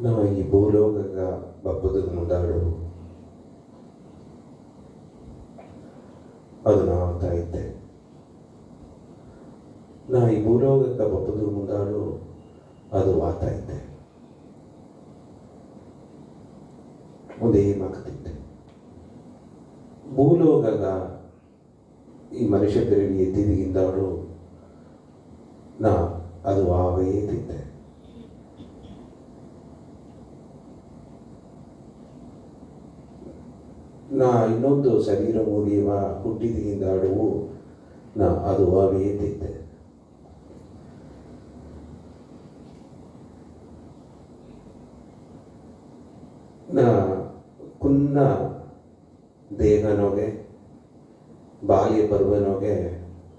ನಾವು ಈ ಭೂಲೋಕಗ ಬಪ್ಪದ ಮುಂದಾಡು ಅದು ನಾವ್ತಾ ಇದ್ದೆ. ನಾ ಈ ಭೂಲೋಕಕ್ಕೆ ಬಪ್ಪದ ಮುಂದಾಡು ಅದು ಆತ ಇದ್ದೆ. ಒಂದೇ ಮಾಕತಿದ್ದೆ. ಭೂಲೋಕಗ ಈ ಮನುಷ್ಯ ಬೆರಳಿ ಎದ್ದಿದ್ದಾಡು ನಾ ಅದು ಆವೇ ತಿದ್ದೆ. ನಾ ಇನ್ನೊಂದು ಶರೀರ ಮೂಡಿಯುವ ಹುಟ್ಟಿದಿಂದಾಡುವು ನಾ ಅದು ಅವೇ ತಿದ್ದೆ. ನಾ ಕುನ್ನ ದೇಹನೊಗೆ ಬಾಲ್ಯ ಪರ್ವನೊಗೆ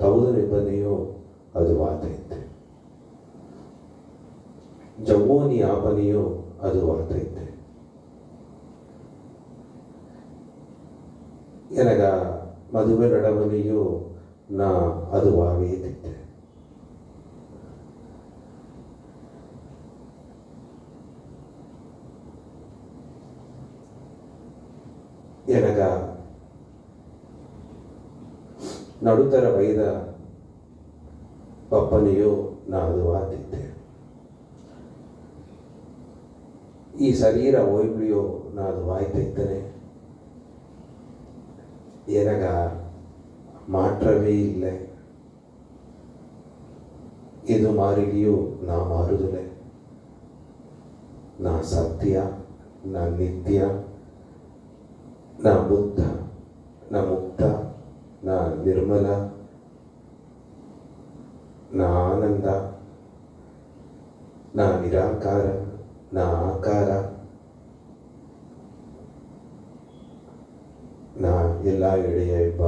ತೌದ ನಿಬ್ಬನೆಯು ಅದು ಆತೈತೆ. ಜವ್ವೋನಿ ಆಪನೆಯು ಅದು ಆತೈತೆ. ಎನಗ ಮದುವೆ ನಡವನೆಯು ನಾ ಅದು ಆವೇದಿದ್ದೆ. ಎನಗ ನಡುತರ ವೈದ ಪಪ್ಪನೆಯು ನಾ ಅದು ಆತಿದ್ದೆ. ಈ ಶರೀರ ಒಯ್ಬಿಯೋ ನಾ ಅದು ಆಯ್ತಿದ್ದೇನೆ. ಎನಗ ಮಾತ್ರವೇ ಇಲ್ಲ. ಇದು ಮಾರಿಗೆಯೂ ನಾ ಮಾರುದಿಲ್ಲ. ನಾ ಸತ್ಯ, ನಾ ನಿತ್ಯ, ನಾ ಬುದ್ಧ, ನಾ ಮುಕ್ತ, ನಾ ನಿರ್ಮಲ, ನಾ ಆನಂದ, ನಾ ನಿರಾಕಾರ, ನಾ ಆಕಾರ, ನಾ ಎಲ್ಲ ಎಡೆಯಬ್ಬ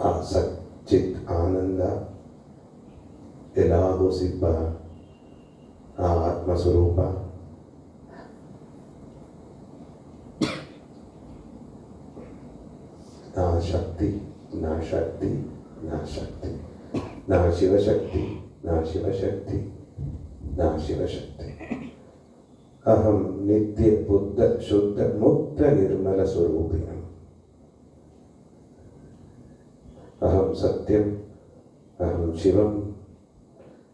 ಆ ಸಚ್ಚಿತ್ ಆನಂದ ಎಲ್ಲಾಗೂ ಸಿಬ್ಬ ಆ ಆತ್ಮಸ್ವರೂಪ. ನಾ ಶಕ್ತಿ, ನಾ ಶಕ್ತಿ, ನಾ ಶಕ್ತಿ, ನಾ ಶಿವಶಕ್ತಿ, ನಾ ಶಿವಶಕ್ತಿ, ನಾ ಶಿವಶಕ್ತಿ. ಅಹಂ ನಿತ್ಯ ಬುದ್ಧ ಶುದ್ಧ ಮುಕ್ತ ನಿರ್ಮಲ ಸ್ವರೂಪಿಣ. ಅಹಂ ಸತ್ಯಂ, ಅಹಂ ಶಿವಂ,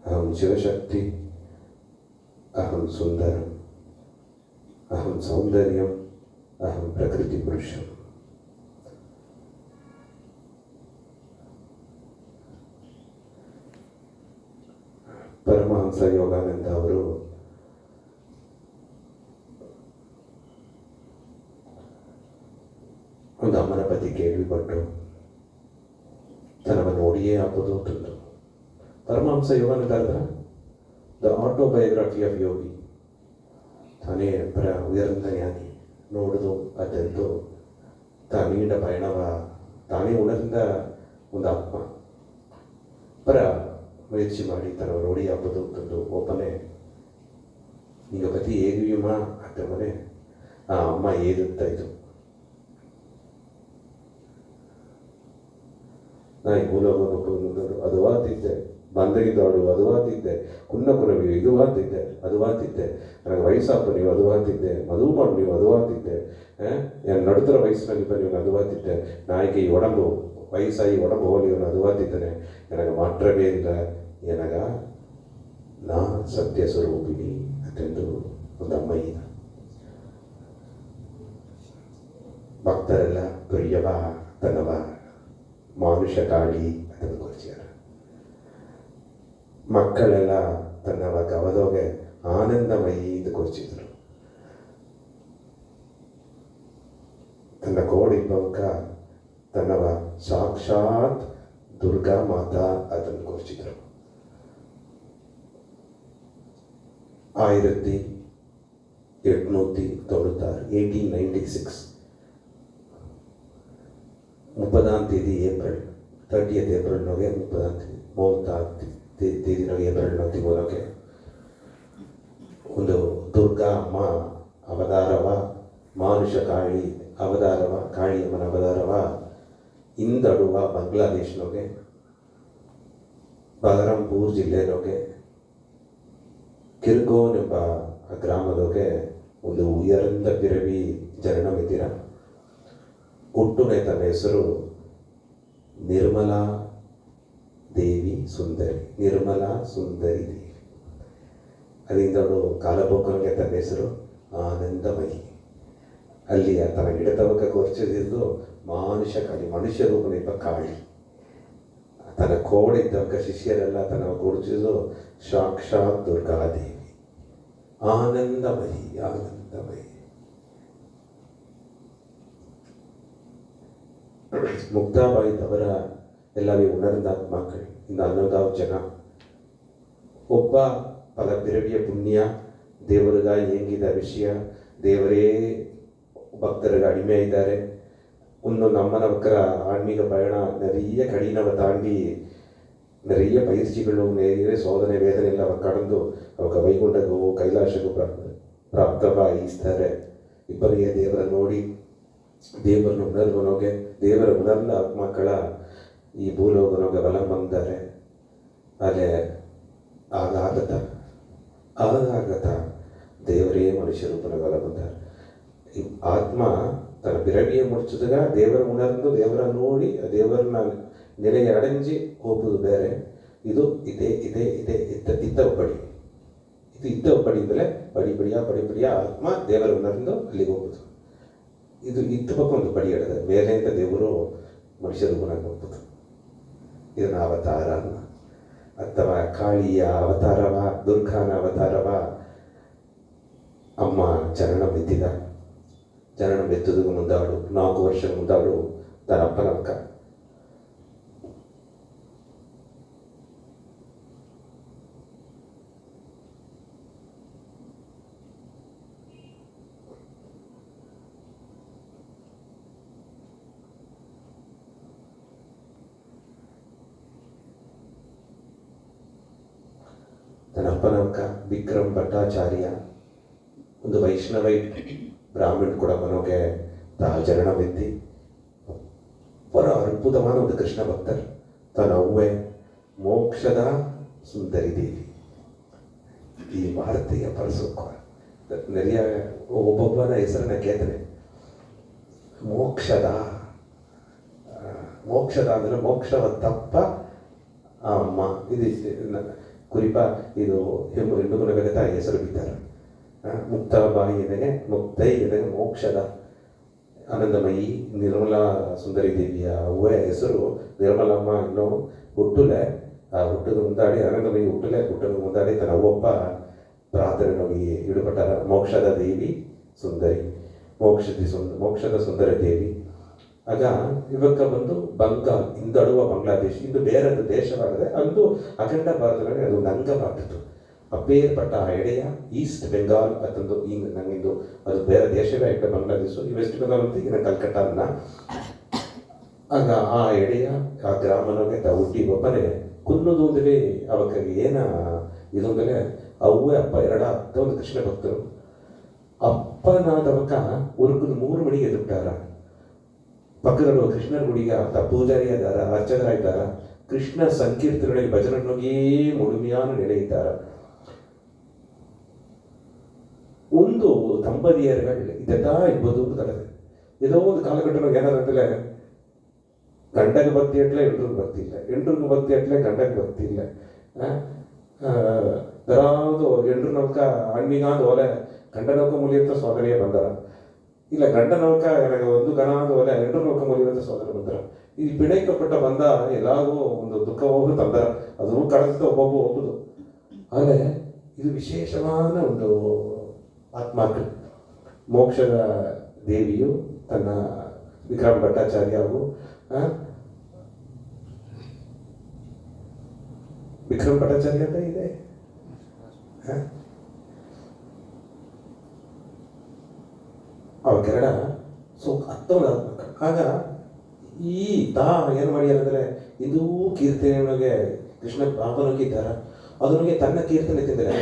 ಅಹಂ ಶಿವಶಕ್ತಿ, ಅಹಂ ಸುಂದರಂ, ಅಹಂ ಸೌಂದರ್ಯಂ, ಅಹಂ ಪ್ರಕೃತಿ ಪುರುಷಂ. ಪರಮಹಂಸ ಯೋಗಾನಂದ ಅವರು ಒಂದು ಅಮ್ಮನ ಪತಿ ಕೇಳಿಪಟ್ಟು ತನವನ್ನು ನೋಡಿಯೇ ಹಾಕೋದು ತಂದು. ಪರಮಹಂಸ ಯೋಗಾನಂದ ಅಂದ್ರೆ ದ ಆಟೋಬಯೋಗ್ರಫಿ ಆಫ್ ಯೋಗಿ. ತಾನೇ ಉಯರ್ந்த ಜ್ಞಾನಿ ನೋಡುದು ಅದೆಂದು ನೀಡ ಪಯಣವ ತಾನೇ ಉಣರ್ந்த ಒಂದು ಆತ್ಮ ಪರ ಮುಯற்சி ಮಾಡಿ ತನ್ನ ನೋಡಿ ಹಾಕೋದು ತಂದು ಒಬ್ಬನೇ ಈಗ ಪತಿ ಹೇಗಿಯುಮ ಅತ್ತ ಮನೆ ಆ ಅಮ್ಮ ಏದುತ್ತಾ ಇದ್ದು. ನಾ ಈ ಭೂಲೋಕ ಅದು ವಾತಿದ್ದೆ, ಬಂದಗಿದ್ದಾಡು ಅದು ವಾತಿದ್ದೆ, ಕುನ್ನಕುನವಿಯು ಇದು ವಾತಿದ್ದೆ, ಅದು ವಾತಿದ್ದೆ, ನನಗೆ ವಯಸ್ಸಾಪ ನೀವು ಅದು ವಾತಿದ್ದೆ, ಮದುವೆ ಮಾಡು ನೀವು ಅದು ವಾತಿದ್ದೆ, ನಡುತ್ತರ ವಯಸ್ಸಿನಲ್ಲಿ ನೀವು ಅದು ವಾತಿದ್ದೆ, ನಾಯಿಗೆ ಈ ಒಡಂಬು ವಯಸ್ಸಾಗಿ ಒಡಂಬು ಹೋಲಿಯವನು ಅದು ವಾತಿದ್ದೇನೆ. ನನಗೆ ಮಾತ್ರವೇ ಇಲ್ಲ, ಎನಗ ನಾ ಸತ್ಯ ಸ್ವರೂಪಿಣಿ ಅತೆಂದು ಒಂದು ಅಮ್ಮ ಈಗ ಭಕ್ತರೆಲ್ಲ ಪ್ರಿಯವ ತನವ ಮಾನುಷ ಕಾಳಿ ಅದನ್ನು ಕೊಚ್ಚಾರ. ಮಕ್ಕಳೆಲ್ಲ ತನ್ನವ ಗವದೋಗೆ ಆನಂದಮಯಿ ಎಂದು ಕೊಚ್ಚಿದ್ರು. ತನ್ನ ಕೋಡಿಬ್ಬಕ ತನ್ನವ ಸಾಕ್ಷಾತ್ ದುರ್ಗಾ ಮಾತಾ ಅದನ್ನು ಕೊಚ್ಚಿದ್ರು. 1896 30ಆಂ ತೇದಿ ಏಪ್ರಿಲ್ 30th ಏಪ್ರಿಲ್ನೊಗೆ 30ಆಂ ತೇದಿನೊಗೆ ಏಪ್ರಿಲ್ನ ತಿಂಗಳೊಗೆ ಒಂದು ದುರ್ಗಾ ಅಮ್ಮ ಅವತಾರವ, ಮಾನುಷ ಕಾಳಿ ಅವತಾರವ, ಕಾಳಿಯಮ್ಮನ ಅವತಾರವ ಇಂದಡುವ ಬಾಂಗ್ಲಾದೇಶ್ನೊಗೆ ಬಲರಾಂಪುರ್ ಜಿಲ್ಲೆನೊಗೆ ಕಿರ್ಗೋನ್ ಎಂಬ ಆ ಗ್ರಾಮದೊಗೆ ಒಂದು ಉಯರ್ந்த ಪಿರವಿ ಜನನಮಿದ್ದೀರ. ಹುಟ್ಟುನೆ ತನ್ನ ಹೆಸರು ನಿರ್ಮಲಾ ದೇವಿ ಸುಂದರಿ, ನಿರ್ಮಲಾ ಸುಂದರಿ ದೇವಿ. ಅದರಿಂದ ಅವಳು ಕಾಲಬೋಕನಿಗೆ ತನ್ನ ಹೆಸರು ಆನಂದಮಯಿ. ಅಲ್ಲಿ ತನ್ನ ಗಿಡತವಕ್ಕೆ ಕೊರ್ಚಿದ್ದು ಮನುಷ್ಯ ರೂಪನಿಪ್ಪ ಕಾಳಿ. ತನ್ನ ಕೋಡಿದ್ದವಕ್ಕೆ ಶಿಷ್ಯರೆಲ್ಲ ತನ್ನ ಗುರುತಿದ್ದು ಸಾಕ್ಷಾತ್ ದುರ್ಗಾದೇವಿ. ಆನಂದಮಯಿ, ಆನಂದಮಯಿ. ಮುಕ್ತಾಬಾಯಿ ಅವರ ಎಲ್ಲವೇ ಉಣರ್ದ ಮಕ್ಕಳು ಇಂದ 11 ಜನ. ಒಬ್ಬ ಪಲ ಪಿರವಿಯ ಪುಣ್ಯ ದೇವರಿಗ ಹೆಂಗಿದ ವಿಷಯ, ದೇವರೇ ಭಕ್ತರಿಗೆ ಅಡಿಮೆ ಇದ್ದಾರೆ. ಒಂದೊಂದು ಅಮ್ಮನ ಮಕ್ಕಳ ಆನ್ಮೀಕ ಪಯಣ ನೆರೆಯ ಕಡಿನವ ತಾಂಡಿ ನೆರೆಯ ಪೈರ್ಚಿಗಳು ನೆರೆಯ ಸೋದನೆ ವೇದನೆ ಎಲ್ಲ ಕಡಂದು ಅವಾಗ ವೈಕುಂಠಗೂ ಕೈಲಾಸಕ್ಕೂ ಪ್ರಾಪ್ತವಾಯಿಸ್ತಾರೆ. ಇಬ್ಬರಿಗೆ ದೇವರ ನೋಡಿ ದೇವರನ್ನು ಉಣರ್ವನೋಗೆ ದೇವರ ಉಣರ್ನ ಮಕ್ಕಳ ಈ ಭೂಲೋಕನೋಗೆ ಬಲ ಬಂದರೆ ಅಲ್ಲೇ ಆಗತ್ತ ದೇವರೇ ಮನುಷ್ಯ ರೂಪನ ಬಲ ಬಂದಾರೆ. ಈ ಆತ್ಮ ತನ್ನ ಪಿರವಿಯ ಮುಡಿಸಿದಾಗ ದೇವರ ಉಣರ್ದು ದೇವರ ನೋಡಿ ದೇವರನ್ನ ನೆಲೆಗೆ ಅಡಂಜಿ ಹೋಗುವುದು ಬೇರೆ. ಇದು ಇದ್ದ ಒಬ್ಬಡಿ. ಇದು ಇದ್ದ ಒಬ್ಬಡಿ ಅಂದರೆ ಬಡಿಬಡಿಯ ಆತ್ಮ ದೇವರ ಉಣರ್ದು ಅಲ್ಲಿಗೆ ಹೋಗುದು. ಇದು ಇತ್ತು ಪಕ್ಕ ಒಂದು ಪಡಿ ಹಿಡಿದ ಮೇಲೆ ಅಂತ ದೇವರು ಮನುಷ್ಯ ರೂಪನಾಗಿ ಹೋಗ್ಬೋದು. ಇದನ್ನ ಅವತಾರ ಅಥವಾ ಕಾಳಿಯ ಅವತಾರವ, ದುರ್ಗಾನ ಅವತಾರವ. ಅಮ್ಮ ಚರಣ ಬಿದ್ದಿದ. ಚರಣ ಬೆತ್ತದಗೂ ಮುಂದಾಡು 4 ವರ್ಷ ಮುಂದಾಡು ತನ್ನ ಅಪ್ಪನ ಅಕ್ಕ. ತನ್ನ ಅಪ್ಪನ ಅಕ್ಕ ವಿಕ್ರಮ್ ಭಟ್ಟಾಚಾರ್ಯ ಒಂದು ವೈಷ್ಣವೈಟ್ ಬ್ರಾಹ್ಮಣ್ ಕೂಡ ಮನೋಗೆ ಚರಣ ಬಿದ್ದಿ ಪರ ಅದ್ಭುತವಾದ ಒಂದು ಕೃಷ್ಣ ಭಕ್ತರು. ತನ್ನ ಅವ್ವೆ ಮೋಕ್ಷದ ಸುಂದರಿ ದೇವಿ. ಈ ಭಾರತೀಯ ಪರಸುಖ ನೆರೆಯ ಒಬ್ಬೊಬ್ಬನ ಹೆಸರನ್ನ ಕೇಳ್ತಾನೆ. ಮೋಕ್ಷದ ಅಂದರೆ ಮೋಕ್ಷವ ತಪ್ಪ ಅಮ್ಮ. ಇದು ಕುರಿಪ ಇದು ಹೆಣ್ಣು ಗುಣಗತ ಹೆಸರು ಬಿದ್ದಾರೆ. ಮುಕ್ತಾಬಾಯಿ ಎದೆಗೆ ಮುಕ್ತೈ ಎದೆಗೆ ಮೋಕ್ಷದ ಆನಂದಮಯಿ ನಿರ್ಮಲಾ ಸುಂದರಿ ದೇವಿಯ ಅವ್ವ ಹೆಸರು ನಿರ್ಮಲಮ್ಮ. ಇನ್ನೂ ಹುಟ್ಟುಲೆ ಹುಟ್ಟದ ಮುಂದಾಡಿ ಆನಂದಮಯಿ ಹುಟ್ಟದ ಮುಂದಾಡಿ ತನ್ನ ಅವ್ವಪ್ಪ ಪ್ರಾರ್ಥನೆ ಹೋಗಿ ಇಡುಪಟ್ಟಾರ. ಮೋಕ್ಷದ ದೇವಿ ಸುಂದರಿ, ಮೋಕ್ಷದ ಸುಂದರ ದೇವಿ. ಆಗ ಇವಕ್ಕ ಬಂದು ಬಂಗಾಲ್ ಇಂದಡುವ ಬಾಂಗ್ಲಾದೇಶ ಇಂದು ಬೇರೆದು ದೇಶವಾಗಿದೆ. ಅಂದು ಅಖಂಡ ಭಾರತದಲ್ಲಿ ಅದು ಒಂದು ಅಂಗವಾಗಿತ್ತು. ಅಪ್ಪೇರ್ಪಟ್ಟ ಆ ಎಡೆಯ ಈಸ್ಟ್ ಬೆಂಗಾಲ್ ಅತ್ತಂದು ಹಿಂಗೆ ನಂಗಿಂದು ಅದು ಬೇರೆ ದೇಶವೇ ಆಯ್ತು. ಬಾಂಗ್ಲಾದೇಶ ಈ ವೆಸ್ಟ್ ಬೆಂಗಾಲ್ ಅಂತ ಈಗಿನ ಕಲ್ಕಟ್ಟಾನ. ಆಗ ಆ ಎಡೆಯ ಆ ಗ್ರಾಮನಗೆ ಹುಟ್ಟಿ ಒಬ್ಬನೇ ಕುನ್ನದೊಂದಿಗೆ ಅವಕ್ಕೆ ಏನ ಇದೊಂದಲೇ ಅವ್ವೇ ಅಪ್ಪ ಅತ್ತ ಒಂದು ಕೃಷ್ಣ ಭಕ್ತರು. ಅಪ್ಪನಾದವಕ ಉರುಕುದು 3 ಮಣಿಗೆ ಎದುರ್ತಾರ. ಪಕ್ಕದಲ್ಲೂ ಕೃಷ್ಣನ ಗುಡಿಗೆ ಆತ ಪೂಜಾರಿ ಇದ್ದಾರ, ಅರ್ಚಕರಾಗಿದ್ದಾರ. ಕೃಷ್ಣ ಸಂಕೀರ್ತನೆಯಲ್ಲಿ ಭಜನೊಳಗೇ ಮುಳುಮಿಯಾನ ನೆಲೆಯಿದ್ದಾರ. ಒಂದು ದಂಪತಿಯರುಗಳು ಇದೆಲ್ಲಾ ಇಬ್ಬದು ಕಡದೆ ಏದೋ ಒಂದು ಕಾಲಘಟ್ಟದಾಗ ಏನಾದಂತಲೇ ಗಂಡಗೆ ಭಕ್ತಿ ಅಟ್ಲೆ ಹೆಂಡ್ರಿಗೆ ಭಕ್ತಿ ಇಲ್ಲ, ಹೆಂಡ್ರಿಗೆ ಭಕ್ತಿ ಅಟ್ಲೆ ಗಂಡಗೆ ಭಕ್ತಿ ಇಲ್ಲ. ಯಾವುದು ಹೆಂಡ್ರ ನೌಕ ಹಣ್ಣಿಗಾದ ಒಲೆ ಗಂಡನೌಕ ಮುಲಿಯಂತ ಸೋದರಿಯೇ ಬಂದಾರ. ಇಲ್ಲ ಗಂಡ ನೌಕ ನನಗೆ ಒಂದು ಗಣಾದ ಒಲೆ ಹೆಂಡ್ರ ನೌಕ ಮುಲಿಯುವಂತ ಸೋದರ ಬಂದಾರ. ಈ ಪಿಡೈಕಪಟ್ಟ ಬಂದ ಎಲ್ಲಾಗೂ ಒಂದು ದುಃಖ ಹೋಗಿ ತಂದಾರ. ಅದು ಕಳೆದ ಒಬ್ಬೊಬ್ಬ ಹೋಗುದು. ಆದರೆ ಇದು ವಿಶೇಷವಾದ ಒಂದು ಆತ್ಮಾರ್ಥ. ಮೋಕ್ಷದ ದೇವಿಯು ತನ್ನ ವಿಕ್ರಮ್ ಭಟ್ಟಾಚಾರ್ಯ ಅವರು ವಿಕ್ರಮ್ ಭಟ್ಟಾಚಾರ್ಯ ಅಂತ ಇದೆ. ಅವ ಕೆರಡ ಸೊ ಹತ್ತೊಂದು ಆಗ ಈ ತಾ ಏನು ಮಾಡ್ಯಾರಂದ್ರೆ ಇದು ಕೀರ್ತನೆಯೊಳಗೆ ಕೃಷ್ಣ ಪಾಪನಕ್ಕೆ ಇದ್ದಾರ. ಅದನಿಗೆ ತನ್ನ ಕೀರ್ತನೆ ತಿಂದರೆ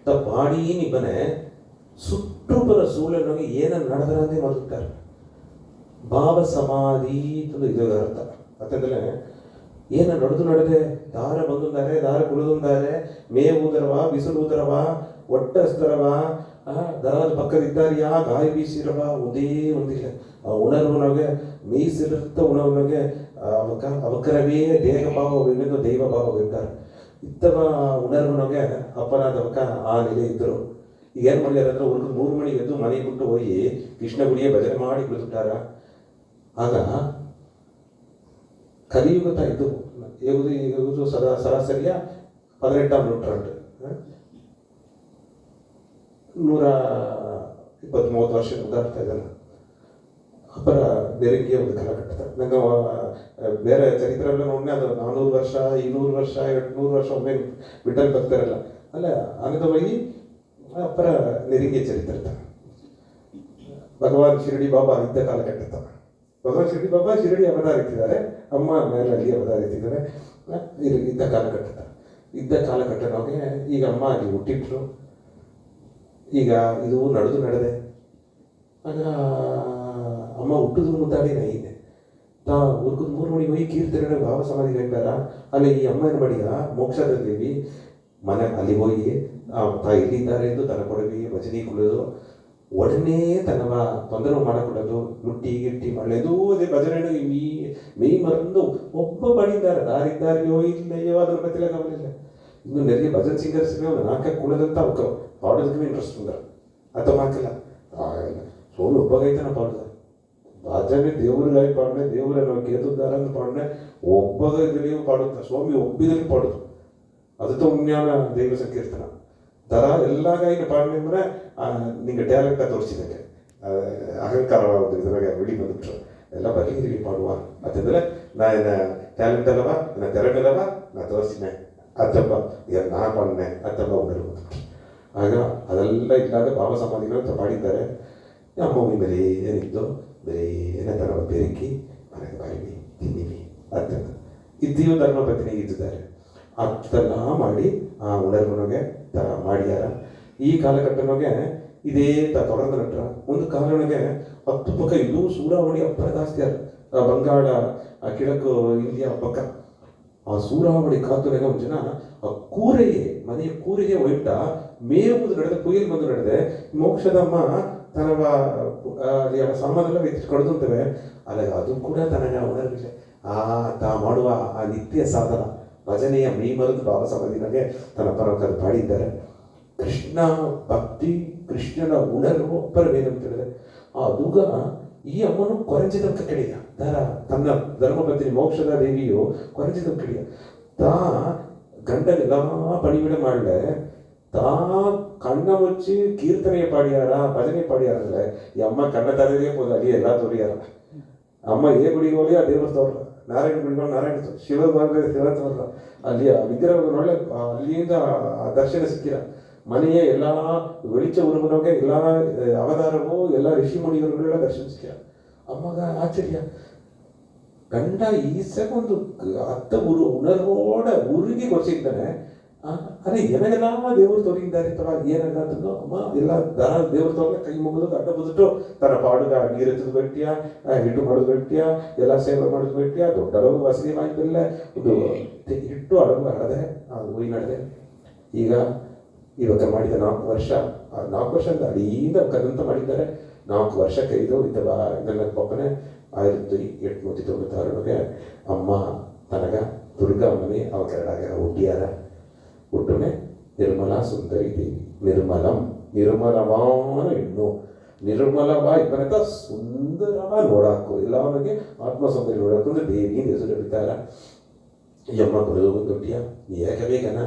ತ ಪಾಡಿ ನಿಬ್ಬನೆ ಸುಟ್ಟುಪರ ಸೂಳನೊಳಗೆ ಏನನ್ನು ನಡೆದರಂತೆ ಮರುತ್ತಾರೆ. ಭಾವ ಸಮಾಧಿ ತಂದು ಇದು ಅರ್ಥ. ಯಾಕಂದ್ರೆ ಏನ ನಡೆದೆ ದಾರ ಬಂದುಂದಾರೆ ದಾರ ಕುಳಿದುಂದಾರೆ ಮೇವುದರವ ಬಿಸಿಲುದರವ ಒಟ್ಟಸ್ತರವ ದರದ ಪಕ್ಕದಿದ್ದಾರಿಯಾ ಗಾಯ ಬೀಸಿರವ ಒಂದೇ ಒಂದಿಲ್ಲ ಆ ಉಣರ್ವನೊಳಗೆ ಮೀಸಿಲಿರ್ತ ಉಣವನೊಳಗೆ ಅವಕರವೇ ದೇಹ ಭಾವವೆಂದು ದೈವ ಭಾವವೆಂದಾರೆ ಇತ್ತವ ಉಣರ್ವನೊಳಗೆ ಅಪ್ಪನಾದವಕ ಆ ನೆಲೆ ಇದ್ದರು. ಈಗ ಏನು ಮಾಡ್ಯಾರ ಅಂದ್ರೆ ಒಂದು 3 ಮಣಿಗೆ ಎದ್ದು ಮನೆ ಬಿಟ್ಟು ಹೋಗಿ ಕೃಷ್ಣ ಗುಡಿಯ ಭಜನೆ ಮಾಡಿ ಕುಳಿತುಬಿಟ್ಟಾರ. ಆಗ ಕಲಿಯುಗತ ಇದು ಇದು ಸರಾಸರಿಯ 18ಆம் ನೂറ്റാண்டு 120-130 ವರ್ಷ ಉದಾಡ್ತಾ ಇದ್ದಾನೆ. ಅಪರ ನೆರುಗಿಯ ಒಂದು ಕಾಲಘಟ್ಟ ನಂಗೆ ಬೇರೆ ಚರಿತ್ರೆ ಎಲ್ಲ ನೋಡಿದ್ರೆ ಅದು 400 ವರ್ಷ 200 ವರ್ಷ 800 ವರ್ಷ ಒಮ್ಮೆ ಬಿಟ್ಟಲ್ಲಿ ಬರ್ತಾರಲ್ಲ ಅಲ್ಲ ಅಂಗವಾಗಿ ಅಪರ ನೆರುಗಿಯ ಚರಿತ್ರೆ ಭಗವಾನ್ ಶಿರಡಿ ಬಾಬಾ ಇದ್ದ ಕಾಲಘಟ್ಟ. ಭಗವಾನ್ ಶಿರಡಿ ಬಾಬಾ ಶಿರಡಿ ಅವತಾರಿಸಿದ್ದಾರೆ, ಅಮ್ಮ ಮೇಲಲ್ಲಿ ಅವತಾರಿಸಿದ್ದಾರೆ. ಇದ್ದ ಕಾಲಘಟ್ಟನೊಳಗೆ ಈಗ ಅಮ್ಮ ಅಲ್ಲಿ ಹುಟ್ಟಿಟ್ರು. ಈಗ ಇದು ನಡೆದೆ. ಆಗ ಅಮ್ಮ ಹುಟ್ಟಿದ್ರು ಮುದ್ದಾಡಿ ನೈದೆ ಹುಡುಗದ 3 ಮಣಿಗೆ ಹೋಗಿ ಕೀರ್ತನೆ ಭಾವ ಸಮಾಧಿ ಹೇಳ್ತಾರ. ಅಲ್ಲಿ ಈ ಅಮ್ಮ ಏನು ಮಾಡಿದ ಮೋಕ್ಷದ ದೇವಿ ಮನೆ ಅಲ್ಲಿ ಹೋಗಿ ಇಲ್ಲಿದ್ದಾರೆ ಎಂದು ತನ್ನ ಕೊಡವಿ ಭಜನೆ ಕುಳಿದು ಒಡನೆ ತನ್ನವ ತೊಂದರೆ ಮಾಡಿಕೊಳ್ಳೋದು ಮುಟ್ಟಿ ಗಿಟ್ಟಿ ಮಾಡಲೇದು ಅದೇ ಭಜನೆ ಮೀ ಮರಂದು ಒಬ್ಬ ಮಾಡಿದ್ದಾರೆ ದಾರಿದ್ದಾರೆಯೋ ಇಲ್ಲಯ್ಯೋ ಅದ್ರ ಬತ್ತಿಲ್ಲ ಗಮನಿಲ್ಲ. ಇನ್ನು ನೆರಿಗೆ ಭಜನ್ ಸಿಂಗರ್ಸ್ ಒಂದು 4 ಕುಳದಂತ ಅವಕ್ಕೆ ಪಾಡೋದಕ್ಕೆ ಇಂಟ್ರೆಸ್ಟ್ ಬಂದ ಅಥವಾ ಮಾತಿಲ್ಲ ಸೋಲು ಒಬ್ಬಗೈತನ ಪಾಡ್ದ ಭಜನೆ ದೇವ್ರಿಗಾಗಿ ಪಾಡ್ನೆ ದೇವರ ನಾವು ಕೇತುದ್ದಾರಂತ ಪಾಡ್ನೆ ಒಬ್ಬಗ ಇದರಲ್ಲಿ ಪಾಡುತ್ತ ಸ್ವಾಮಿ ಒಬ್ಬಿದಲ್ಲಿ ಪಾಡುದು ಅದು ಉಜ್ಞಾನ ದೈವ ಸಂಕೀರ್ತನ ದರ ಎಲ್ಲಾಗ ಪಾಡ್ನೆ ಅಂದ್ರೆ ನಿಂಗೆ ಟ್ಯಾಲೆಂಟ್ ತೋರಿಸಿದಂಗೆ ಅಹಂಕಾರವಾಗುದು ಇದ್ರಾಗ ಬಿಡಿ ಬಂದ್ಬಿಟ್ರು ಎಲ್ಲ ಬರೀ ಪಾಡುವ ಅಂತಂದ್ರೆ ನಾ ಟ್ಯಾಲೆಂಟ್ ಅಲ್ಲವ ನಾ ತೆರಗಲ್ಲವ ನಾ ತೋರಿಸಿನೆ ಅಥವಾ ನಾ ಪಾಡ್ನೆ ಅಥವಾ ಉಡಲು ಬಂದ್ಬಿಟ್ರು. ಆಗ ಅದೆಲ್ಲ ಇಲ್ಲಾಗ ಭಾವ ಸಮಾಧಿಗಳು ಮಾಡಿದ್ದಾರೆ. ಅಮ್ಮ ಬೇರೆ ಏನಿದ್ದು ಬೇರೆ ಏನತನ ಬೆರಕಿ ಮನೆಗೆ ಬಾಯಿವಿ ತಿನ್ನಿವಿ ಅಂತ ಇದ್ದೀವಿ ಧರ್ಮ ಪತ್ನಿ ಇದ್ದಿದ್ದಾರೆ ಅದೆಲ್ಲ ಮಾಡಿ ಆ ಉಣರ್ವನಿಗೆ ಮಾಡ್ಯಾರ. ಈ ಕಾಲಘಟ್ಟನೊಗೆ ಇದೇ ತೊಡರ್ದ ನಟ್ರ ಒಂದು ಕಾಲನೊಗೆ 10 ಪಕ್ಕ ಇದು ಸೂರಾವಳಿ ಅಪ್ಪರ ಜಾಸ್ತಿ ಬಂಗಾಳ ಕಿಳಕು ಇಂಡಿಯಾ ಪಕ್ಕ ಆ ಸೂರಾವಳಿ ಕಾತುನಾಗ ಒಂದು ಜನ ಆ ಕೂರೆಗೆ ಮನೆಯ ಕೂರೆಗೆ ಒಯ್ಟ ಮೇವುವುದು ನಡೆದ ಕುಯ್ಯಲ್ ಬಂದು ನಡೆದೆ ಮೋಕ್ಷದಮ್ಮ ತನವ ಸಾಮಾನೆಲ್ಲ ಕೊಡ್ತಂತವೆ ಅಲ್ಲ ಅದು ಕೂಡ ತನಗ ಉಣರ್ವಿಲ್ಲ. ತಾ ಮಾಡುವ ಆ ನಿತ್ಯ ಸಾಧನ ಭಜನೆಯ ಮೀಮರದು ಬಾಬಾ ಸಮಾಧಿನಾಗೆ ತನ್ನ ಪರವಾಗಿ ಮಾಡಿದ್ದಾರೆ. ಕೃಷ್ಣ ಭಕ್ತಿ ಕೃಷ್ಣನ ಉಣರ್ವು ಒಪ್ಪರವೇನಂತ ಹೇಳಿದ್ರೆ ಅದುಗ ಈ ಅಮ್ಮನು ಕೊರಂಜಿದ ಕಡೆಯ ತನ್ನ ಧರ್ಮಪತ್ನಿ ಮೋಕ್ಷದ ದೇವಿಯು ಕೊರಂಜಿದ ಕಡೆಯ ತಾ ಗಂಡನೆಲ್ಲ ಪಣಿಬಿಡ ಮಾಡಲೆ ತಾ ಕಣ್ಣ ಮುಚ್ಚಿ ಕೀರ್ತನೆಯ ಪಾಡಿಯಾರ ಭಜನೆ ಪಾಡಿಯಾರ ಅಂದ್ರೆ ಈ ಅಮ್ಮ ಕಣ್ಣ ತರದೇ ಹೋದ ಅಲ್ಲಿ ಎಲ್ಲ ತೋರಿಯಾರ. ಅಮ್ಮ ಗುಡಿಗೆ ಹೋಗಿ ಆ ದೇವ್ರ ತೋರ್ಲ ನಾರಾಯಣ ಗುಡಿಗಳು ನಾರಾಯಣ ಶಿವ ತೋರ್ಲ ಅಲ್ಲಿ ವಿಗ್ರಹ ಒಳ್ಳೆ ಅಲ್ಲಿಂದ ದರ್ಶನ ಸಿಕ್ಕಿರ. ಮನೆಯ ಎಲ್ಲ ವೆಳಿಚ ಉರುಮನೋಗೆ ಎಲ್ಲ ಅವತಾರವೂ ಎಲ್ಲ ಋಷಿ ಮುನಿಗರುಗಳೆಲ್ಲ ದರ್ಶನ ಸಿಕ್ಕಿರ. ಅಮ್ಮಗ ಆಶ್ಚರ್ಯ ಗಂಡ ಈಸಗೊಂದು ಅತ್ತ ಉಣರ್ವೋಡ ಉರುಗಿ ಕೊಡ್ಸಿದ್ದಾನೆ. ಅದೇ ಏನಾಗೆಲ್ಲ ದೇವರು ತೋರಿದ್ದಾರೆ ಅಥವಾ ಏನಾಗ ಅಮ್ಮ ಎಲ್ಲ ದೇವ್ರು ತೋರ್ಲ ಕೈ ಮುಗಿದು ಅಡ್ಡ ಬದುಟ್ಟು ತನ್ನ ಪಾಡುಗ ನೀರೆತ್ತದ ಬೆಟ್ಟಿಯ ಹಿಟ್ಟು ಮಾಡೋದು ಬೆಟ್ಟಿಯ ಎಲ್ಲ ಸೇವೆ ಮಾಡೋದು ಬೆಟ್ಟಿಯ ದೊಡ್ಡ ಅಡವು ವಸತಿ ಮಾಡಿದ್ದಲ್ಲ ಇದು ಹಿಟ್ಟು ಅಡವು ಹಡದೆ ಉರಿ ನಡೆದೆ. ಈಗ ಇವಾಗ ಮಾಡಿದ 4 ವರ್ಷ ಅಂತ ಅಡಿಯಿಂದ ಕದಂತ ಮಾಡಿದ್ದಾರೆ. 4 ವರ್ಷ ಕೈದು ಇದ್ದವ ನನ್ನ ಪಪ್ಪನೆ 1896 ಅಮ್ಮ ತನಗ ದುರ್ಗಾ ಅಮ್ಮನೆ ಅವ ಕೆರಡಾಗ ಹುಟ್ಟಿಯಾರ. ಹುಟ್ಟುನೆ ನಿರ್ಮಲಾ ಸುಂದರಿ ದೇವಿ ನಿರ್ಮಲವಾನ ಹೆಣ್ಣು ನಿರ್ಮಲವ ಇಬ್ಬರಂತ ಸುಂದರವ ನೋಡಾಕು ಎಲ್ಲವನಿಗೆ ಆತ್ಮ ಸೌಂದರ್ಯ ನೋಡಾಕು ಅಂದ್ರೆ ದೇವಿ ಹೆಸರು ಬಿಟ್ಟಾರ. ಈ ಅಮ್ಮ ಬರೋದು ದೊಡ್ಡಿಯ ಏಕಬೇಕನ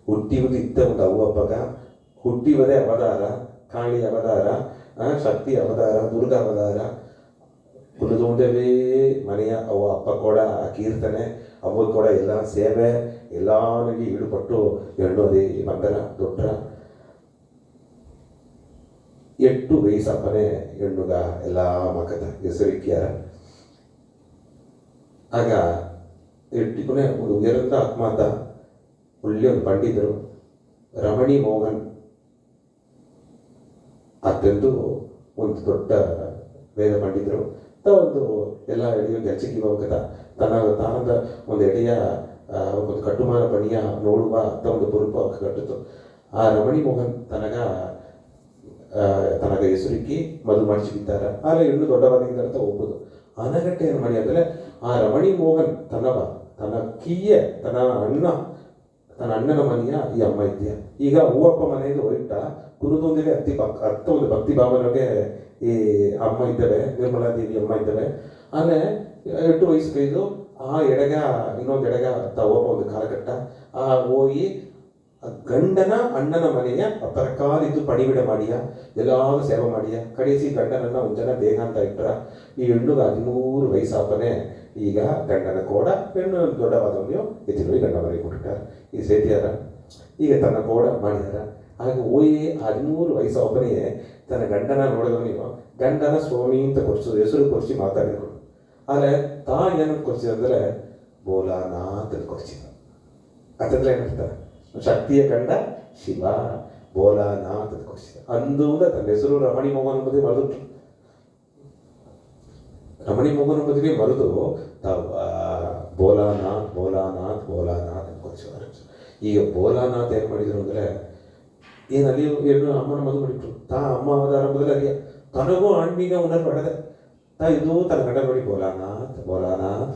ಹುಟ್ಟಿವುದು ಇದ್ದ ಒಂದು ಅವ್ವಪ್ಪಗ ಹುಟ್ಟಿವದೇ ಅವತಾರ ಕಾಳಿ ಅವತಾರ ಶಕ್ತಿ ಅವತಾರ ದುರ್ಗಾ ಅವತಾರ ಕುಲದೊಂಡವೇ ಮನೆಯ ಅವ್ವ ಅಪ್ಪ ಕೂಡ ಕೀರ್ತನೆ ಅವ್ವ ಕೂಡ ಎಲ್ಲ ಸೇವೆ ಎಲ್ಲನಿಗೆ ಈಡುಪಟ್ಟು ಹೆಣ್ಣು ಅದೇ ಬಂದರ ದೊಡ್ಡ ಎಟ್ಟು ವಯಸ್ಸಪ್ಪನೆ ಹೆಣ್ಣುಗ ಎಲ್ಲ ಮಕದ ಹೆಸರಿಕ್ಯಾರ. ಆಗ ಎಟ್ಟಿಕೊನೆ ಒಂದು ಉಯರಂತ ಆತ್ಮಾತ ಒಳ್ಳೆ ಒಂದು ಪಂಡಿತರು ರಮಣಿ ಮೋಹನ್ ಅತ್ಯಂತ ಒಂದು ದೊಡ್ಡ ವೇದ ಪಂಡಿತರು ಒಂದು ಎಲ್ಲ ಎಳೆಯೋ ಗೆಲ್ಚಿಗೆ ಹೋಗದ ತಾನದ ಒಂದು ಎಡೆಯ ಒಂದು ಕಟ್ಟುಮಾನ ಪಣಿಯ ನೋಡುವ ಅಂತ ಒಂದು ಪುರುಪ ಕಟ್ಟಿತು. ಆ ರಮಣಿ ಮೋಹನ್ ತನಗ ಹೆಸರಿಕ್ಕಿ ಮದುವೆ ಮಾಡಿಸಿದ್ದಾರೆ. ಆದರೆ ಇನ್ನೂ ದೊಡ್ಡವಾದ ಹೋಗ್ಬೋದು. ಅನಗಟ್ಟೆ ಏನು ಮಾಡಿ ಅಂದರೆ ಆ ರಮಣಿ ಮೋಹನ್ ತನ್ನ ಕೀಯೆ ತನ್ನ ಅಣ್ಣನ ಮನೆಯ ಈ ಅಮ್ಮ ಇದೆಯಾ. ಈಗ ಹೂವಪ್ಪ ಮನೆಯಿಂದ ಹೋಯ್ಟ ಕುರುದೊಂದಿಗೆ ಒಂದು ಭಕ್ತಿ ಭಾವನೆಗೆ ಈ ಅಮ್ಮ ಇದ್ದಾವೆ, ನಿರ್ಮಲಾ ದೇವಿ ಅಮ್ಮ ಇದ್ದಾವೆ. ಆಮೇಲೆ 8 ವಯಸ್ಸು ಆ ಎಡಗ ಇನ್ನೊಂದು ಎಡಗ ಹೋಗೋ ಒಂದು ಕಾಲಘಟ್ಟ ಹೋಗಿ ಗಂಡನ ಅಣ್ಣನ ಮನೆಯ ಪರಕಾಲಿದ್ದು ಪಣಿಬಿಡ ಮಾಡಿಯ ಎಲ್ಲಾರು ಸೇವೆ ಮಾಡಿಯ ಕಡೆಸಿ ಗಂಡನನ್ನ ಒಂದು ಜನ ಬೇಗ ಅಂತ ಇಟ್ಟರ. ಈ ಹೆಣ್ಣುಗ 13 ವಯಸ್ಸಾಪನೆ ಈಗ ಗಂಡನ ಕೋಡ ಹೆಣ್ಣು ದೊಡ್ಡವಾದವನಿಯೋ ಎತ್ತಿನ ಗಂಡ ಮನೆಗೆ ಕೊಟ್ಟಿಟ್ಟಾರ. ಈ ಸೇತಿಯಾರ ಈಗ ತನ್ನ ಕೋಡ ಮಾಡಿದಾರ. ಹಾಗೆ ಓಯ್ 13 ವಯಸ್ಸಾಪನೆಯೇ ತನ್ನ ಗಂಡನ ನೋಡಿದವನಿಯೋ ಗಂಡನ ಸ್ವಾಮಿ ಅಂತ ಕೊರ್ಸೋದು, ಹೆಸರು ಕೊರ್ಸಿ ಮಾತಾಡಿದ್ರು. ಆದರೆ ಏನಂತ ಕೊರ್ಸಿದಂದ್ರೆ ಬೋಲಾನಾಥ್ ಅಂತ ಕೊರ್ಸಿದ. ಅದೆಲ್ಲ ಏನಿರ್ತಾರೆ ಶಕ್ತಿಯ ಕಂಡ ಶಿವ ಬೋಲಾನಾಥ್ ಅಂತ ಕೊರ್ಸಿದ. ಅಂದೂದ ತನ್ನ ಹೆಸರು ರಮಣಿ ಮೋಹನ್ ಎಂಬುದೇ ಮರೆದು ರಮಣಿ ಮೋಹನ್ ಎಂಬುದಿಗೆ ಮರೆದು ಬೋಲಾನಾಥ್ ಅಂತ ಕೊರ್ಸಿದ್ದಾರೆ. ಈಗ ಬೋಲಾನಾಥ್ ಏನು ಮಾಡಿದ್ರು ಅಂದರೆ ಅಲ್ಲಿ ಏನು ಅಮ್ಮನ ಮದುವೆ ಮಾಡಿಟ್ರು. ಅಮ್ಮ ಅವತಾರ ಮೊದಲು ಅರಿಯ ತನಗೂ ಅಣ್ಣಿಗ ಉಣರ್ ಪಡೆದೆ. ಇದು ತನ್ನ ಗಂಡ ನೋಡಿ ಬೋಲಾನಾಥ್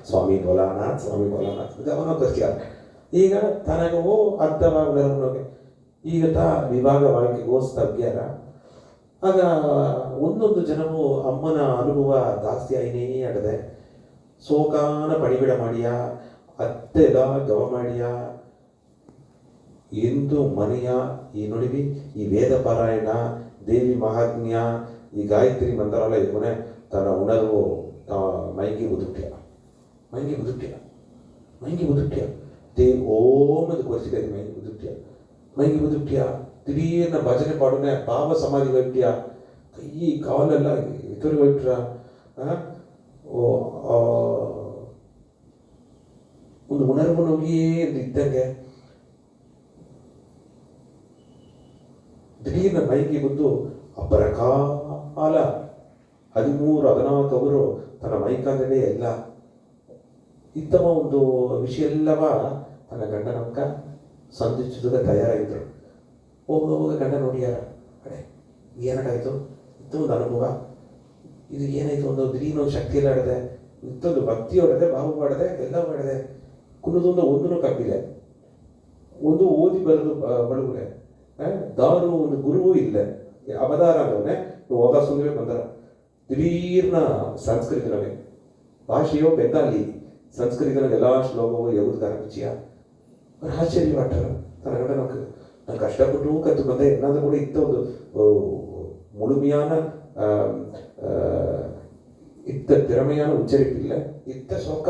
ಸ್ವಾಮಿ ಬೋಲಾನಾಥ್ ಅವನ ಕೊರ್ಸ್ಯಾರ. ಈಗ ತನಗೂ ಅರ್ಥವ ಉಣರ್ನೋಗೆ ಈಗ ವಿಭಾಗವಾಗಿ ಗೋಸ್ತವ್ಯಾರ. ಆಗ ಒಂದೊಂದು ಜನವು ಅಮ್ಮನ ಅನುಭವ ಜಾಸ್ತಿ ಆಯ್ನೇ ಆಗದೆ ಸೋಕಾನ ಪಣಿಬಿಡ ಮಾಡಿಯ ಅತ್ತೆಲ್ಲ ಗವ ಮಾಡಿಯ ಎಂದು ಮನೆಯ ಈ ನೋಡಿವಿ ಈ ವೇದ ಪಾರಾಯಣ ದೇವಿ ಮಹಾತ್ಮ್ಯ ಈ ಗಾಯತ್ರಿ ಮಂತ್ರಾಲಯ ಕೊನೆ ತನ್ನ ಉಣರ್ವು ಮೈಗೆ ಉದುಟ್ಯ ಓಮದು ಕೊರಿಸಿದೆ ಮೈಗೆ ಉದುಟ್ಯ ದಿಢೀರ್ನ ಭಜನೆ ಪಾಡನೆ ಭಾವ ಸಮಾಧಿ ವೈಟ್ಯ ಕೈ ಕಾಲೆಲ್ಲ ಇತರು ವೈಟ್ರ ಒಂದು ಉಣರ್ವು ನೋಗಿಯೇ ಇದ್ದಂಗೆ ದಿಢೀರ್ನ ಮೈಗೆ ಬಂದು ಅಬ್ಬರ ಕಾಲ 13-14 ಅವರು ತನ್ನ ಮೈಕಾಲೇ ಎಲ್ಲ ಇತ್ತವ ಒಂದು ವಿಷಯ ಎಲ್ಲವ ತನ್ನ ಗಂಡನಕ್ಕ ಸಂಧಿಸಿದಾಗ ತಯಾರಾಗಿದ್ರು. ಹೋಗುವಾಗ ಗಂಡ ನೋಡಿಯಾರ ಅಡೆ ಏನಾಗಾಯ್ತು ಇತ್ತೊಂದು ಅನುಭವ ಇದು ಏನಾಯ್ತು ಒಂದು ದಿಢೀರ್ನೊಂದು ಶಕ್ತಿ ಎಲ್ಲ ಆಡದೆ ಇತ್ತೊಂದು ಭಕ್ತಿ ಹೊಡೆದೆ ಭಾವ ಮಾಡದೆ ಎಲ್ಲ ಮಾಡದೆ ಕುನ್ನದೊಂದು ಒಂದೂ ಕಪ್ಪಿದೆ ಒಂದು ಓದಿ ಬರೆದು ಬಡಗುಲೆ ದಾರು ಒಂದು ಗುರುವೂ ಇಲ್ಲ ಅವತಾರ ಅನ್ನೋನೆ ಹೋಗ ಸುಂದರೇ ಬಂದಾರ. ದಿಢೀರ್ನ ಸಂಸ್ಕೃತನವೇ ಭಾಷೆಯೋ ಬೆಂಗಾಲಿ ಸಂಸ್ಕೃತನ ಎಲ್ಲ ಶ್ಲೋಕವೋ ಯಗುದ್ಗಾರ ವಿಷಯ ಅವ್ರು ಆಶ್ಚರ್ಯ ಮಾಡ್ತಾರ. ತನ್ನ ಗಂಡ ನಾನು ಕಷ್ಟಪಟ್ಟು ಕತ್ತು ಬಂದೆ ಏನಾದರೂ ಕೂಡ ಇತ್ತ ಒಂದು ಮುಳುಮೆಯಾನ ಇತ್ತ ತಿರಮೆಯಾನ ಉಚ್ಚರಿಪಿಲ್ಲ ಇತ್ತ ಸೊಕ್ಕ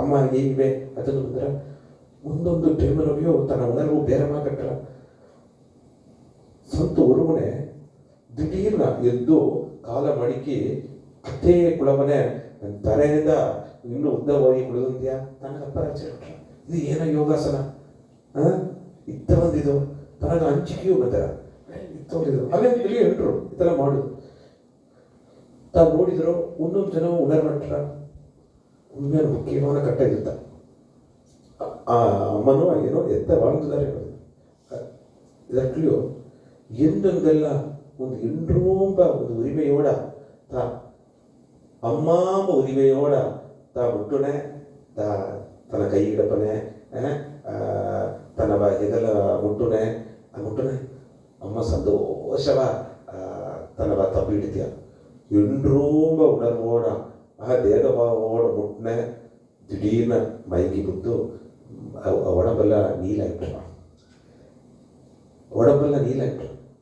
ಅಮ್ಮ ಹೇಗಿವೆ ಅದನ್ನು ಬಂದ್ರೆ ಒಂದೊಂದು ಟೈಮಲ್ಲಿಯೂ ತನ್ನ ಉಣರ್ವು ಬೇರೆ ಮಾಕಟ್ಟ ಸ್ವಂತ ಉರುಮನೆ ದಿಢೀರ್ನ ಎದ್ದು ಕಾಲ ಮಡಿಕಿ ಅತ್ತೇ ಕುಳವನೆ ತಲೆಯಿಂದ ಇನ್ನೂ ಉದ್ದ ಹೋಗಿ ಕುಳಿದ್ಯಾ ನನಗೆ ಅಪರಾಚ ಇದು ಏನೋ ಯೋಗಾಸನ ಇತ್ತ ಬಂದಿದ್ದು ತನಗೆ ಹಂಚಿಕೆಯೂ ಬಂದಾರ ಇತ್ತೊಂದಿದ್ರು ಅಲ್ಲೇ ಇಲ್ಲಿ ಹೇಳ್ರು ಈ ಥರ ಮಾಡುದು ತಾವು ನೋಡಿದ್ರು ಒಂದೊಂದು ಜನ ಉಣರ್ಮಟ್ರ ಉಣ್ಮೆಯ ಮುಖ್ಯವಾದ ಕಟ್ಟ ಇರುತ್ತ ಆ ಅಮ್ಮನೋ ಏನೋ ಎತ್ತ வாழ்ந்துದಾರೆ ಇದಕ್ಕೂ ಎಂದೊಂದೆಲ್ಲ ಒಂದು ಎಂಡ್ರೂಂಬ ಒಂದು ಉರಿಮೆಯೋಡ ಅಮ್ಮಾಂಬ ಉರಿಮೆಯೋಡ ಮುಟ್ಟುನೆ ತನ್ನ ಕೈ ಇಡಪನೆ ತನ್ನ ಹೆಗಲ ಮುಟ್ಟುನೆ ಅಮ್ಮ ಸಂತೋಷವ ತನ್ನ ತಪ್ಪು ಹಿಡಿತೀಯ ಎಂಡ್ರೂಂಬ ಉಣರ್ವೋಡ ಆ ದೇಹಭಾವೋಡ ಮುಟ್ಟನೆ ದಿಢೀರ್ನ ಮೈಗೆ ಬಿದ್ದು ಒಡಂಬೆಲ್ಲ ನೀಲಾಯ್ತು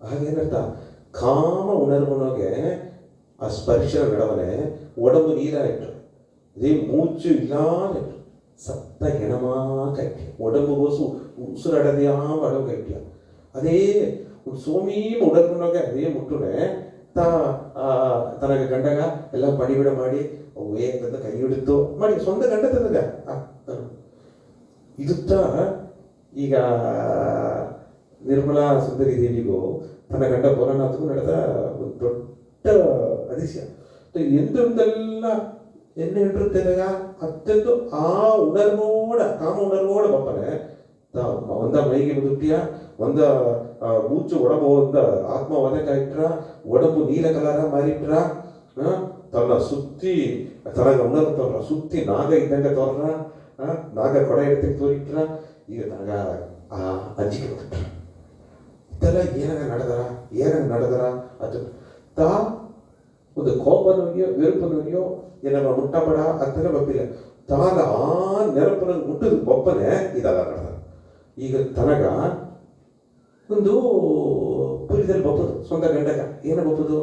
ಹಾಗೇನರ್ಥ ಕಾಮ ಉಣರ್ವನೋಗೆ ಆ ಸ್ಪರ್ಶ ನಡವನೆ ಒಡಂಬು ನೀಲಾಯ್ತು ಅದೇ ಮೂಚು ಇಲ್ಲಾನೆ ಸತ್ತ ಹೆಣಮಾ ಕಟ್ಟಿ ಒಡಂಬುಗೋಸು ಉಸಿರಡದೆಯಾ ಅಡವು ಕಟ್ಟಿಯ ಅದೇ ಸೋಮೀಮ ಉಣರ್ವನೋಗೆ ಅದೇ ಮುಟ್ಟುನೆ ತನಗೆ ಗಂಡಗ ಎಲ್ಲ ಪಣಿಬಿಡ ಮಾಡಿ ವೇಗದ ಕೈ ಹಿಡಿದು ಮಾಡಿ ಸ್ವಂತ ಗಂಡ ತನಗ ಇದುತ್ತ ಈಗ ನಿರ್ಮಲಾ ಸುಂದರಿ ದೇವಿಗೂ ತನ್ನ ಗಂಡ ಭೋಲಾನಾಥ್ಗೂ ನಡೆದ ಒಂದು ದೊಡ್ಡ ಅದಿಶಯ ಎಂದೊಂದೆಲ್ಲ എന്നെ ഇട്ടിരുത്തലക അത്യന്തം ആ ഉണർവോടെ കാമ ഉണർവോടെ പപ്പനെ ಒಂದ ಮೈಗೆ ಮುದುಕ್ತಿಯ ಒಂದ ಮೂಚು ಒಡಂಬು ಒಂದ ಆತ್ಮ ಒದಕಾಯಿಟ್ರ ಒಡಂಬು ನೀಲ ಕಲರ ಮಾರಿಟ್ರ ತನ್ನ ಸುತ್ತಿ ತನಗ ಉಣರು ತೋರ್ರ ಸುತ್ತಿ ನಾಗ ಇದ್ದಂಗ ತೋರ್ರ ನಾಗ ಕೊಡ ಎಡ್ತಿಗೆ ತೋರಿಟ್ರ ಈಗ ತನಗ ಅಂಜಿಕೆ ಬಂದಿಟ್ರ ಇದೆಲ್ಲ ಏನಾಗ ನಡೆದರ ಅದು ತಾ ಒಂದು ಕೋಪನವಿಯೋ ವಿರುಪನವಿಯೋ ಏನಾಗ ಮುಟ್ಟಪಡ ಅಂತಾನೆ ಗೊತ್ತಿಲ್ಲ ತಾಗ ಆ ನೆನಪನ ಮುಟ್ಟದ ಒಪ್ಪನೆ ಇದೆಲ್ಲ ನಡೆದ ಈಗ ತನಗ ಒಂದು ಪುರಿದಲ್ಲಿ ಬಪ್ಪದು ಸ್ವಂತ ಗಂಡಗ ಏನ ಬಪ್ಪದು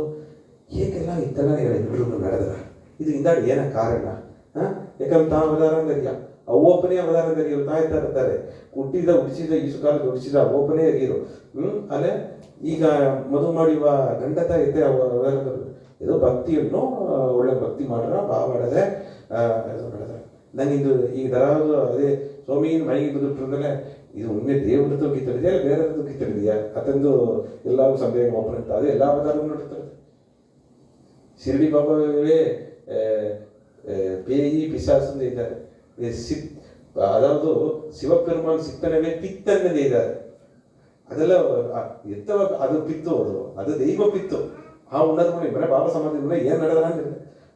ಏಕೆಲ್ಲ ಇತ್ತೆಲ್ಲ ಎಲ್ರಿಗೂ ನಡೆದರ ಇದು ಇಂದಾಡಿ ಏನ ಕಾರಣ ಯಾಕಂದ್ರೆ ತಾ ಅವತಾರ ಅಂದರಿಯ ಅವೊಬ್ಬನೇ ಅವತಾರ ಅಂದರಿಯರು ತಾಯ್ತಾ ಇರ್ತಾರೆ ಉಡಿಸಿದ ಈಸು ಕಾಲದ ಉಡಿಸಿದ ಅವೊಬ್ಬನೇ ಅರಿಯರು ಅಲ್ಲೇ ಈಗ ಮದುವೆ ಮಾಡಿವ ಗಂಡ ತಾಯಿತೆ ಏದೋ ಭಕ್ತಿಯನ್ನು ಒಳ್ಳೆ ಭಕ್ತಿ ಮಾಡ್ರ ಬಾವಾಡದೆ ನಡೆದ್ರೆ ನಂಗಿದು ಈಗ ದರಾದು ಅದೇ ಸ್ವಾಮೀನ್ ಮೈಗೆ ಬಿದ್ದುಬಿಟ್ರಂದ್ರೆ ಇದು ಒಮ್ಮೆ ದೇವ್ರ ತೂಗಿತ್ತಳಿದೆಯಾ ಬೇರೆ ತೂಗಿತ್ತಳಿದೆಯಾ ಅತಂದು ಎಲ್ಲರೂ ಸಂದೇಹ ಒಪ್ಪನಂತ ಅದು ಎಲ್ಲ ಅವತಾರವೂ ನೋಡ್ತಾರೆ ಶಿರಡಿ ಬಾಬಾವೇ பேயி பிசாசுன்னு செய்தார் அதாவது சிவபெருமான் சித்தனவே பித்தன்னு செய்தார் அதெல்லாம் எத்தவ அது பித்து ಅದು ದೈವ ಪಿತ್ತು ಆ ಉನ್ನತ ಇಬ್ಬರೇ ಬಾಬಾ ಸಮಾಧಿ ಏನು ನಡೆದ್ರೆ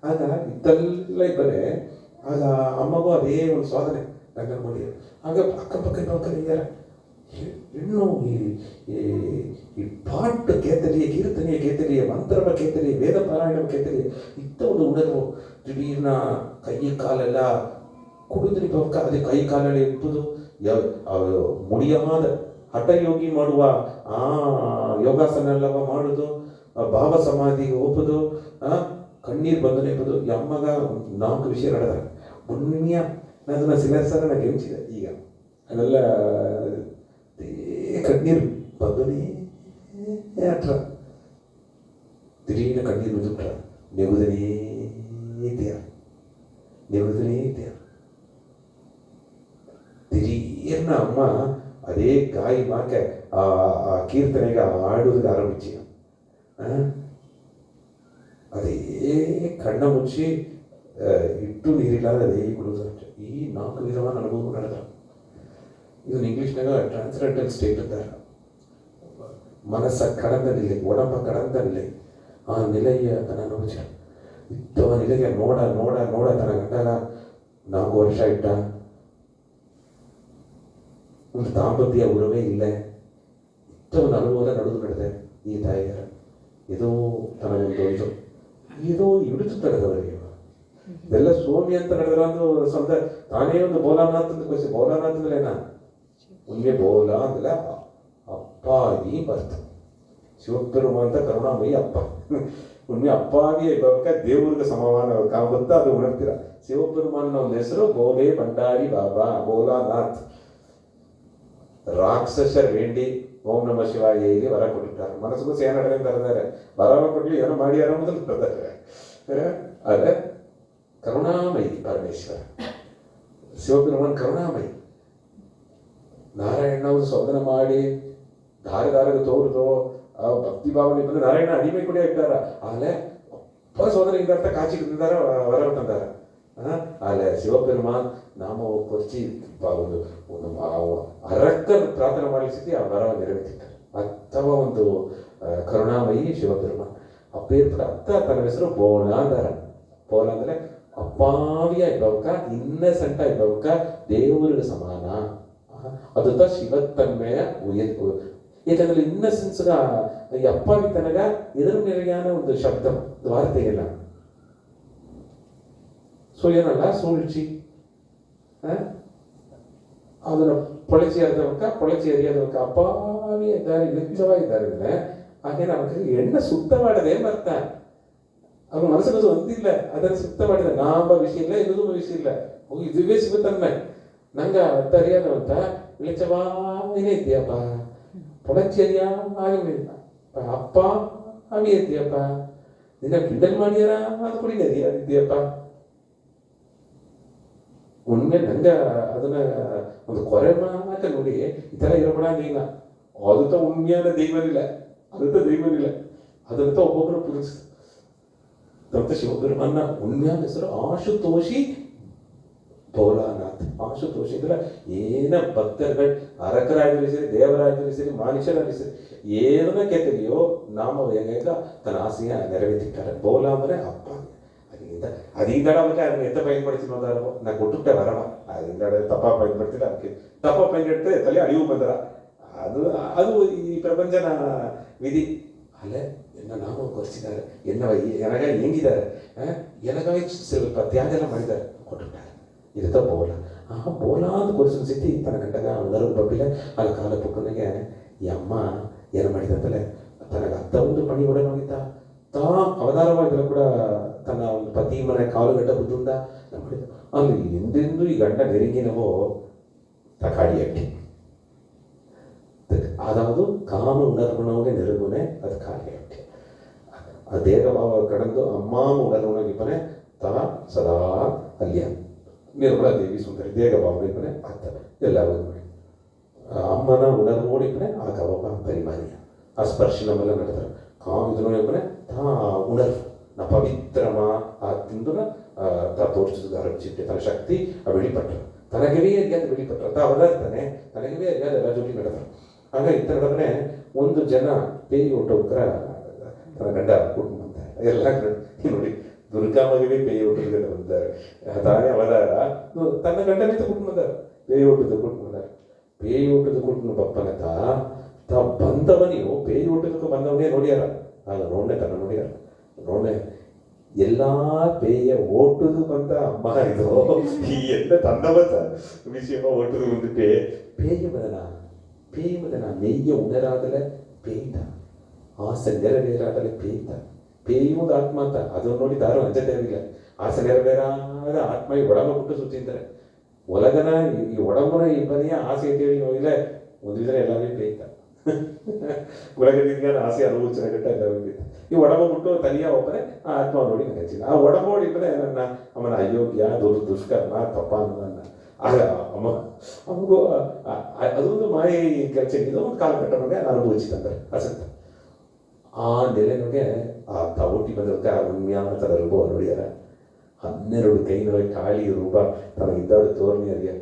ಆಗ ಇತ್ತೆಲ್ಲ ಇಬ್ಬರೇ ಆಗ ಅಮ್ಮಗೂ ಅದೇ ಒಂದು ಸಾಧನೆ ರಂಗನ ಮಾಡಿ ಆಗ ಅಕ್ಕಪಕ್ಕ ಇದ್ದಾರೆ ಇನ್ನೂ ಈ ಪಾಠ ಕೇತಲಿಯ ಕೀರ್ತನೆಯ ಕೇತಲಿಯ ಮಂತ್ರವ ಕೇತಲಿಯ ವೇದ ಪಾರಾಯಣ ಕೇತಲಿಯ ಇತ್ತ ಒಂದು ಉಣರು ದಿಢೀರ್ನ ಕೈ ಕಾಲೆಲ್ಲ ಕುಡಿದ್ರಿ ಪಕ್ಕ ಅದೇ ಕೈ ಕಾಲೆಲ್ಲ ಇಪ್ಪದು ಮುಡಿಯಾದ ಹಠಯೋಗಿ ಮಾಡುವ ಆ ಯೋಗಾಸನ ಎಲ್ಲವ ಮಾಡುದು ಭಾವ ಸಮಾಧಿಗೆ ಹೋಗುದು ಕಣ್ಣೀರು ಬಂದನೆ ಇಪ್ಪದು ಈ ಅಮ್ಮಗ 4 ವಿಷಯ ನಡೆದ ಪುಣ್ಯ ಅದನ್ನ ಸಿಲೆಸರ ನನಗೆ ಹೆಂಚಿದೆ ಈಗ ಅದೆಲ್ಲ ಕಣ್ಣೀರು ಬಂದನೇ ಅಟ್ರ திடீர்னு கண்ணீர் விட்டுட்டா நெகுதனே ಇದೆಯಾ திடீர்னு ಅಮ್ಮ ಅದೇ ಗಾಯಿ ಮಾಕೆ ಆ ಕೀರ್ತನೆಗೆ ಆಡುವುದಕ್ಕೆ ಆರಂಭಿಸಿ ಅದೇ ಕಣ್ಣ ಮುಚ್ಚಿ ಇಟ್ಟು ನೀರಿಲ್ಲದೆ ಅದೇ ಕುಡಿದು ಈ 4 ವಿಧವಾದ ಅನುಭವ ನಡೆದ ಇದನ್ನು ಇಂಗ್ಲೀಷ್ನಾಗ ಟ್ರಾನ್ಸ್ರೆಂಟಲ್ ಸ್ಟೇಟ್ ಅಂತಾರೆ ಮನಸ್ಸ ಕಡಂದ ನಿಲೆ ಒಡಂಬ ಕಡಂದ ನಿಲೆ ಆ ನಿಲೆಯ ತನ ಅನುಭವಿಸ ಇತ್ತವ ನಿಲೆಗೆ ನೋಡ ತನ ಗಂಡಗ 4 ವರ್ಷ ಇಟ್ಟ ಒಂದು ದಾಂಪತ್ಯ ಉರವೇ ಇಲ್ಲ ಇತ್ತವನ ಅನುಭವ ನಡೆದೆ ಈ ತಾಯಿಯರ ಇದು ತನಗೊಂದು ಇದು ಹಿಡಿದು ತಡೆದವರಿಗೆ ಇದೆಲ್ಲ ಸ್ವಾಮಿ ಅಂತ ನಡೆದ್ರ ಅಂದು ಸ್ವಂತ ತಾನೇ ಒಂದು ಬೋಲಾನಾಥ್ ಅಂತ ಖುಷಿ ಬೋಲಾನಾಥ್ ಅಂದ್ರೆ ಏನ ಉನ್ನೆ ಬೋಲ ಅಂದ್ರೆ ಅಪ್ಪಾಗಿ ಬರ್ತ ಶಿವಪೆರುಮಾಂತ ಕರುಣಾಮಯಿ ಅಪ್ಪ ಉನ್ನೆ ಅಪ್ಪಾಗಿ ದೇವ್ರಿಗೆ ಸಮಾನ ಕಾಂಬತ್ತ ಅದು ಉಣರ್ತೀರ ಶಿವಪೆರುಮಾನ್ನ ಒಂದು ಹೆಸರು ಬೋಲೆ ಭಂಡಾರಿ ಬಾಬಾ ಬೋಲಾನಾಥ್ ರಾಕ್ಷಸರ ವೇಂಡಿ ಓಂ ನಮ ಶಿವಾಯ ಇಲ್ಲಿ ವರ ಕೊಟ್ಟಿರ್ತಾರೆ ಮನಸ್ಸಿಗೂ ಸೇನ ನಡೆದಿದ್ದಾರೆ ವರ ಕೊಡ್ಲಿ ಏನೋ ಮಾಡ್ಯಾರ ಮೊದಲು ಅದೇ ಕರುಣಾಮಯಿ ಪರಮೇಶ್ವರ ಶಿವಪೆರುಮಾನ್ ಕರುಣಾಮಯಿ ನಾರಾಯಣವರು ಶೋಧನ ಮಾಡಿ ಧಾರಗೆ ತೋರಿದು ಆ ಭಕ್ತಿ ಭಾವನೆ ಬಂದು ನಾರಾಯಣ ಅಡಿಮೆ ಕೂಡ ಇಟ್ಟಾರ ಆಲೆ ಅಪ್ಪ ಸೋದರ ಇಂದಾರ್ಥ ಕಾಚಿದಾರ ವರ ತಂದಾರ ಆಲೆ ಶಿವಪೆರುಮಾನ್ ನಾಮ ಕೊಚ್ಚಿ ಒಂದು ಅರಕ್ಕನ್ನು ಪ್ರಾರ್ಥನೆ ಮಾಡಲಿಸಿ ಆ ವರ ನೆರವೇರಿಸಿದ್ದಾರೆ ಅಥವಾ ಒಂದು ಕರುಣಾಮಯಿ ಶಿವಪೆರುಮಾನ್ ಅಪ್ಪೇರ್ಪಡ ಅತ್ತ ತನ್ನ ಹೆಸರು ಬೋಳ ಅಂದಾರ ಬೋಳ ಅಂದ್ರೆ ಅಪ್ಪಾವಿಯ ಇಬ್ಬವಕ್ಕ ಇನ್ನಸೆಂಟ ಇಬ್ಬವಕ್ಕ ದೇವರಿಗೆ ಸಮಾನ ಅದು ಶಿವತನ್ಮೆಯ ಏಕೆಂದ್ರೆ ಇನ್ನಸೆನ್ಸ್ಗ ಈ ಅಪ್ಪಾವಿ ತನಗ ಎದುರು ನೆರೆಯಾನ ಒಂದು ಶಬ್ದ ವಾರ್ತೆಗಿಲ್ಲ ಸೊ ಏನಲ್ಲ ಸೂಳ್ಚಿ ಅದನ್ನ ಪೊಳಚಿ ಅರಿಯದವಕ್ಕ ಅಪ್ಪಾವಿ ಇದ್ದಾರೆ ಲಿಪ್ತವಾಗಿದ್ದಾರೆ ಅಂದ್ರೆ ಹಾಗೆ ನಮಗೆ ಎಣ್ಣೆ ಶುದ್ಧ ಮಾಡದೆ ಬರ್ತ ಅವ್ರ ಮನಸ್ಸಲ್ಲಿ ಒಂದಿಲ್ಲ ಅದನ್ನು ಶುದ್ಧ ಮಾಡಿದ ನಾಂಬ ವಿಷಯ ಇಲ್ಲ ಇನ್ನೊಂದು ವಿಷಯ ಇಲ್ಲ ಇದುವೇ ಶಿವತನ್ಮೆ ನಂಗ ಅರಿಯಾದವಂತ ಇಳಿಚವಾನೇ ಇದೆಯಪ್ಪ ಪೊಳಚೇರಿಯ ಆಗಿಲ್ಲ ಅಪ್ಪ ಅವೇ ಇದೆಯಪ್ಪ ನಿನ್ನ ಕಿಂಡಲ್ ಮಾಡಿಯಾರ ಅದು ಕುಡಿದೆಯಾ ಇದೆಯಪ್ಪ ಒಮ್ಮೆ ನಂಗ ಅದನ್ನ ಒಂದು ಕೊರೆ ಮಾಕ ನೋಡಿ ಈ ತರ ಇರಬಾಗಿಲ್ಲ ಅದಂತ ಉಣ್ಮೆಯಾದ ದೈವನಿಲ್ಲ ಅದಂತ ಒಬ್ಬೊಬ್ಬರು ಪೂಜಿಸ್ತಾರೆ ಮತ್ತು ಶಿವಪೆರುಮಾನ ಉಣ್ಮ್ಯಾನ ಹೆಸರು ಆಶುತೋಷಿ ಭೋಲಾನಾಥ್. ಆಶುತೋಷಿ ಅಂದ್ರೆ ಏನ ಭಕ್ತರುಗಳು ಅರಕರಾಗಲಿ ಸರಿ, ದೇವರಾಗಲಿ ಸರಿ, ಮನುಷ್ಯರಾಗಲಿ ಸರಿ, ಏನನ್ನ ಕೆತ್ತಲಿಯೋ ನಾಮ ವೇಗ ತನ್ನ ಆಸೆಯ ನೆರವೇರಿಸಿದ್ದಾರೆ. ಬೋಲ ಅಂದರೆ ಅಪ್ಪ. ಅದರಿಂದ ಅವಕ್ಕೆ ಅದನ್ನ ಎತ್ತ பயன்படுத்தினோ நான் கொட்டுட்ட வரவா ಅದರಿಂದ ತಪ್ಪ பயன்படுத்தில ಅದಕ್ಕೆ ತಪ್ಪ பயன்படுத்தி ತಲೆ ಅಳಿವು ಬಂದರ ಅದು ಅದು ಈ ಪ್ರಪಂಚನ ವಿಧಿ ಅಲ್ಲ. ಎನ್ನ ನಾಮ ಕೊರಿಸಿದ್ದಾರೆ, ಎನಗ ಹೆಂಗಿದ್ದಾರೆ, ಎನಗಾಗಿ ಸ್ವಲ್ಪ ತ್ಯಾಗ ಎಲ್ಲ ಮಾಡಿದ್ದಾರೆ, ಕೊಟ್ಟಿದ್ದಾರೆ. ಇರುತ್ತ ಬೋಲ. ಆ ಬೋಲ ಅಂತ ಕೊರಿಸಿದ ಸ್ಥಿತಿ ತನ್ನ ಗಂಟಗ ಉಣರು ಬಬ್ಬಿಲೆ ಅಲ್ಲ ಕಾಲ ಪುಕ್ಕನಿಗೆ ಈ ಅಮ್ಮ ಏನು ಮಾಡಿದಂತಲೇ ತನಗೆ ಅತ್ತ ಒಂದು ಪಣಿ ಒಡನೋಗಿದ್ದ ತಾ ಅವತಾರವಾಗಿಲ್ಲ ಕೂಡ ತನ್ನ ಒಂದು ಪತಿ ಮನೆ ಕಾಲುಗಡ್ಡ ಬುದ್ಧಿಂದ ಮಾಡಿದ. ಅಲ್ಲಿ ಎಂದೆಂದು ಈ ಗಂಡ ನೆರುಗಿನವೋ ತಕಾಡಿ ಅಟ್ಟಿ அதாவது காம உணர்வுனவங்க நெருங்குனே அது காலியாட்டி தேகபாவ கடந்து அம்மாಮ ಉಣರ್ವುಣಗಿಪ್ಪನೆ ತಾ ಸದಾ ಅಲ್ಲಿಯ ನಿರ್ಮಲಾ ದೇವಿ ಸುಂದರಿ ದೇಗಭಾವ ಇಪ್ಪನೆ ಆಗ್ತದೆ ಎಲ್ಲವೂ ನೋಡಿ. ಅಮ್ಮನ ಉಣರ್ವೋಡಿಪ್ಪನೆ ಆ ಕವಪ ಪರಿಮಾನಿಯ ಆ ಸ್ಪರ್ಶನಮೆಲ್ಲ ನಡೆತಾರೆ. ಕಾಮಿದನು ಇಪ್ಪನೆ ತಾ ಉಣರ್ವು ನಾ ಪವಿತ್ರಮಾ ಆ ತಿಂದುನ ತಾ ತೋರಿಸಿದ ಆರಂಭಿಸಿಟ್ಟೆ ತನ್ನ ಶಕ್ತಿ ಆ வெளிப்பட்டರು ತನಗವೇ ಅರಿಯಾದ வெளிப்பட்டರು ತಾ ಅವತಾರ್ತಾನೆ ತನಗವೇ ಅರಿಯಾದ ಎಲ್ಲ ಜೋಡಿ ನಡೆದರು. ಆಗ ಇತ್ತ ನಡುವೆ ಒಂದು ಜನ ಪೇಯಿ ಊಟೋಕ್ರ ತನ್ನ ಗಂಡ ಕೂಟ್ ಬಂತಾರೆ. ಎಲ್ಲ ನೋಡಿ ದುರ್ಗಾಮಗವೇ ಪೇಯಿ ಊಟದ ಬಂದಾರೆ. ತಾನೇ ಅವತಾರ ತನ್ನ ಗಂಡನೇ ಕೂಟ್ ಬಂದಾರೆ. ಪೇಯಿ ಊಟದ ಕೂಟ್ ಬಂದಾರೆ. ಪೇಯಿ ಊಟದ ಕೂಟ್ನು ಬಪ್ಪನತ ತಾ ಬಂದವನಿಯು ಪೇಯಿ ಊಟದಕ್ಕೆ ಬಂದವನೇ ನೋಡ್ಯಾರ. ಆಗ ನೋಡ್ನೆ ತನ್ನ ನೋಡ್ಯಾರ. ನೋಡ್ನೆ ಎಲ್ಲ ಪೇಯ ಓಟುದು ಬಂದ ಅಮ್ಮ ಇದು ಈ ಎಲ್ಲ ತನ್ನ ಬಂದ ವಿಷಯ ಓಟುದು ಒಂದು ಪೇಯ ಬದನ பேய் நான் மெய்ய உணராதல பேய்த ஆசை ನೆರವೇರಾದಲೆ பேய்த பேயும் ಆತ್ಮ ಅಂತ ಅದನ್ನು ನೋಡಿ ಯಾರು ಅಂಜತೇವಿಲ್ಲ. ಆಸೆ ನೆರವೇರಾದ ಆತ್ಮ ಈ ಒಡಂಬ ಬಿಟ್ಟು ಸುತ್ತಿದ್ದಾರೆ. ಒಲಗನ ಈ ಒಡಂಬನ ಈ ಬನೆಯ ಆಸೆ ಅಂತೇಳಿ ನೋಡಿದ್ರೆ ಒಂದಿದ್ರೆ ಎಲ್ಲವೇ ಬೇಯ್ತ ಉಲಗದಿಂದ ಆಸೆ ಅನುಭವಿಸಿದ ಗಟ್ಟ ಎಲ್ಲವೂ ಬೇಯ್ತ. ಈ ಒಡಂಬ ಬಿಟ್ಟು ತನಿಯ ಒಬ್ಬನೇ ಆ ಆತ್ಮ ನೋಡಿ ನನಗೆ ಹಚ್ಚಿದ. ಆ ಒಡಂಬ ನೋಡಿದ್ರೆ ನನ್ನ ಅವನ ಅಯೋಗ್ಯ ದುಷ್ಕರ್ಮ ತಪ್ಪ ಅನ್ನೋದನ್ನ ಆಗ ಅಮ್ಮ ಅಮ್ಮಗೂ ಅದೊಂದು ಮಾಯ ಕೆಲಸ ಇದೊಂದು ಕಾಲಘಟ್ಟನೊಳಗೆ ಅನುಭವಿಸಿದಂತಾರೆ ಅಸಂತ ಆ ನೆಲೆನೊಳಗೆ ಆ ತಾವೊಟ್ಟಿ ಬಂದಕ್ಕೆ ಉಣ್ಮ್ಯಾನ ತನ್ನ ರೂಪ ನೋಡಿದಾರ. 12 ಕೈನೊಳಗೆ ಕಾಳಿ ರೂಪ ತನಗಿದ್ದಾಡು ತೋರ್ನಿ ಅರಿಯ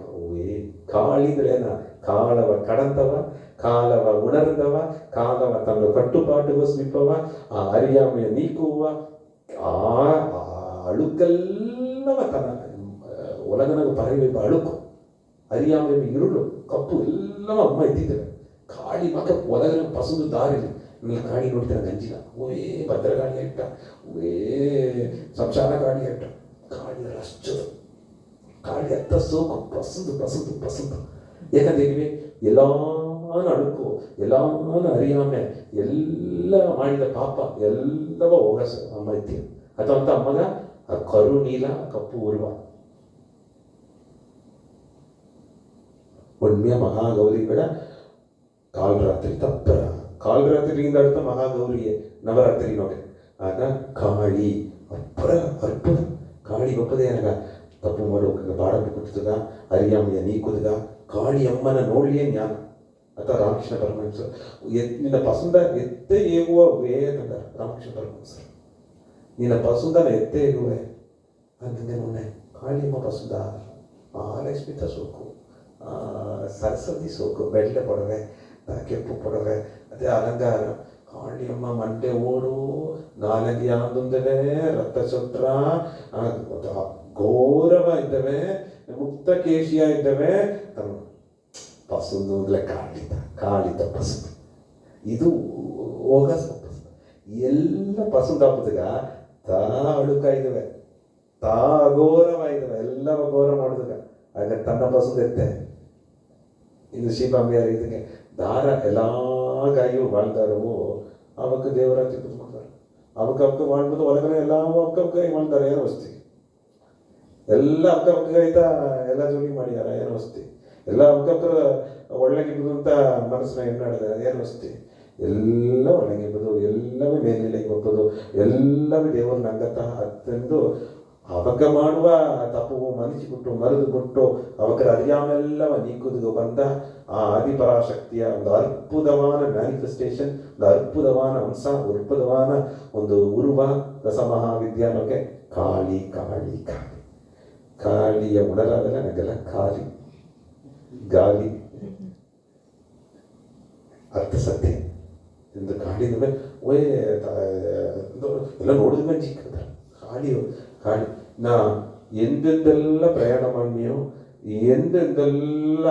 ಕಾಳಿದ್ರೇನ ಕಾಲವ ಕಡಂತವ ಕಾಲವ ಉಣರ್ದವ ಕಾಲವ ತನ್ನ ಕಟ್ಟುಪಾಟುಗೋಸ್ಮಿಪ್ಪವ ಆ ಅರಿಯಾಮೆಯ ನೀಕುವ ಆ ಅಳುಕಲ್ಲವ ತನ್ನ ಒಲಗನಗ ಪರವೆಂಬ ಅಳುಕು ಅರಿಯಾಮೆಂಬ ಇರುಳು ಕಪ್ಪು ಎಲ್ಲವೂ ಅಮ್ಮ ಎತ್ತಿದ್ದೇವೆ. ಕಾಳಿ ಮಗ ಒಲಗನ ಪಸಂದು ದಾರಿಲ್ಲ. ನಿನ್ನ ಕಾಳಿ ನೋಡ್ತಾರೆ ಗಂಜಿನ ಓವೇ ಭದ್ರಗಾಳಿ ಅಟ್ಟ ಓವೇ ಸಂಸಾರ ಗಾಳಿ ಅಟ್ಟ ಕಾಳಿ ರಶ್ಚದು ಕಾಳಿ ಅತ್ತ ಸೋಕು ಪಸಂದು ಪಸಂದು ಪಸಂದು ಯಾಕಂದ್ರೆ ಎಲ್ಲಾನ ಅಳುಕು ಎಲ್ಲಾನ ಅರಿಯಾಮೆ ಎಲ್ಲ ಮಾಡಿದ ಪಾಪ ಎಲ್ಲವ ಹೋಗಸ ಅಮ್ಮ ಎತ್ತಿ ಅಥವಾ ಅಂತ ಅಮ್ಮಗ ಕರು ನೀಲ ಕಪ್ಪು ಉರ್ವ ಒಣ್ಮೆಯ ಮಹಾಗೌರಿಗಳ ಕಾಲರಾತ್ರಿ ತಪ್ಪರ ಕಾಲರಾತ್ರಿಯಿಂದ ಅರ್ಥ ಮಹಾಗೌರಿಯೇ ನವರಾತ್ರಿ ನೋಡಿ. ಆಗ ಕಾಳಿ ಅಪ್ಪರ ಅರ್ಪುದ ಕಾಳಿ ಬಪ್ಪದೆ ನನಗ ತಪ್ಪು ಮಾಡೋಕೆ ಬಾಡಂಬ ಕೊಟ್ಟದ ಅರಿಯಾಮೆಯ ನೀಕುದಗ ಕಾಳಿ ಅಮ್ಮನ ನೋಡ್ಲಿಯೇ ಜ್ಞಾನ ಅಥವಾ ರಾಮಕೃಷ್ಣ ಪರಮಹಂಸರು ನಿನ್ನ ಪಸಂದ ಎತ್ತೆ ಏಗುವ ವೇ ಅಂದ ರಾಮಕೃಷ್ಣ ಪರಮಹಂಸರು. ನಿನ್ನ ಪಸಂದನ ಎತ್ತೆ ಏಗುವೆ ಅಂದಂಗೆ ನೋಡೆ ಕಾಳಿಯಮ್ಮ ಪಸಂದ ಮಹಾಲಕ್ಷ್ಮಿತ ಸೋಕು ಸರಸ್ವತಿ ಸೋಕು ಬೆಳ್ಳೆ ಪೊಡವೆ ಕೆಂಪು ಪೊಡವೆ ಅದೇ ಅಲಂಕಾರ ಕಾಳಿಯಮ್ಮ ಮಂಡೆ ಓಡು ನಾಲಗಿ ಆಂದುಂದವೆ ರಕ್ತಚಕ್ರ ಘೋರವ ಇದ್ದವೆ ಮುಕ್ತ ಕೇಶಿಯ ಇದ್ದವೆ ಪಸಂದು ಅಂದ್ರೆ ಕಾಳಿತ ಪಸಂದು ಇದು ಹೋಗ ಎಲ್ಲ ಪಸಂದು ಹಾಪುದಾಗ ತಾ ಅಳುಕ ಇದ್ದಾವೆ ತಾ ಅಘೋರವಾಗಿದ್ದಾವೆ ಎಲ್ಲವ ಘೋರ ಮಾಡಿದಾಗ ಆಗ ತನ್ನ ಪಸಂದು ಎತ್ತೆ ಇದು ಶ್ರೀಪಾಂಬಿಯಾರ ಇದಕ್ಕೆ ದಾರ ಎಲ್ಲ ಗಾಯಿಯು வாழ்ந்தாರವು ಅವಕ್ಕ ದೇವರಾತ್ರಿ ಕುತ್ಕೊಳ್ತಾರೆ ಅವಕ್ಕ ಅವಕ್ಕ ಮಾಡ್ಬೋದು ಒಳಗಡೆ ಎಲ್ಲ ಅವಕ್ಕ ಅವಕ್ಕ ಮಾಡ್ತಾರೆ ಏನೋ ವಸ್ತಿ ಎಲ್ಲ ಅವಕ್ಕ ಅವಕ್ಕ ಆಯ್ತಾ ಎಲ್ಲ ಜೋಡಿ ಮಾಡಿದಾರ ಏನೋ ವಸ್ತಿ ಎಲ್ಲ ಅವಕ್ಕರ ಒಳ್ಳೆಗಿಬ್ಬದು ಅಂತ ಮನಸ್ಸನ್ನ ಎನ್ನಾಡಿದ ಏನು ವಸ್ತಿ ಎಲ್ಲ ಒಳಗಿಬ್ಬದು ಎಲ್ಲವೇ ಮೇಲಿಗೆ ಹೋಗ್ಬೋದು ಎಲ್ಲವೇ ದೇವರನ್ನ ಅಂಗತ ಅತ್ತೆಂದು ಅವಾಗ ಮಾಡುವ ತಪ್ಪು ಮನಸ್ಸಿಬಿಟ್ಟು ಮರೆದುಬಿಟ್ಟು ಅವಕರ ಅರಿಯಾಮೆಲ್ಲವ ನೀಕುದಿಗೂ ಬಂದ ಆ ಆದಿಪರಾಶಕ್ತಿಯ ಒಂದು ಅದ್ಭುತವಾದ ಮ್ಯಾನಿಫೆಸ್ಟೇಷನ್, ಒಂದು ಅದ್ಭುತವಾದ ಅಂಶ, ಅದ್ಭುತವಾದ ಒಂದು ಉರುವ ರಸಮಹಾವಿದ್ಯಾನಕ್ಕೆ ಕಾಳಿ ಕಾಳಿ ಕಾಳಿ ಕಾಳಿಯ ಉಣರಾದಲ್ಲ ನನಗೆಲ್ಲ ಖಾಲಿ ಗಾಲಿ ಅರ್ಥ ಸತ್ಯ ಎಂದು ಕಾಳಿದ ಮೇಲೆ ಎಲ್ಲ ನೋಡಿದ ಚಿಕ್ಕದ ಕಾಳಿ ಕಾಳಿ ನಾ ಎಂದೆಂದೆಲ್ಲ ಪ್ರಯಾಣ ಮಾಡಿಯೋ ಎಂದೆಂದೆಲ್ಲ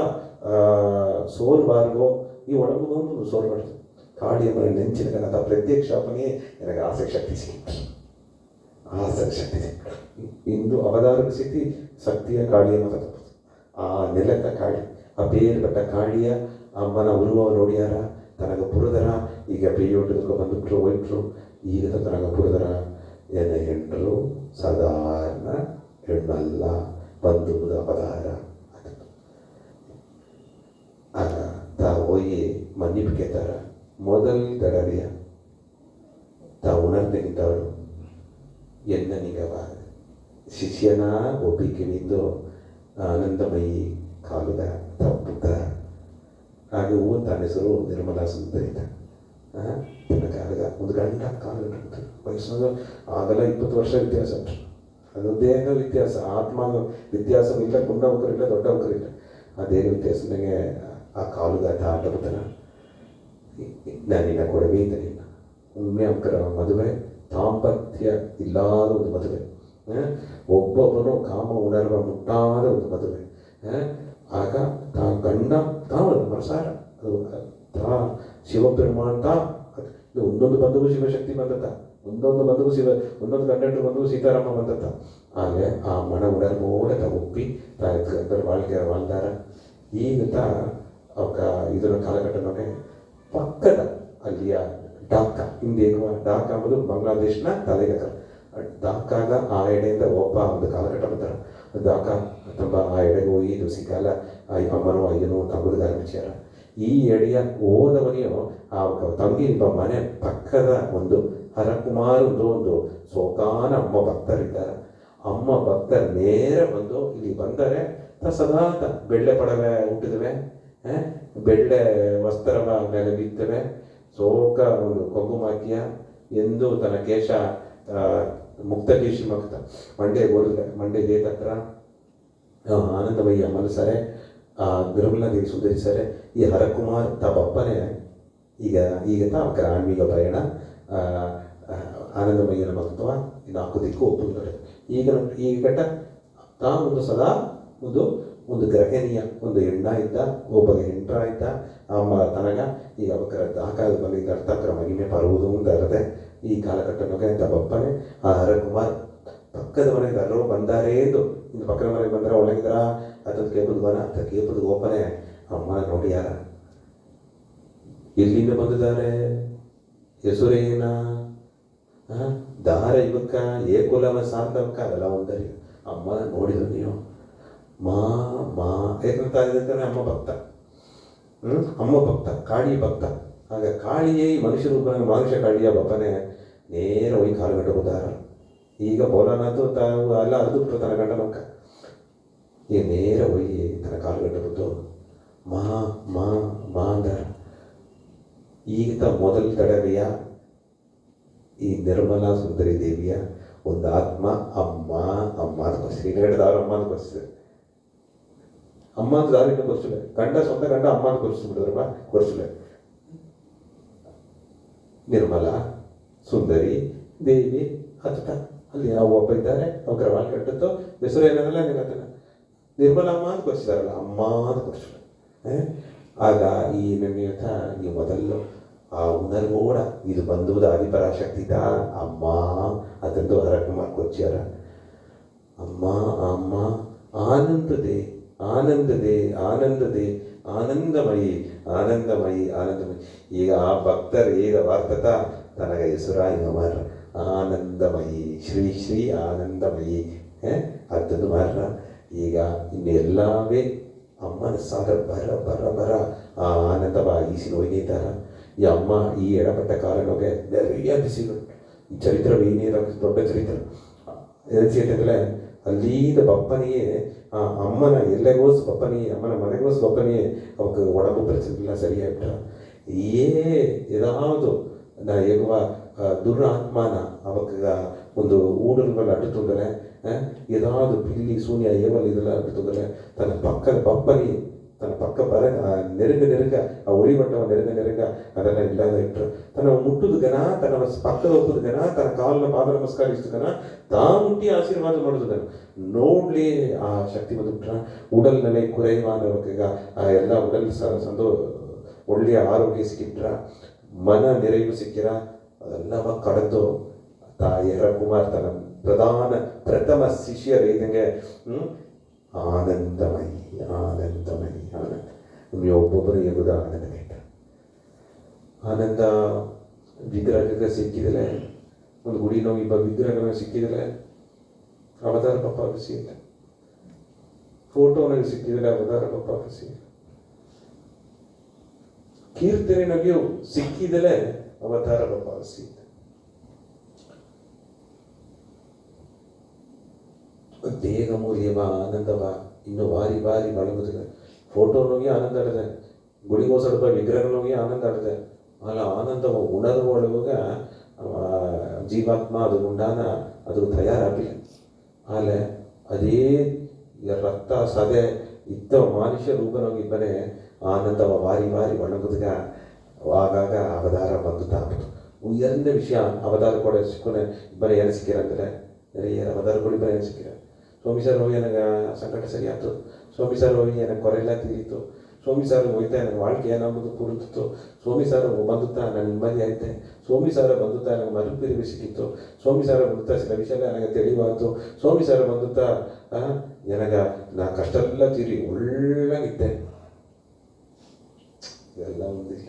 ಸೋಲ್ಬಾರ್ಗೋ ಈ ಒಳಗೊಂದು ಸೋಲ್ಬಾರ್ದು ಕಾಳಿಯ ಮನೆ ನೆಂಚಿನ ಕನ್ನಡ ಪ್ರತ್ಯಕ್ಷಾಪನೆ ನನಗೆ ಆಸೆ ಶಕ್ತಿ ಸಿಕ್ಕಿತು, ಆಸೆ ಶಕ್ತಿ ಸಿಕ್ಕಿತು. ಇಂದು ಅವತಾರದ ಸ್ಥಿತಿ ಶಕ್ತಿಯ ಕಾಳಿಯ ಮತ ಆ ನೆಲಕ ಕಾಳಿ, ಆ ಬೇರ್ಪಟ್ಟ ಕಾಳಿಯ ಅಮ್ಮನ ಉರುವ ನೋಡಿಯಾರ ತನಗ ಪುರದರ ಈಗ ಬೇಯೋಟಕ್ಕೆ ಬಂದುಬಿಟ್ರು ಹೋಯ್ಟ್ರು. ಈಗ ತನಗ ಪುರದರ ಏನ ಹೆಂಡರು ಸಾಧಾರಣ ಹೆಣ್ಣಲ್ಲ ಬಂಧುದ ಅವತಾರ ಆಗ ತಾ ಹೋಗಿ ಮನ್ನಿ ಕೇಳ್ತಾರ ಮೊದಲ್ ತಡವೆಯ ತಾ ಉಣರ್ನಿದ್ದವಳು ಎನ್ನನಿಗವ ಶಿಷ್ಯನ ಒಪ್ಪಿಗೆವಿದ್ದು ಆನಂದಮಯಿ ಕಾಲುದ ತಪ್ಪುತ್ತ ಹಾಗೆ ತನ್ನ ಹೆಸರು ನಿರ್ಮಲಾ ಸುಂದರಿತ. ಕಾಲಗ ಒಂದು ಗಂಡ ಕಾಲು ವಯಸ್ಸಿನ ಆಗಲ್ಲ 20 ವರ್ಷ ವ್ಯತ್ಯಾಸ ಉಂಟು. ಅದು ದೇಹ ವ್ಯತ್ಯಾಸ, ಆತ್ಮ ವ್ಯತ್ಯಾಸವಿಲ್ಲ, ಗುಂಡವಕರಿಲ್ಲ, ದೊಡ್ಡವಕರಿಲ್ಲ. ಆ ದೇಹ ವ್ಯತ್ಯಾಸ ನನಗೆ ಆ ಕಾಲುಗ ಆಟಬುತ್ತನ ನಾನಿನ್ನ ಕೊಡವೇ ಇದ್ದನಿಲ್ಲ. ಒಮ್ಮೆ ಅವಕರ ಮದುವೆ ದಾಂಪತ್ಯ ಇಲ್ಲದ ಒಂದು ಮದುವೆ, ಒಬ್ಬೊಬ್ಬನು ಕಾಮ ಉಣರ್ವ ಮುಟ್ಟಾದ ಒಂದು ಮದುವೆ. ಆಗ ತಾ ಗಂಡ ತಾವದು ಮನಸಾರ ತಾ ಶಿವಪೆರುಮಾನ್ ತಾ ಒಂದೊಂದು ಬಂಧುವು ಶಿವಶಕ್ತಿ ಬಂದತ್ತ, ಒಂದೊಂದು ಬಂಧುವು ಒಂದೊಂದು ಗಂಡಂಟು ಬಂಧುವು ಸೀತಾರಾಮ ಬಂದತ್ತ. ಹಾಗೆ ಆ ಮನ ಉಣರ್ವೋಡ ಒಪ್ಪಿ ತಾ வாழ்ந்தாರ. ಈಗ ತಾ ಅವಕ ಇದರ ಕಾಲಘಟ್ಟನೊಳಗೆ ಪಕ್ಕದ ಅಲ್ಲಿಯ ಢಾಕಾ, ಹಿಂದೇಗುವ ಢಾಕಾ ಎಂಬುದು ಬಾಂಗ್ಲಾದೇಶನ ತಲೆಗಕ. ಢಾಕಾಗ ಆ ಎಡೆಯಿಂದ ಒಬ್ಬ ಒಂದು ಕಾಲಘಟ್ಟ ಬರ್ತಾರ. ಢಾಕಾ ತುಂಬ ಆ ಎಡೆಗೆ ಹೋಗಿ ದೋಸಿಕಾಲ ಅಮ್ಮನೋ ಅಯ್ಯನೋ ತಗುದು ಆರಂಭಿಸ್ಯಾರ. ಈ ಎಡೆಯ ಹೋದವನಿಯೋ ಆ ತಂಗಿ ಮನೆ ಪಕ್ಕದ ಒಂದು ಹರಕುಮಾರ್ ಒಂದು ಸೋಕಾನ ಅಮ್ಮ ಭಕ್ತರಿದ್ದಾರೆ. ಅಮ್ಮ ಭಕ್ತರು ನೇರ ಬಂದು ಇಲ್ಲಿ ಬಂದರೆ ಸದಾ ಬೆಳ್ಳೆ ಪಡವೆ ಹುಟ್ಟಿದವೆ, ಬೆಳ್ಳೆ ವಸ್ತ್ರವ ಮೇಲೆ ಬಿತ್ತವೆ, ಸೋಕ ಒಂದು ಕೊಂಗುಮಾಕಿಯ ಎಂದು ತನ್ನ ಕೇಶ ಮುಕ್ತಕೇಶಿ ಮಕ್ತ ಮಂಡೆ ಗೋಲ್ಗೆ ಮಂಡೆ ದೇತತ್ರ ಆನಂದಮಯ್ಯ ಮನಸರೆ ನಿರ್ಮಲಾದೇವಿ ಸುಂದರಿಸರೆ. ಈ ಹರಕುಮಾರ್ ತಪ್ಪನೆ ಈಗ ಅವರ ಆನ್ಮೀಗ ಪಯಣ ಆನಂದಮಯ್ಯನ ಮಹತ್ವ 4 ದಿಕ್ಕು ಒಪ್ಪುತ್ತದೆ. ಈಗ ಘಟ್ಟ ತಾ ಒಂದು ಸದಾ ಒಂದು ಗ್ರಹಣೀಯ ಒಂದು ಹೆಣ್ಣ ಇದ್ದ, ಒಬ್ಬ ಹೆಂಡ್ರ ಇದ್ದ ಅಮ್ಮ ತನಗ. ಈಗ ಅವಕರ ದಾಖಾದ ಬಂದಿದ್ದ ಅರ್ಥಕರ ಮಹಿಮೆ ಪರುವುದು ಅಂತ ಅರದೆ ಈ ಕಾಲಘಟ್ಟನೊಗೆ ತಪ್ಪನೆ ಆ ಹರಕುಮಾರ್ ಪಕ್ಕದ ಮನೆಗೆ ಅಲ್ಲೋ ಬಂದಾರೇ ಎಂದು ಇನ್ನು ಪಕ್ಕದ ಮನೆಗೆ ಬಂದರೆ ಒಳಗಿದ್ರ ಅದನ್ನು ಕೇಪದ ಬನ ಅಂತ ಕೇಪದ ಓಪನೆ ಅಮ್ಮನ ನೋಡಿ ಯಾರ ಎಲ್ಲಿಂದ ಬಂದಿದ್ದಾರೆ, ಹೆಸರೇನ, ದಾರ ಇವಕ್ಕ ಏಕುಲವ ಸಾರ್ಥವಕ್ಕ ಅದೆಲ್ಲ ಒಂದರಿ. ಅಮ್ಮನ ನೋಡಿದ್ರು ನೀವು ಮಾ ಏಕಂತಾನೆ ಅಮ್ಮ ಭಕ್ತ, ಅಮ್ಮ ಭಕ್ತ, ಕಾಳಿ ಭಕ್ತ. ಆಗ ಕಾಳಿಯೇ ಈ ಮನುಷ್ಯ ರೂಪ ಮನುಷ್ಯ ಕಾಳಿಯ ಬಪ್ಪನೆ ನೇರ ಹೋಗಿ ಕಾಲುಗಟ್ಟ ಹೋದಾರ. ಈಗ ಬೋಲನಾಥು ತಾವು ಎಲ್ಲ ಅದು ತನ್ನ ಗಂಡ ನೊಕ್ಕ ಈಗ ನೇರ ಹೋಗಿ ತನ್ನ ಕಾಲುಗಟ್ಟ ಬಿದ್ದು ಮಾ ಮಾ ಮಾ ಅಂದಾರ. ಈಗ ಮೊದಲ ತಡವೆಯ ಈ ನಿರ್ಮಲಾ ಸುಂದರಿ ದೇವಿಯ ಒಂದು ಆತ್ಮ ಅಮ್ಮ ಅಮ್ಮ ಅಂತ ಬರ್ಸಿದೆ. ಶ್ರೀನಗರದವ್ರು ಅಮ್ಮ ಅಂತ ಬರ್ಸಿದೆ. ಅಮ್ಮ ಅಂತ ದಾರಿನ ಕೊರ್ಸಲೆ ಗಂಡ ಸ್ವಂತ ಗಂಡ ಅಮ್ಮ ಅಂತ ಕೊರ್ಸ್ಬಿಟ್ಟಿದ್ರಪ್ಪ, ಕೊರ್ಸಲೆ ನಿರ್ಮಲಾ ಸುಂದರಿ ದೇವಿ ಹತ್ತ ಅಲ್ಲಿ ನಾವು ಒಬ್ಬ ಇದ್ದಾರೆ. ಅವ್ರ ವಾಲ್ ಕಟ್ಟತ್ತು ಹೆಸರು ಏನಲ್ಲ ನಿಗತ್ತನ ನಿರ್ಮಲಾ ಅಮ್ಮ ಅಂತ ಕೊರ್ಸಿದಾರಲ್ಲ, ಅಮ್ಮ ಅಂತ ಕೊರ್ಸಲೆ. ಆಗ ಈ ನೆನೆಯುತ್ತ ಈ ಮೊದಲು ಆ ಉಣರ್ವೋಡ ಇದು ಬಂದುವುದು ಆದಿಪರಾಶಕ್ತಿದ ಅಮ್ಮ ಅದಂದು ಹರಕುಮಾರ್ ಕೊಚ್ಚಾರ. ಅಮ್ಮ ಅಮ್ಮ ಆನಂದದೆ ಆನಂದದೆ ಆನಂದದೆ ಆನಂದಮಯಿ ಆನಂದಮಯಿ ಆನಂದಮಯಿ. ಈಗ ಆ ಭಕ್ತರು ಈಗ ವಾರ್ತತ ತನಗ ಹೆಸರ ಈಗ ಮಾರ ಆನಂದಮಯಿ ಶ್ರೀ ಶ್ರೀ ಆನಂದಮಯಿ ಅದಂದು ಮಾರ. ಈಗ ಇನ್ನೆಲ್ಲವೇ ಅಮ್ಮನ ಸಾಗರ ಬರ ಬರ ಬರ ಆ ಆನಂದವ ಈಸಿನ ಒಯ್ದಾರ. ಈ ಅಮ್ಮ ಈ ಎಡಪಟ್ಟ ಕಾಲನೊಗೆ ನೆರೆಯ ಬಿಸಿಗಳು ಈ ಚರಿತ್ರ ಏನೇರ ದೊಡ್ಡ ಚರಿತ್ರ ಎನ್ಸಿಟ್ಟಂದ್ರೆ ಅಲ್ಲಿಂದ ಬಪ್ಪನಿಯೇ ಆ ಅಮ್ಮನ ಎಲ್ಲೆಗೋಸ್ ಬಪ್ಪನಿಯೇ ಅಮ್ಮನ ಮನೆಗೋಸ್ ಬಪ್ಪನಿಯೇ ಅವಕ್ಕೆ ಒಡಂಬು ಪ್ರಚನೆಲ್ಲ ಸರಿಯಾಗ್ಬಿಟ್ಟ ಏದಾವುದು ನಾ ಹೇಗುವ ದುರಾತ್ಮನ ಅವಕ್ಕ ಒಂದು ಊಡಲ್ಗಳು ಅಡ್ಡುತ್ತಂದರೆ ಏದಾವುದು ಪಿಲ್ಲಿ ಶೂನ್ಯ ಏವಲ್ ಇದೆಲ್ಲ ಅಡ್ಡುತ್ತಂದರೆ ತನ್ನ ಪಕ್ಕದ ಬಪ್ಪನಿ ತನ್ನ ಪಕ್ಕ ನೆರುಗ ಆ ಒಳಿಬಟ್ಟವ ನೆರುಗ ಅದೆಲ್ಲ ಇಲ್ಲದ ಇಟ್ಟರು ತನ್ನ ಮುಟ್ಟುದು ಗನ ತನ್ನ ಪಕ್ಕದ ಒಪ್ಪುದು ಗನ ತನ್ನ ಕಾಲನ್ನ ಪಾದ ನಮಸ್ಕಾರ ಇಷ್ಟು ಗನ ತಾ ಮುಟ್ಟಿ ಆಶೀರ್ವಾದ ಮಾಡೋದು ಗನ ನೋಡ್ಲಿ ಆ ಶಕ್ತಿ ಬಂದುಬಿಟ್ರ ಉಡಲ್ನಲ್ಲೇ ಕುறைவானவங்க ಆ ಎಲ್ಲ ಉಡಲ್ ಒಳ್ಳೆಯ ಆರೋಗ್ಯ ಸಿಕ್ಕಿಟ್ರ ಮನ ನೆರವು ಸಿಕ್ಕಿರ ಅದೆಲ್ಲವ ಕಳೆದು ತಾಯಿಯರ ಕುಮಾರ್ ತನ್ನ ಪ್ರಥಮ ಶಿಷ್ಯರು ಇದಂಗೆ ಆನಂದಮಯಿ ಆನಂದ ನಿಮಗೆ ಒಬ್ಬೊಬ್ಬರು ಎಂಬುದು ಆನಂದ ಕೇಟ ಆನಂದ ವಿಗ್ರಹಕ್ಕೆ ಸಿಕ್ಕಿದರೆ ಒಂದು ಗುಡಿನೋ ಇಬ್ಬ ವಿಗ್ರಹಗಳನ್ನ ಸಿಕ್ಕಿದರೆ ಅವತಾರ ಪಪ್ಪ ಬಿಸಿ ಇಲ್ಲ ಫೋಟೋನಾಗ ಸಿಕ್ಕಿದರೆ ಅವತಾರ ಪಪ್ಪ ಬಿಸಿ ಇಲ್ಲ ಕೀರ್ತನೆನಾಗಿಯೂ ಸಿಕ್ಕಿದಲೇ ಅವತಾರ ಪಪ್ಪ ಬಿಸಿ ಇಲ್ಲ ದೇಹ ಮೂಲ್ಯವ ಆನಂದವ ಇನ್ನು ವಾರಿ ವಾರಿ ಬಳಗುದಿಲ್ಲ ಫೋಟೋನೋಗಿ ಆನಂದ ಆಡಿದೆ ಗುಡಿಗೋಸಡಪ ವಿಗ್ರಹನೋಗಿ ಆನಂದ ಆಡಿದೆ ಅಲ್ಲ ಆನಂದವ ಉಣರುವಾಗ ಜೀವಾತ್ಮ ಅದು ಉಂಡಾನ ಅದು ತಯಾರಾಗಿಲ್ಲ ಆಲೆ ಅದೇ ರಕ್ತ ಸದೆ ಇತ್ತ ಮನುಷ್ಯ ರೂಪನೋಗಿಬ್ಬನೇ ಆನಂದವ ವಾರಿ ವಾರಿ ಒಣಗುದ್ಗ ಆಗಾಗ ಅವತಾರ ಬಂದುತ್ತಾಗ್ತು ಎರಡನೇ ವಿಷಯ ಅವತಾರ ಕೂಡ ಸಿಕ್ಕನೆ ಇಬ್ಬನೇ ಏನು ಸಿಕ್ಕಿರಂದರೆ ಅವತಾರಗಳು ಇಬ್ಬನೇ ಏನು ಸಿಕ್ಕಿರ ಸ್ವಾಮಿ ಸರ್ ಹೋಗಿ ನನಗೆ ಸಂಕಟ ಸರಿಯಾಯ್ತು ಸ್ವಾಮಿ ಸರ್ ಹೋಗಿ ನನಗೆ ಕೊರೆಲ್ಲ ತೀರಿತು ಸ್ವಾಮಿ ಸರ್ ಹೋಯ್ತಾ ನನಗೆ வாழ்க்கை ಏನಾಗೋದು ಕೂರುತ್ತಿತ್ತು ಸ್ವಾಮಿ ಸರ್ ಬಂದುತ್ತಾ ನಾನು ನೆಮ್ಮದಿ ಆಯ್ತೆ ಸ್ವಾಮಿ ಸರ್ ಬಂದುತ್ತಾ ನನಗೆ ಮರುಪಿರಿವು ಸಿಕ್ಕಿತ್ತು ಸ್ವಾಮಿ ಸರ್ ಬಂದುತ್ತಾ ಸಿಲ ವಿಷಯ ನನಗೆ ತಿಳಿವಾಯ್ತು ಸ್ವಾಮಿ ಸರ್ ಬಂದುತ್ತಾ ನನಗೆ ನಾ ಕಷ್ಟ ಎಲ್ಲ ತೀರಿ ಒಳ್ಳಾಗಿದ್ದೆ ಇವೆಲ್ಲ ಒಂದಿಲ್ಲ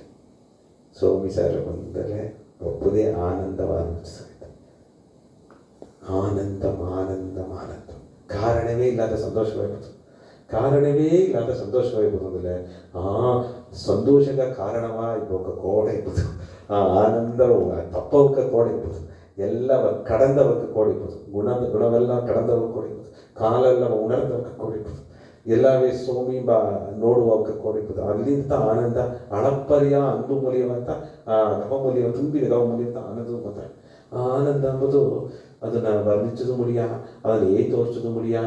ಸ್ವಾಮಿ ಸರ್ ಬಂದರೆ ಒಪ್ಪದೇ ಆನಂದವಾದ ಆನಂದ ಕಾರಣವೇ ಇಲ್ಲದ ಸಂತೋಷವಾಗ್ಬೋದು ಕಾರಣವೇ ಇಲ್ಲದ ಸಂತೋಷವಾಗ್ಬೋದು ಅಂದರೆ ಆ ಸಂತೋಷದ ಕಾರಣವ ಇವಾಗ ಕೋಡೆ ಇರ್ಬೋದು ಆ ಆನಂದವು ತಪ್ಪವಕ್ಕೆ ಕೋಡೆ ಇರ್ಬೋದು ಎಲ್ಲವ ಕಡಂದವಕ್ಕೆ ಕೋಡಿರ್ಬೋದು ಗುಣವೆಲ್ಲ ಕಡಂದವಕ್ಕೆ ಕೋಡಿರ್ಬೋದು ಕಾಲೆಲ್ಲ ಉಣರ್ದವಕ್ಕೆ ಕೋಡಿರ್ಬೋದು ಎಲ್ಲವೇ ಸೋಮಿ ನೋಡುವವಕ್ಕೆ ಕೋಡಿರ್ಬೋದು ಅಲ್ಲಿಂದ ಆನಂದ ಅಳಪ್ಪರಿಯ ಅಂದು ಮೂಲ್ಯವಂತ ಗವಮೂಲ್ಯ ತುಂಬಿದ ಗವಮೂಲ್ಯ ಅಂತ ಆನಂದ ಬರ್ತಾರೆ ಆನಂದ ಎಂಬುದು ಅದನ್ನು ವರ್ಣಿಸೋದು ಮುಡಿಯ ಅದನ್ನು ತೋರಿಸೋದು ಮುಡಿಯ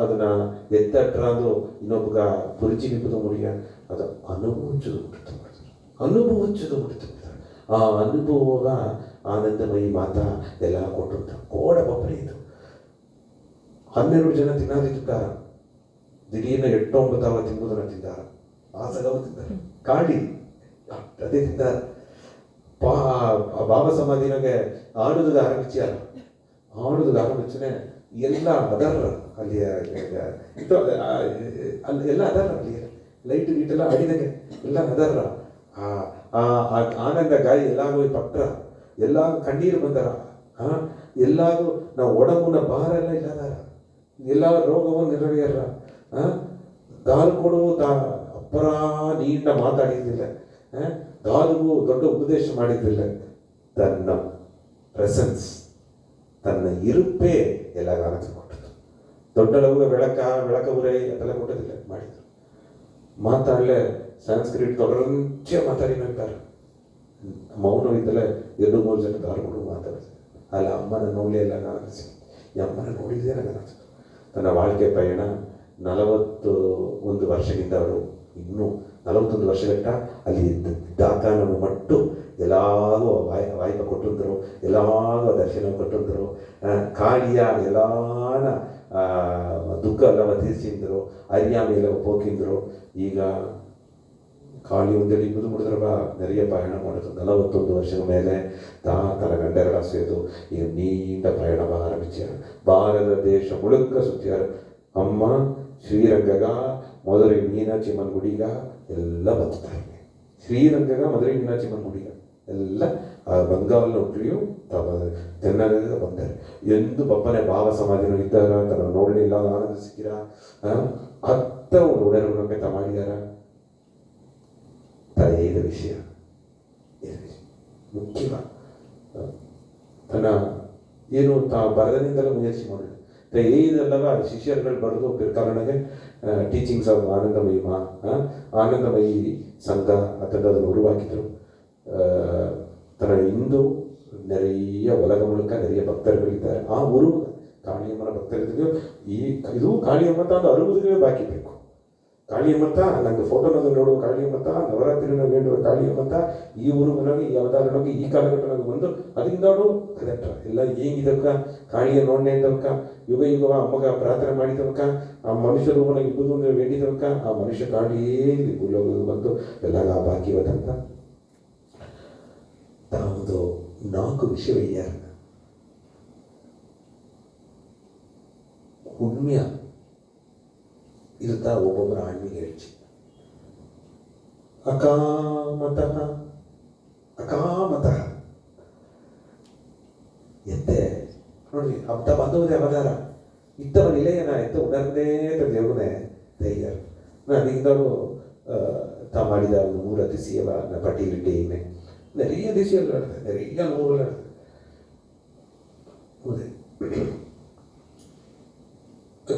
ಅದನ್ನು ಎತ್ತಟ್ರಾಂದು ಇನ್ನೊಬ್ಬಗ ಪುರಿಚಿನಿಪುದು ಮುಡಿಯ ಅದು ಅನುಭವಿಸೋದು ಮುಡಿತು ಆ ಅನುಭವ ಆನಂದಮಯಿ ಮಾತಾ ಎಲ್ಲ ಕೊಟ್ಟು ಕೋಡ ಬಪ್ಪರಿ ಇದು 12 ಜನ ತಿನ್ನಾದಿದ್ದಾರೆ ದಿಢೀರ್ನ 8-9 ತಿಂಬುದನ್ನು ತಿಂದಾರ ಆಸಗವ ತಿಂದಾರ ಕಾಳಿ ಅದೇ ತಿಂದಾರ ಬಾಬಾ ಸಮಾಧಿನಾಗೆ ಆಡುದು ಆರಂಭಿಸನೆ ಎಲ್ಲ ಅದರ ಅಲ್ಲಿ ಎಲ್ಲ ಅದರ ಅಲ್ಲಿ ಲೈಟ್ ಗೀಟೆಲ್ಲ ಆಡಿದಾಗೆ ಎಲ್ಲ ಅದರ ಆನಂದ ಗಾಯಿ ಎಲ್ಲಾಗೂ ಪಟ್ರ ಎಲ್ಲ ಕಣ್ಣೀರು ಬಂದರ ಎಲ್ಲಾಗೂ ನಾವು ಒಡಂಬುನ ಭಾರ ಎಲ್ಲ ಇಲ್ಲದಾರ ಎಲ್ಲ ರೋಗವನ್ನು ನೆರವೇರ ದಾಲ್ ಕೊಡುವು ಅಪ್ಪರ ನೀಟ ಮಾತಾಡಿದ್ದಿಲ್ಲ ದಾರಿಗೂ ದೊಡ್ಡ ಉಪದೇಶ ಮಾಡಿದ್ದಿಲ್ಲ ತನ್ನ ಪ್ರೆಸೆನ್ಸ್ ತನ್ನ ಇರುಪೇ ಎಲ್ಲ ಆನಂದ ಕೊಟ್ಟದ್ದು ದೊಡ್ಡಳವು ಬೆಳಕ ಉರೈ ಅದೆಲ್ಲ ಕೊಟ್ಟದಿಲ್ಲ ಮಾಡಿದ್ರು ಮಾತಾಡಲೆ ಸಂಸ್ಕೃತ ತೊಡರಂಚೆ ಮಾತಾಡಿನಾರ ಮೌನವಿದ್ದಲೆ 2-3 ಜನ ದಾರುಗಳು ಮಾತಾಡಿದ್ರು ಅಲ್ಲ ಅಮ್ಮನ ನೋಡಲಿ ಎಲ್ಲ ಅನಿಸಿ ಈ ಅಮ್ಮನ ನೋಡಿದ್ದೇ ನನಗೆ ಅನಿಸ್ತು ತನ್ನ வாழ்க்கை ಪಯಣ 41 ವರ್ಷದಿಂದ ಅವರು ಇನ್ನೂ 41 ವರ್ಷಗಟ್ಟ ಅಲ್ಲಿ ದಾಖಾನನ್ನು ಮಟ್ಟು ಎಲ್ಲಾಗೂ ವಾಯ್ಪ ಕೊಟ್ಟಿದ್ರು ಎಲ್ಲಾಗೂ ದರ್ಶನ ಕೊಟ್ಟಿದ್ರು ಕಾಳಿಯ ಎಲ್ಲಾನ ದುಃಖ ಎಲ್ಲವ ತೀರ್ಸಿದ್ರು ಅರಿಯಾಮಿ ಎಲ್ಲ ಪೋಕಿದ್ರು ಈಗ ಕಾಳಿ ಒಂದೇಳಿ ಮುದು ಮುಡಿದ್ರವ ನೆರೆಯ ಪಯಣ ಮಾಡಿದ್ರು 41 ವರ್ಷದ ಮೇಲೆ ತನ್ನ ಗಂಡಗಳ ಸೇದು ಈಗ ನೀಂಡ ಪಯಣವ ಆರಂಭಿಸ್ಯಾರ ಭಾರತ ದೇಶ ಮುಳುಕ ಸುತ್ತಿಯಾರ ಅಮ್ಮ ಶ್ರೀರಂಗಗ ಮಧುರೈ ಮೀನಾಕ್ಷಿ ಅಮ್ಮನ ಗುಡಿಗ ಎಲ್ಲ ಬರ್ತಾರೆ ಶ್ರೀರಂಗಗ ಮಧುರೈ ಮೀನಾಕ್ಷಿ ಅಮ್ಮನ ಗುಡಿಗ ಎಲ್ಲ ಬಂಗಾಲ್ ಒಟ್ಟಿಯೂ ಚೆನ್ನಾಗ ಬಂದಾರೆ ಎಂದು ಬಪ್ಪನೆ ಭಾವ ಸಮಾಧಿನೂ ಇದ್ದಾರ ತನ್ನ ನೋಡಲಿಲ್ಲ ಆನಂದ ಸಿಕ್ಕಿರ ಅತ್ತ ಒಂದು ಉಡರುಣಕತ ಮಾಡಿದಾರ ಇದು ವಿಷಯ ಮುಖ್ಯವ ತನ್ನ ಏನು ಬರದನಿಂದಲೇ ಮುಯற்சி ಮಾಡಲಿ ಇದೆಲ್ಲವ ಶಿಷ್ಯರುಗಳು ಬರೆದು ಪಿರ್ಕಾಲನಿಗೆ ಟೀಚಿಂಗ್ಸ್ ಆಫ್ ಆನಂದಮಯಿ ಆನಂದಮಯಿ ಸಂಘ ಅದನ್ನು ಉருவாக்கிದ್ರು. தன்னை இந்து நிறைய உலகம் முழுக்க நிறைய பக்தர்கள் ಇದ್ದಾರೆ. ಆ ಊರು ಕಾಳಿಯಮ್ಮನ ಭಕ್ತರಿಗೂ ಇದು ಕಾಳಿಯಮ್ಮ ಅಂತ 60 ಬಾಕಿ ಬೇಕು. ಕಾಳಿಯಮ್ಮತ್ತ ನಂಗೆ ಫೋಟೋನಾಗ ನೋಡುವ ಕಾಳಿಯಮ್ಮತ್ತ ನವರಾತ್ರಿನ ಬೇಡುವ ಕಾಳಿಯಮ್ಮತ್ತ ಈ ಊರುಗಳಿಗೆ ಈ ಅವತಾರಗಳಿಗೆ ಈ ಕಾಲಘಟ್ಟನಾಗ ಬಂದು ಅದರಿಂದಾಡು ಕರೆಕ್ಟ ಎಲ್ಲ ಈಗಿದಕ್ಕ ಕಾಳಿಯ ನೋಡಣೆ ಇದ್ದವಕ್ಕ ಯುಗ ಯುಗವ ಅಮ್ಮಗ ಪ್ರಾರ್ಥನೆ ಮಾಡಿದವಕ್ಕ ಆ ಮನುಷ್ಯ ರೂಪನಾಗ ಇಬ್ಬರು ಬೇಡಿದವಕ್ಕ ಆ ಮನುಷ್ಯ ಕಾಳಿಯೇ ಭೂಲೋಕಕ್ಕೆ ಬಂದು ಎಲ್ಲ ಬಾಕಿ ಇವತ್ತಂತ ತಾವುದು 4 ವಿಷಯ ಉಣ್ಮೆಯ ಇರುತ್ತಾ ಒಬ್ಬೊಬ್ಬರ ಆಣ್ಮಿಗೆ ಹೇಳ್ಚಿ ಅಕಾಮತಃ ಎತ್ತೆ ನೋಡಿ ಅಬ್ದ ಬಂದವುದೇ ಅವತಾರ ಇದ್ದವ ನಿಲೆಯನ ಎತ್ತ ಉಣರ್ದೇ ದೇವನೇ ಧೈರ್ಯ ನೀಂದಳು ತಾ ಮಾಡಿದ ಒಂದು 3 அதிசயவ பட்டியலிட்டேன் நிறைய அதிசயங்கள் நடந்தது நிறைய நூறுகள் நடந்தது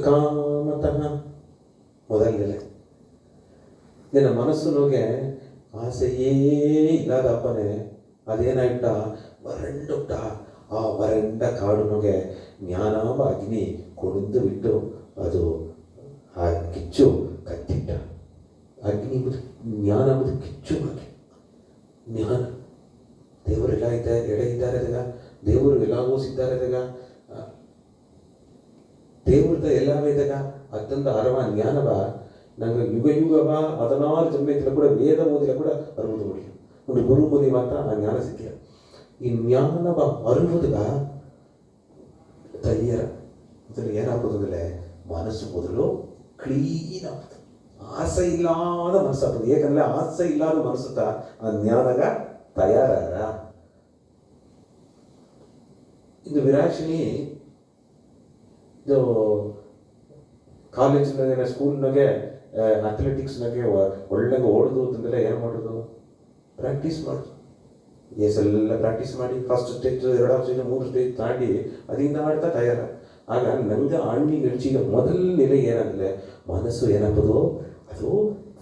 ಕಾಮತಃ ಮೊದಲನೇ ನಿನ್ನ ಮನಸ್ಸಿನೊಳಗೆ ಆಸೆಯೇ ಇಲ್ಲದಪ್ಪನೇ ಅದೇನಾಯ್ತ ವರಂಡುಟ್ಟ ಆ ವರಂಡ ಕಾಡಿನೊಳಗೆ ಜ್ಞಾನಾವ ಅಗ್ನಿ ಕೊಡುದು ಬಿಟ್ಟು ಅದು ಆ ಕಿಚ್ಚು ಕತ್ತಿಟ್ಟ ಅಗ್ನಿ ಜ್ಞಾನ ಅಂಬುದು ಕಿಚ್ಚು ಹಾಕಿ ಜ್ಞಾನ ದೇವರೆಲ್ಲ ಇದ್ದಾರೆ ಎಡೆ ಇದ್ದಾರೆ ಅದಾಗ ದೇವರು ಎಲ್ಲಾಗೋಸಿದ್ದಾರೆ ಅದಾಗ ದೇವ್ರದ ಎಲ್ಲವೇ ಇದ್ದಾಗ ಅತ್ಯಂತ ಅರವ ಜ್ಞಾನವ ನಂಗೆ ಯುಗ ಯುಗವ 16 ಜನ್ಮத்தில் ಕೂಡ ವೇದ ಓದಿಲ್ಲ ಕೂಡ ಅರುವುದು முடியும் ಒಂದು ಗುರು ಮುನಿ ಮಾತ್ರ ಆ ಜ್ಞಾನ ಸಿಕ್ಕಿಲ್ಲ ಈ ಜ್ಞಾನವ ಅರುವುದಗ ತಯ್ಯರ ಮೊದಲು ಏನಾಗ್ಬೋದು ಅಂದರೆ ಮನಸ್ಸು ಮೊದಲು ಕ್ಲೀನ್ ಆಗ್ತದೆ ಆಸೆ ಇಲ್ಲದ ಮನಸ್ಸಾಗ್ತದೆ ಏಕೆಂದರೆ ಆಸೆ ಇಲ್ಲದ ಮನಸ್ಸುತ್ತ ಆ ಜ್ಞಾನಗ ತಯಾರಾರ ಇದು ವಿರಾಶಿನಿ ಇದು ಕಾಲೇಜಿನಾಗೆ ಸ್ಕೂಲ್ನಾಗೆ ಅಥ್ಲೆಟಿಕ್ಸ್ನಾಗೆ ಒಳ್ಳೆ ಓಡೋದು ಅಂತಂದರೆ ಏನು ಮಾಡೋದು ಪ್ರಾಕ್ಟೀಸ್ ಮಾಡೋದು ಎಲ್ಲ ಪ್ರಾಕ್ಟೀಸ್ ಮಾಡಿ ಫಸ್ಟ್ ಸ್ಟೇಜ್ 2ನೇ ಸ್ಟೇಜ್ 3 ಸ್ಟೇಜ್ ತಾಂಡಿ ಅದರಿಂದ ಆಡ್ತಾ ತಯಾರ ಆಗ ನಂಗೆ ಆಣ್ಮಿಗೆ ಹೆಜ್ಜಿಗೆ ಮೊದಲ ನೆಲೆ ಏನಂದರೆ ಮನಸ್ಸು ಏನಾಗ್ಬೋದು ಅದು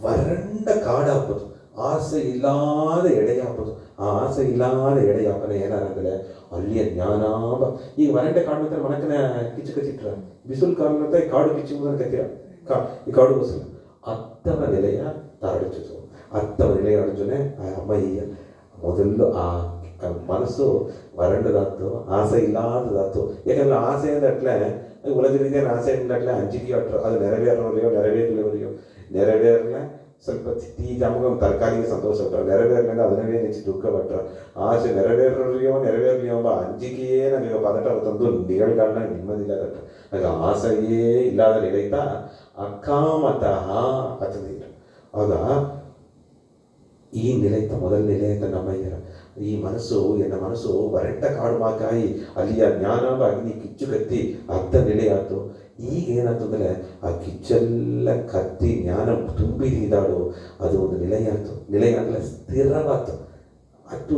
ವರಂಡ ಕಾಡಾಗ್ಬೋದು ಆಸೆ ಇಲ್ಲದ ಎಡೆಯಾಗ್ಬೋದು ಆ ಆಸೆ ಇಲ್ಲದ ಎಡೆಯಾಪನ ಏನಾರಂದರೆ ಅಲ್ಲಿಯ ಜ್ಞಾನಾಭ ಈಗ ವರಂಡೆ ಕಾಡು ಅಂತಾರೆ ಮನಕನ ಕಿಚ್ಚು ಕಚ್ಚಿಟ್ರ ಬಿಸಿಲು ಕಾಲ ಅಂತ ಈ ಕಾಡು ಕಿಚ್ಚು ಕತ್ತಿರ ಈ ಕಾಡು ಬಸಲು ಅತ್ತವ ನೆಲೆಯ ತಾಡಿತು ಅತ್ತವ ನೆಲೆಯ ಅರ್ಜುನೆ ಅಮ್ಮಯ್ಯ ಮೊದಲು ಆ ಮನಸ್ಸು ವರಂಡದಾತು ಆಸೆ ಇಲ್ಲದಾತು ಯಾಕಂದ್ರೆ ಆಸೆ ಅಂದಟ್ಲೆ ಉಲಗರಿಗೆ ಆಸೆ ಅಂದಟ್ಲೆ ಅಂಜಿಕೆ ಅಟ್ರು ಅದು ನೆರವೇರಲಿಯೋ ನೆರವೇರಲ ಸ್ವಲ್ಪ ಟೀ ಜಾಮಗ ತರಕಾರಿಗೆ ಸಂತೋಷ ಪಟ್ರ ನೆರವೇರಲಿಂದ ಅದನ್ನೇ ನೆಚ್ಚಿ ದುಃಖ ಪಟ್ರ ಆಸೆ ನೆರವೇರಲಿಯೋ ಎಂಬ ಅಂಜಿಕೆಯೇ ನನಗೆ ಪದಟ ತಂದು ನಿಗಳುಗಳನ್ನ ನಿಮ್ಮದಿಲ್ಲದಟ್ಟ ನನಗೆ ಆಸೆಯೇ ಇಲ್ಲದ ನಿಲೈತ ಅಕಾಮತಃ ಅತಂದಿರ ಆಗ ಈ ನಿಲೈತ ಮೊದಲ ನಿಲೈತ ನಮ್ಮಯ್ಯರ ಈ ಮನಸ್ಸು ಎನ್ನ ಮನಸ್ಸು ವರಂಡ ಕಾಡುಮಾಕಾಯಿ ಅಲ್ಲಿಯ ಜ್ಞಾನವ ಅಗ್ನಿ ಕಿಚ್ಚು ಕತ್ತಿ ಅರ್ಧ ನೆಲೆಯಾತು ಈಗ ಏನಾಯ್ತಂದ್ರೆ ಆ ಕಿಚ್ಚೆಲ್ಲ ಕತ್ತಿ ಜ್ಞಾನ ತುಂಬಿದಾಡು ಅದು ಒಂದು ನಿಲೆಯಾಯ್ತು ನಿಲೆಯಾಗಲೇ ಸ್ಥಿರವಾಯ್ತು ಅತ್ತು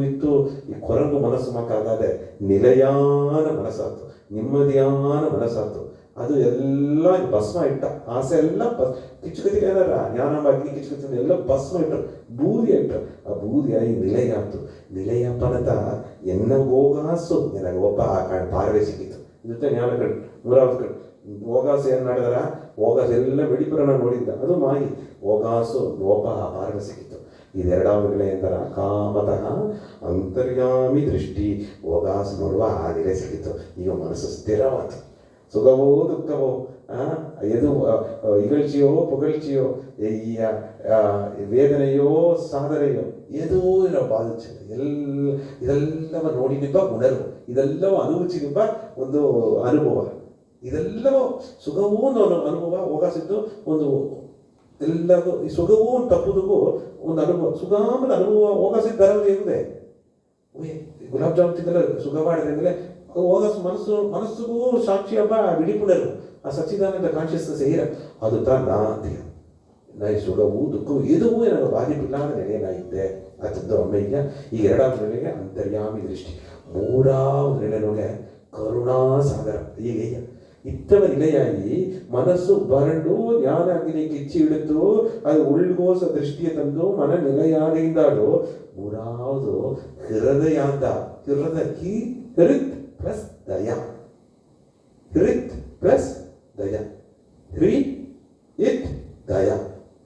ಇತ್ತು ಈ ಕೊರಂಗು ಮನಸ್ಸು ಮಕ್ಕಾಗದೆ ನಿಲೆಯಾದ ಮನಸ್ಸಾಯ್ತು ನೆಮ್ಮದಿಯಾದ ಮನಸ್ಸಾಯ್ತು ಅದು ಎಲ್ಲ ಭಸ್ಮ ಇಟ್ಟ ಆಸೆ ಎಲ್ಲ ಕಿಚ್ಚುಕತಿಗೆ ಏನಾರ ಜ್ಞಾನ ಅಗ್ನಿ ಕಿಚ್ಚುಕತಿ ಎಲ್ಲ ಭಸ್ಮ ಇಟ್ಟರು ಬೂದಿ ಇಟ್ಟರು ಆ ಬೂದಿಯಾಗಿ ನಿಲೆಯಾಯ್ತು ನಿಲೆಯಪ್ಪನತ ಎನ್ನ ಹೋಗಾಸು ನನಗೆ ಒಬ್ಬ ಪಾರ್ವೆ ಸಿಕ್ಕಿತ್ತು ಜೊತೆ ಜ್ಞಾನ ಕಡೆ 3வது ಕಡೆ ಹೋಗಾಸು ಏನು ಮಾಡಿದಾರ ಹೋಗಾಸು ಎಲ್ಲ ಬೆಡಿಪುರನ ನೋಡಿದ್ದ ಅದು ಮಾಯಿ ಹೋಗಾಸು ಒಬ್ಬ ಪಾರ್ವೆ ಸಿಕ್ಕಿತ್ತು ಇದೆರಡಾವುಗಳೇ ಎಂದರ ಕಾಮತಃ ಅಂತರ್ಯಾಮಿ ದೃಷ್ಟಿ ಹೋಗಾಸು ನೋಡುವ ಆ ನೆಲೆ ಸಿಕ್ಕಿತ್ತು ಈಗ ಮನಸ್ಸು ಸ್ಥಿರವಾಯ್ತು ಸುಖವೋ ದುಃಖವೋ ಎದು ಇಗழ்ச்சிಯೋ ಪುಗழ்ச்சிಯೋ ಈ ವೇದನೆಯೋ ಸಾಧನೆಯೋ ಏದೋ ಏನೋ ಬಾಧಿಸಿದೆ ಇದೆಲ್ಲವ ನೋಡಿ ನಿಂಬ ಉಣರ್ವು ಇದೆಲ್ಲವೂ ಅನುಭವಿಸಿನಿಂಬ ಒಂದು ಅನುಭವ ಇದೆಲ್ಲವೂ ಸುಖವೂ ಒಂದು ಅನುಭವ ಹೋಗಾಸಿದ್ದು ಒಂದು ಎಲ್ಲರಿಗೂ ಈ ಸುಖವೂ ಒಂದು ತಪ್ಪುದಕ್ಕೂ ಒಂದು ಅನುಭವ ಸುಖಾಮದ ಅನುಭವ ಹೋಗಾಸಿದ್ದು ಬರೋದು ಏನಿದೆ ಗುಲಾಬ್ ಜಾಮೂನ್ ತಿಂದಲೇ ಸುಖ ಮಾಡಿದ್ರೆ ಹೋಗಾಸು ಮನಸ್ಸಿಗೂ ಸಾಕ್ಷಿ ಹಬ್ಬ ವಿಡಿಪುಣರು ಆ ಸಚ್ಚಿದಾನಂದ ಕಾನ್ಷಿಯಸ್ನೆಸ್ ಏರ ಅದು ನಾ ಸುಖವೂ ದುಃಖವೂ ಎದುವೂ ನನಗೆ ಬಾಧಿಪಿಲ್ಲ ನೆಲೆಯನಾಗಿದ್ದೆ ಅದೊಂದು ಅಮ್ಮಯ್ಯ. ಈಗ ಎರಡಾவது ನೆಲೆಗೆ ಅಂತರ್ಯಾಮಿ ದೃಷ್ಟಿ. ಮೂರಾவது ನೆಲೆ ನೊಗೆ ಕರುಣಾಸಾಗರ. ಈಗ ಇತ್ತವ ನಿಲೆಯಾಗಿ ಮನಸ್ಸು ಬರಡು ಜ್ಞಾನ ಅಗ್ನಿ ಕಿಚ್ಚಿ ಹಿಡಿತು ಅದು ಉಳ್ಗೋಸ ದೃಷ್ಟಿಯ ತಂದು ಮನ ನಿಲೆಯಾಡಿಂದಾಡು. ಮೂರಾವುದು ಹೃದಯಾಂತ. ಹೃತ್ ಪ್ಲಸ್ ದಯ. ಹೃತ್ ಪ್ಲಸ್ ದಯ. ಹ್ರಿ ಇತ್ ದಯ.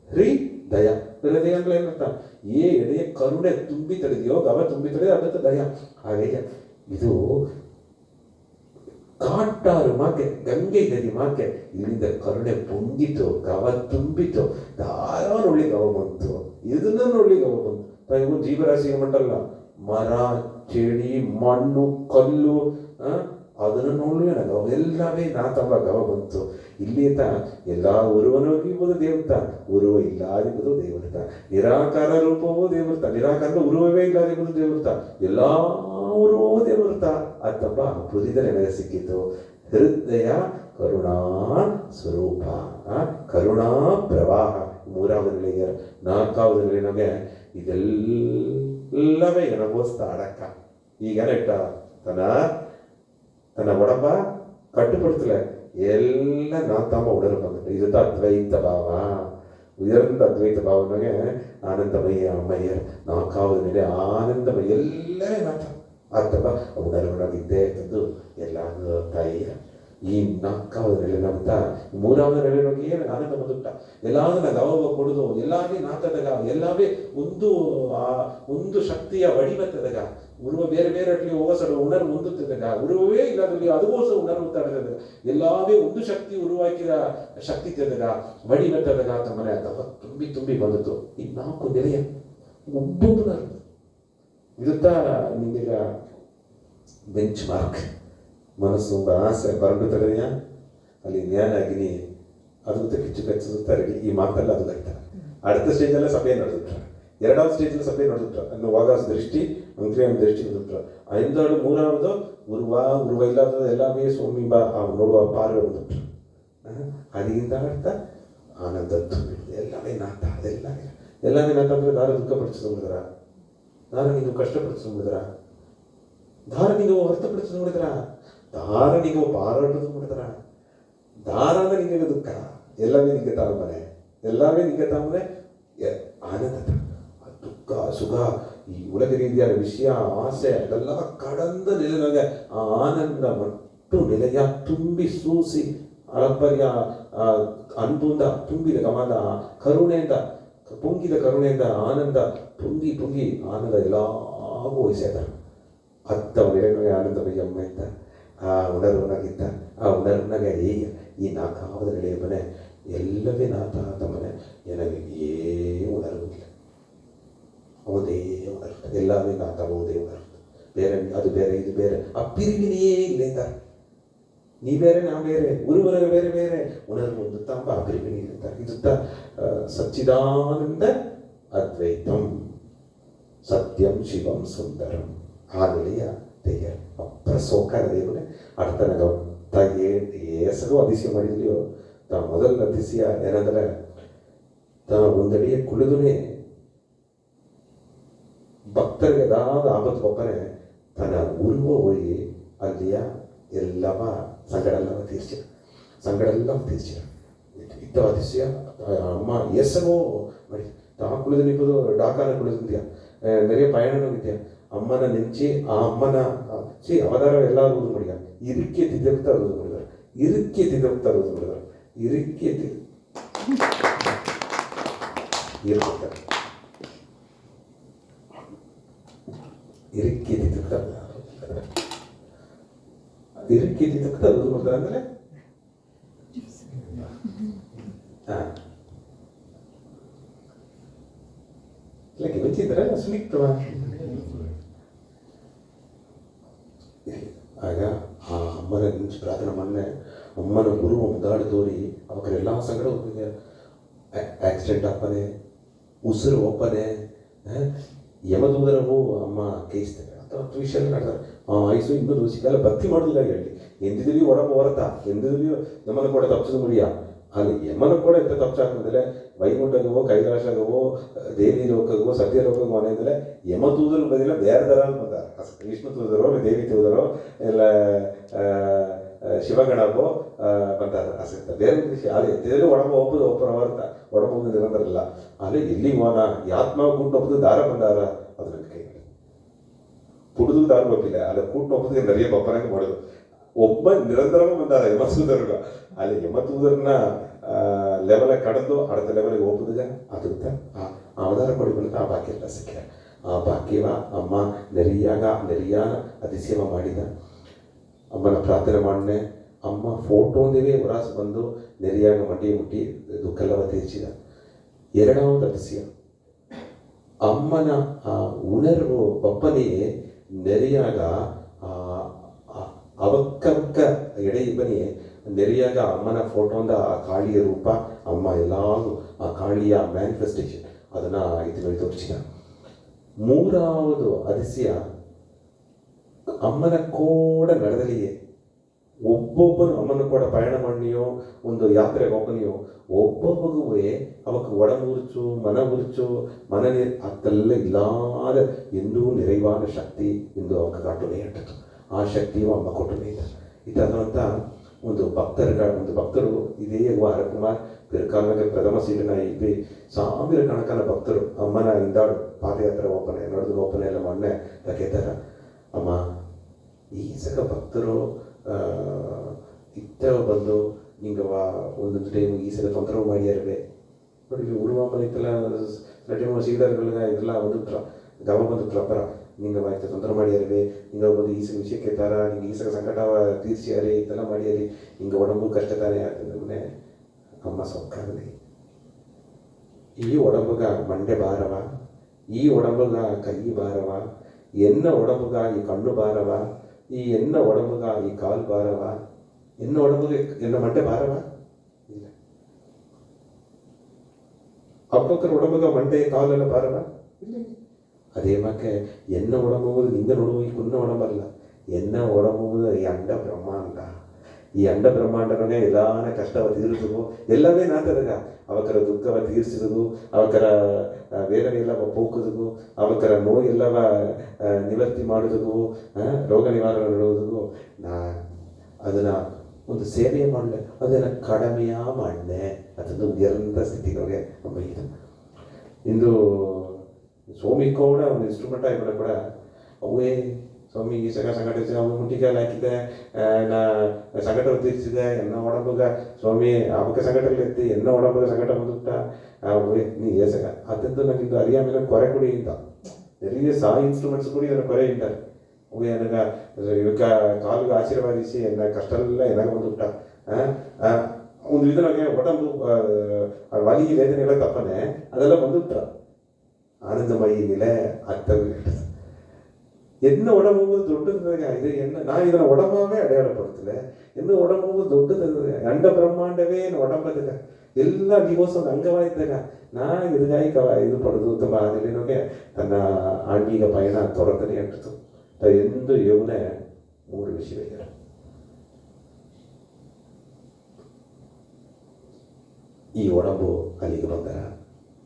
ಹ್ರಿ ದಯ. ಹೃದಯ ಅಂದ್ರೆ ಏನರ್ಥ? ಎಡೆಯ ಕರುಣೆ ತುಂಬಿ ತಡೆದೆಯೋ ಗವ ತುಂಬಿ ತಡೆದ ಅದಕ್ಕೆ ದಯ. ಹಾಗೆ ಇದು ಕಾಟಾರು ಮಾಕೆ, ಗಂಗೆ ನದಿ ಮಾಕೆ ಇಲ್ಲಿಂದ ಕರುಣೆ ಪೊಂಗಿತು, ಗವ ತುಂಬಿತು, ಧಾರಾವಳಿ ಗವ ಬಂತು, ಇದನ್ನ ನೋಡಿ ಗವ ಬಂತು. ಜೀವರಾಶಿ ಮಂಟಲ್ಲ, ಮರ ಚೆಡಿ ಮಣ್ಣು ಕಲ್ಲು ಅದನ್ನು ನೋಡುವೆ ಗವ ಎಲ್ಲವೇ ನಾತವ ಗವ ಬಂತು. ಇಲ್ಲಿಂದ ಎಲ್ಲ ಉರುವನೋಗಿರ್ಬೋದು ದೇವತ, ಉರುವ ಇಲ್ಲಾದಿರ್ಬೋದು ದೇವತ, ನಿರಾಕಾರ ರೂಪವೂ ದೇವತ, ನಿರಾಕಾರದ ಉರುವವೇ ಇಲ್ಲಾದಿರ್ಬೋದು ದೇವತ, ಎಲ್ಲ ಉರುವೋ ದೇವತ ಅಥವಾ ಬುದ್ಧಿದ ನೆನಗೆ ಸಿಕ್ಕಿತು. ಹೃದಯ ಕರುಣಾ ಸ್ವರೂಪ, ಕರುಣಾ ಪ್ರವಾಹ. ಮೂರಾவது நிலையர். ನಾಲ್ಕಾவது நிலை ನಮಗೆ ಇದೆಲ್ಲವೇ ನನಗೋಸ್ತ ಅಡಕ. ಈಗ ನೆಟ್ಟ ತನ್ನ ಒಡಂಬ ಕಟ್ಟುಪಡ್ತಲ ಎಲ್ಲ ನಾತಾಮ ಉಡಲು ಬಂದಿಟ್ಟು. ಇದು ಅದ್ವೈತ ಭಾವ. ಉಯರ್ந்த ಅದ್ವೈತ ಭಾವನೆಗೆ ಆನಂದಮಯ್ಯ ಅಮ್ಮಯ್ಯರ್. ನಾಲ್ಕಾவது ನೆಲೆ ಆನಂದಮಯ, ಎಲ್ಲವೇ ನಾಥ ಅಥವಾ ಉಡಲೊಳಗಿದ್ದೇ ತಂದು ಎಲ್ಲ ತಾಯಿಯ. ಈ ನಾಲ್ಕಾவது ನೆಲೆ ನಮ್ತ ಮೂರಾவது ನೆಲೆ ನಮಗೆ ಏನು ಆನಂದ ಬಂದುಟ್ಟ. ಎಲ್ಲಾದನ್ನ ಗೌರವ ಕೊಡುದು, ಎಲ್ಲಾವೇ ನಾತದಾಗ, ಎಲ್ಲವೇ ಒಂದು ಶಕ್ತಿಯ ವಡಿವತ್ತದಾಗ, ಉರುವ ಬೇರೆ ಬೇರೆ ಹೋಗಸಡು ಉಣರ್ವು ಹೊಂದುತ್ತದಾಗ, ಉರುವೇ ಇಲ್ಲದಲ್ಲಿ ಅದಗೋಸ್ಕರ ಉಣರ್ವು ತಡೆದಾಗ, ಎಲ್ಲವೇ ಒಂದು ಶಕ್ತಿ ಉರುವಾಕಿದ ಶಕ್ತಿ ತೆದಾಗ ವಡಿವತ್ತದಾಗ ತಮ್ಮನೆ ಅಥವಾ ತುಂಬಿ ತುಂಬಿ ಬಂದದ್ದು. ಈ ನಾಲ್ಕು ನೆಲೆಯ ಒಬ್ಬೊಬ್ಬನ ಇರುತ್ತಾ ನಿಮಗ ಬೆಂಚ್ ಮಾರ್ಕ್. ಮನಸ್ಸು ಒಂದು ಆಸೆ ಬರಡು ತಡೆಯ ಅಲ್ಲಿ ಜ್ಞಾನ ಅಗ್ನಿ ಅದು ಕಿಚ್ಚು ಕಚ್ಚಿಸುತ್ತಾರೆ. ಈ ಮಾತಲ್ಲ ಅದು ಆಗ್ತಾರೆ. அடுத்த ஸ்டேஜில் சபையை நடந்துட்டார். ಎರಡಾவது ಸ್ಟೇಜಲ್ಲಿ ಸಭೆ ನಡೆದುಟ್ರು. ಅನ್ನು ವಾಗಾಸ್ ದೃಷ್ಟಿ ಅಂಕ್ರಿಯ ದೃಷ್ಟಿ ನಡೆದುಟ್ರು. ಐದಾவது ಮೂರಾவது ಉರುವ ಇಲ್ಲದ ಎಲ್ಲವೇ ಸ್ವಾಮಿ ಬಾ ನೋಡುವ ಪಾರ್ವೆ ಬಂದುಟ್ರು. ಅಲ್ಲಿಂದ ಅರ್ಥ ಆನಂದ ಎಲ್ಲವೇ ನಾಟ. ಎಲ್ಲವೇ ನಾಟ ಅಂದರೆ ದಾರ ದುಃಖಪಡಿಸಿದ್ರ, ದಾರ ನೀವು ಕಷ್ಟಪಡಿಸಿದ್ರ, ದಾರ ನೀವು ಹೊರತುಪಡಿಸಿ ನೋಡಿದ್ರ, ದಾರ ನೀವು ಪಾರಾಟದು ನೋಡಿದ್ರ, ದಾರ ಅಂದ್ರೆ ನಿಮಗೆ ದುಃಖ, ಎಲ್ಲವೇ ನಿಮಗೆ ತಾಮನೆ, ಎಲ್ಲವೇ ನಿಮಗೆ ತಾಮನೆ ಆನಂದ. ದುಃಖ ಸುಖ ಈ ಉಲಗ ರೀತಿಯಾದ ವಿಷಯ ಆಸೆ ಅದೆಲ್ಲ ಕಡಂದ ನಿಲನಗೆ ಆ ಆನಂದ ಮಟ್ಟು ನಿಲಯ ತುಂಬಿ ಸೂಸಿ ಅಳಪರ್ಯ ಅನ್ಬುಂದ ತುಂಬಿದ ಗಮನ ಕರುಣೆಯಿಂದ ಪೊಂಗಿದ ಕರುಣೆಯಿಂದ ಆನಂದ ಪುಂಗಿ ಪುಂಗಿ ಆನಂದ ಎಲ್ಲಾಗೂ ವಹಿಸ್ಯಾದ. ಹತ್ತವ ನಿಲನಗೆ ಆನಂದಮಯ್ಯ ಅಮ್ಮ ಇದ್ದ. ಆ ಉಣರ್ವನಾಗಿದ್ದ. ಆ ಉಣರ್ವನಾಗ ಈ ನಾಲ್ಕಾவது ನಿಲೆಯ ಮನೆ ಎಲ್ಲವೇ ನಾಥ ತಮ್ಮನೆ ನನಗೆ ಉಣರ್ವಿಲ್ಲ. ಅವದೇ ಉಣರ್ವ ಎಲ್ಲವೇ ನಾಥ ಅವದೇ ಉಣರ್ವ. ಬೇರೆ ಅದು ಬೇರೆ ಇದು ಬೇರೆ ಆ ಪಿರಿವಿನೆಯೇ ಇಲ್ಲ. ನೀ ಬೇರೆ ನಾ ಬೇರೆ, ಗುರುವರ ಬೇರೆ ಬೇರೆ, ಉಣರ್ವು ಒಂದು ತಾಂಬ ಆ ಪಿರಿವಿನಿ ಇರ್ತಾರೆ. ಇದು ಸಚ್ಚಿದಾನಂದ ಅದ್ವೈತಂ ಸತ್ಯಂ ಶಿವಂ ಸುಂದರಂ. ಆ ನೆಲೆಯ ತೆಗೆ ಅಪ್ರಸೋಕರ ದೇವನೇ ಅರ್ಥನಗ ಹೆಸರು ಅತಿಶಯ ಮಾಡಿದ್ಲಿಯೋ ತಾ ಮೊದಲ ಅತಿಶಯ ಏನಂದ್ರೆ ತಾ ಒಂದಡಿಯ ಕುಳಿದುನೇ ಭಕ್ತರಿಗೆ ಅದಾದ ಆಪತ್ತು ಒಪ್ಪನೆ ತನ್ನ ಉರುವ ಹೋಗಿ ಅಲ್ಲಿಯ ಎಲ್ಲವ ಸಂಗಡೆಲ್ಲವ ತೀರ್ಸಿದ ಇತ್ತ ಅತಿಶಯ ಅಮ್ಮ ಹೆಸರು ಮಾಡಿ ತಾ ಕುಳಿದು ನಿಂಬುದು ಡಾಕಾನ ಕುಳಿದಿದ್ಯಾ ನೆರೆಯ ಪಯಣನೂ ಇದೆಯಾ ಅಮ್ಮನ ನೆಂಚಿ ಆ ಅಮ್ಮನ ಅವತಾರ ಎಲ್ಲರೂ ಓದು ಮಾಡಿದ ಇರುಕ್ಕೆ ತಿದ್ದಕ್ತಾ ಓದು ಮಾಡಿದಾರೆ. ಇರುಕ್ಕೆ ತಿದ್ದಕ್ತಾ ಓದು ಮಾಡಿದಾರೆ. ಇರುಕ್ಕೆ ಇರುಕ್ಕೆ ತಿದ್ದಕ್ತಾ ಇರುಕ್ಕೆ ತಿದ್ದಕ್ತಾ ಓದು ಮಾಡ್ತಾರೆ ಅಂದ್ರೆ ಇಲ್ಲಕ್ಕೆ ಬೆಚ್ಚಿದ್ರೆ ಸುಲಿಕ್ತವ. ಆಗ ಆ ಅಮ್ಮನ ನಿಂಚು ಪ್ರಾರ್ಥನೆ ಮೊನ್ನೆ ಅಮ್ಮನ ಗುರು ಮುದ್ದಾಡಿ ತೋರಿ ಅವಕ್ಕೆಲ್ಲ ಸಂಗಡ ಹೋಗಿದೆ. ಆಕ್ಸಿಡೆಂಟ್ ಆಪನೆ, ಉಸಿರು ಒಪ್ಪನೆ, ಯಮದೂದರವು ಅಮ್ಮ ಕೇಯಿಸ್ತಾರೆ ಅಥವಾ ವಿಷಯ ನಡೆದಾರೆ. ಐಸು ಇನ್ನೊಂದು ಸಿಕ್ಕಲ್ಲ ಭಕ್ತಿ ಮಾಡೋದಿಲ್ಲ ಹೇಳಿ ಎಂದಿದಲ್ಲಿಯೂ ಒಡಂಬ ಹೊರತ ಎಂದಿದಲ್ಲಿಯೂ ನಮ್ಮನ್ನು ಕೂಡ ತಪ್ಪಿಸೋದು ಮುಡಿಯ ಅಲ್ಲಿ ಯಮನ ಕೂಡ ಎಂತ ತಪ್ಪು ಹಾಕಿದ್ರೆ ವೈಕುಂಠಗವೋ ಕೈಲಾಸಗವೋ ದೇವಿ ಲೋಕಗವೋ ಸತ್ಯ ಲೋಕಗೋ ಅಂದರೆ ಯಮ ತೂದರು ಬದಿಲ್ಲ ಬೇರೆ ಥರ ಬಂದ ವಿಷ್ಣು ತೂದರೋ ದೇವಿ ತೂದರೋ ಇಲ್ಲ ಶಿವಗಣವೋ ಬಂದಾರ ಅಸಕ್ತ ಬೇರೆ ವಿಷಯ ಅಲ್ಲಿ ಎತ್ತಿದ್ರೆ ಒಡಂಬ ಒಬ್ಬರು ವರ್ತ ಒಡಂಬ ನಿರಂತರಲ್ಲ ಅಲ್ಲಿ ಎಲ್ಲಿ ಹೋನ ಆತ್ಮ ಕೂಟ್ನೊಬ್ಬದು ದಾರ ಬಂದಾರ ಅದ್ರ ಕೈ ಪುಡುದು ದಾರ ಗೊತ್ತಿಲ್ಲ ಅಲ್ಲಿ ಕೂಟ್ನೊಬ್ಬದು நிறைய ಬಪ್ಪರಂಗೆ ಮಾಡೋದು ಒಬ್ಬ ನಿರಂತರವೂ ಬಂದಾರ ಯಮತೂದರ್ಗ ಅಲ್ಲಿ ಯಮತೂದರ್ನ ಲೆವೆಲ ಕಡದು ಅಡದ ಲೆವೆಲ್ಗೆ ಹೋಗುದಾಗ ಅದಕ್ಕೆ ಅವತಾರ ಕೊಡಿಬಂತ ಆ ಬಾಕಿ ಎಲ್ಲ ಸಿಕ್ಕ ಆ ಬಾಕಿವ ಅಮ್ಮ ನೆರಿಯಾನ ಅತಿಸೇವ ಮಾಡಿದ ಅಮ್ಮನ ಪ್ರಾರ್ಥನೆ ಮಾಡನೆ ಅಮ್ಮ ಫೋಟೋಂದಿವೇ ಹೊರಾಸು ಬಂದು ನೆರಿಯಾಗ ಮಡಿ ಮುಟ್ಟಿ ದುಃಖೆಲ್ಲವ ತೀರ್ಚಿದ ಎರಡಾவது ಅತಿಶಯ ಅಮ್ಮನ ಆ ಉಣರ್ವು ಬಪ್ಪನಿಗೆ ನೆರಿಯಾಗ ಅವಕ್ಕ ಎಡೆ ಇಬ್ಬನಿ ನೆರಿಯಾಗ ಅಮ್ಮನ ಫೋಟೋಂದ ಆ ಕಾಳಿಯ ರೂಪ ಅಮ್ಮ ಎಲ್ಲಾರು ಆ ಕಾಳಿಯ ಮ್ಯಾನಿಫೆಸ್ಟೇಷನ್ ಅದನ್ನ ಇದರಲ್ಲಿ ತೋರಿಸಿದ ಮೂರಾவது ಅತಿಶಯ ಅಮ್ಮನ ಕೂಡ ನಡೆದಲಿಯೇ ಒಬ್ಬೊಬ್ಬನು ಅಮ್ಮನ ಕೂಡ ಪಯಣ ಮಾಡಿಯೋ ಒಂದು ಯಾತ್ರೆಗೆ ಹೋಗನಿಯೋ ಒಬ್ಬೊಬ್ಬಗುವೇ ಅವಕ್ಕೆ ಒಡಮೂರ್ಚು ಮನ ನೀರು ಅದೆಲ್ಲ ಇಲ್ಲಾದ ಎಂದೂ நிறைவான ಶಕ್ತಿ ಎಂದು ಅವಕ್ಕೆ ಕಾಟುನೇ ಇಟ್ಟದು ಆ ಶಕ್ತಿಯು ಅಮ್ಮ ಕೊಟ್ಟನೇ ಇಲ್ಲ ಇದಾದಂಥ ಒಂದು ಭಕ್ತರು ಇದೇ ಅರಕುಮಾರ್ ಪಿರ್ಕಾಲ್ನಾಗ ಪ್ರಥಮ ಸೀಟಿನ ಇಬ್ಬಿ ಸಾವಿರ ಕಣಕನ ಭಕ್ತರು ಅಮ್ಮನ ಇಂದಾಡು ಪಾದಯಾತ್ರೆ ಓಪನೆ ನಡೆದು ಓಪನೆ ಎಲ್ಲ ಮೊನ್ನೆ ಕೇಳ್ತಾರ ಅಮ್ಮ ಈ ಸಕ ಭಕ್ತರು ಇತ್ತ ಬಂದು ನಿಂಗೆ ಒಂದೊಂದು ಟೈಮ್ ಈ ಸಲ ತೊಂದರೆ ಮಾಡಿಯಾರವೆ ನೋಡಿ ಉರುವಾಮನ ಇತ್ತಲ್ಲ ಟೈಮ್ ಸೀಡರ್ಗಳಿಗೆ ಇದೆಲ್ಲ ಬಂದುಟ್ರ ಗಮ ಬಂದುಟ್ರ ಅಪ್ಪರ ನಿಂಗೆ ಆಯ್ತು ತೊಂದರೆ ಮಾಡಿಯಾರವೆ ಹಿಂಗೆ ಬಂದು ಈ ವಿಷಯ ಕೇಳ್ತಾರ ನಿಂಗೆ ಈ ಸಕ ಸಂಕಟ ತೀರ್ಸಿಯಾರಿ ಇದೆಲ್ಲ ಮಾಡಿಯಾರಿ ಹಿಂಗೆ ಒಡಂಬು ಕಷ್ಟ ತಾನೇ ಆಗ್ತದೆ ಅಮ್ಮ ಸೊಕ್ಕಾಗಲಿ ಈ ಒಡಂಬಗ ಮಂಡೆ ಬಾರವ ಈ ಒಡಂಬಗ ಕೈ ಬಾರವ ಎನ್ನ ಒಡಂಬಗ ಈ ಕಣ್ಣು ಬಾರವ ಈ ಎನ್ನ ಒಡಂಬಗ ಈ ಕಾಲು ಬಾರವ ಎನ್ನ ಒಡಂಬಗ ಎನ್ನ ಮಂಡೆ ಬಾರವ ಇಲ್ಲ ಅಪ್ಪಕ್ಕರ ಒಡಂಬಗ ಮಂಡೆ ಕಾಲೆಲ್ಲ ಬಾರವ ಇಲ್ಲ ಅದೇ ಮಕ್ಕೆ ಎನ್ನ ಒಡಂಬುವುದು ನಿಂದ ನೋಡುವ ಈ ಕುನ್ನ ಒಡಂಬಲ್ಲ ಎನ್ನ ಒಡಂಬುವುದು ಈ ಅಂಡ ಬ್ರಹ್ಮಾಂಡ ಈ ಅಂಡ ಬ್ರಹ್ಮಾಂಡನೇ ಎಲ್ಲಾನ ಕಷ್ಟವ ತೀರಿಸುದು ಎಲ್ಲವೇ ನಾತದಾಗ ಅವಕರ ದುಃಖವ ತೀರಿಸಿದುದು ಅವಕರ ವೇದನೆ ಎಲ್ಲ ಪೋಕುದುಗು ಅವಕರ ನೋಯೆಲ್ಲವ ನಿವರ್ತಿ ಮಾಡುದುಗು ರೋಗ ನಿವಾರಣೆ ಮಾಡುವುದಕ್ಕೂ ಅದನ್ನ ಒಂದು ಸೇವೆ ಮಾಡಲೆ ಅದನ್ನು ಕಡಿಮೆಯ ಮಾಡಲೆ ಅದೊಂದು ನಿರಂತರ ಸ್ಥಿತಿಗಳಿಗೆ ಅಮ್ಮ ಇದು ಇಂದು ಸ್ವಾಮಿ ಕೂಡ ಒಂದು ಇನ್ಸ್ಟ್ರೂಮೆಂಟ್ ಆಗಿಬಿಡ ಕೂಡ ಅವೇ ಸ್ವಾಮಿ ಈ ಸಂಕಟ ಅವನು ಮುಟ್ಟಿಗೆಲ್ಲ ಹಾಕಿದೆ ನಾ ಸಂಕಟ ತೀರಿಸಿದೆ ಎನ್ನ ಒಡಂಬಗ ಸ್ವಾಮಿ ಅವಕ್ಕೆ ಸಂಕಟಗಳು ಎತ್ತಿ ಎನ್ನ ಒಡಂಬಗ ಸಂಕಟ ಬಂದುಬಿಟ್ಟ ನೀ ಏಸಗ ಅದಂತೂ ನನಗಿಂದು ಅರಿಯಾಮೇಲೆ ಕೊರೆ ಕುಡಿ ಇಂತ நிறைய ಇನ್ಸ್ಟ್ರೂಮೆಂಟ್ಸ್ ಕೂಡ ಇದನ್ನು ಕೊರೆ ಇಂತಾರೆ ಅವೇ ನನಗೆ ಇವಕ್ಕ ಕಾಲಿಗೆ ಆಶೀರ್ವಾದಿಸಿ ಎನ್ನ ಕಷ್ಟ ಎಲ್ಲ ಎನಾಗ ಬಂದುಬಿಟ್ಟ ಒಂದು ಇದರಾಗೆ ಒಡಂಬು ವಲಿ ವೇದನೆ ಎಲ್ಲ ತಪ್ಪನೆ ಅದೆಲ್ಲ ಬಂದುಬಿಟ್ಟ ಆನಂದಮಯಿ ನಿಲೆ ಅರ್ಥವಿಲ್ಲ என்ன உடம்பு தொட்டுங்க இது என்ன நான் இதனை உடம்பாவே அடையாளப்படுத்தல என்ன உடம்பு தொட்டுது அண்ட பிரம்மாண்டவே என் உடம்பதுங்க ಎಲ್ಲ ದಿವಸ ಅಂಗವಾಯಿದ್ದಾಗ ನಾ ಇದಗಾಗಿ ಇದು ಪಡೆದು ತುಂಬ ಅದಿಲೇನೋಗೆ ತನ್ನ ಆಂಗಿಕ ಪಯಣ ತೊಡಕನೆ ಆಗ್ತಿತ್ತು ಎಂದು ಯೋಗನೆ 3 ವಿಷಯ ಈ ಒಡಂಬು ಅಲ್ಲಿಗೆ ಬಂದರ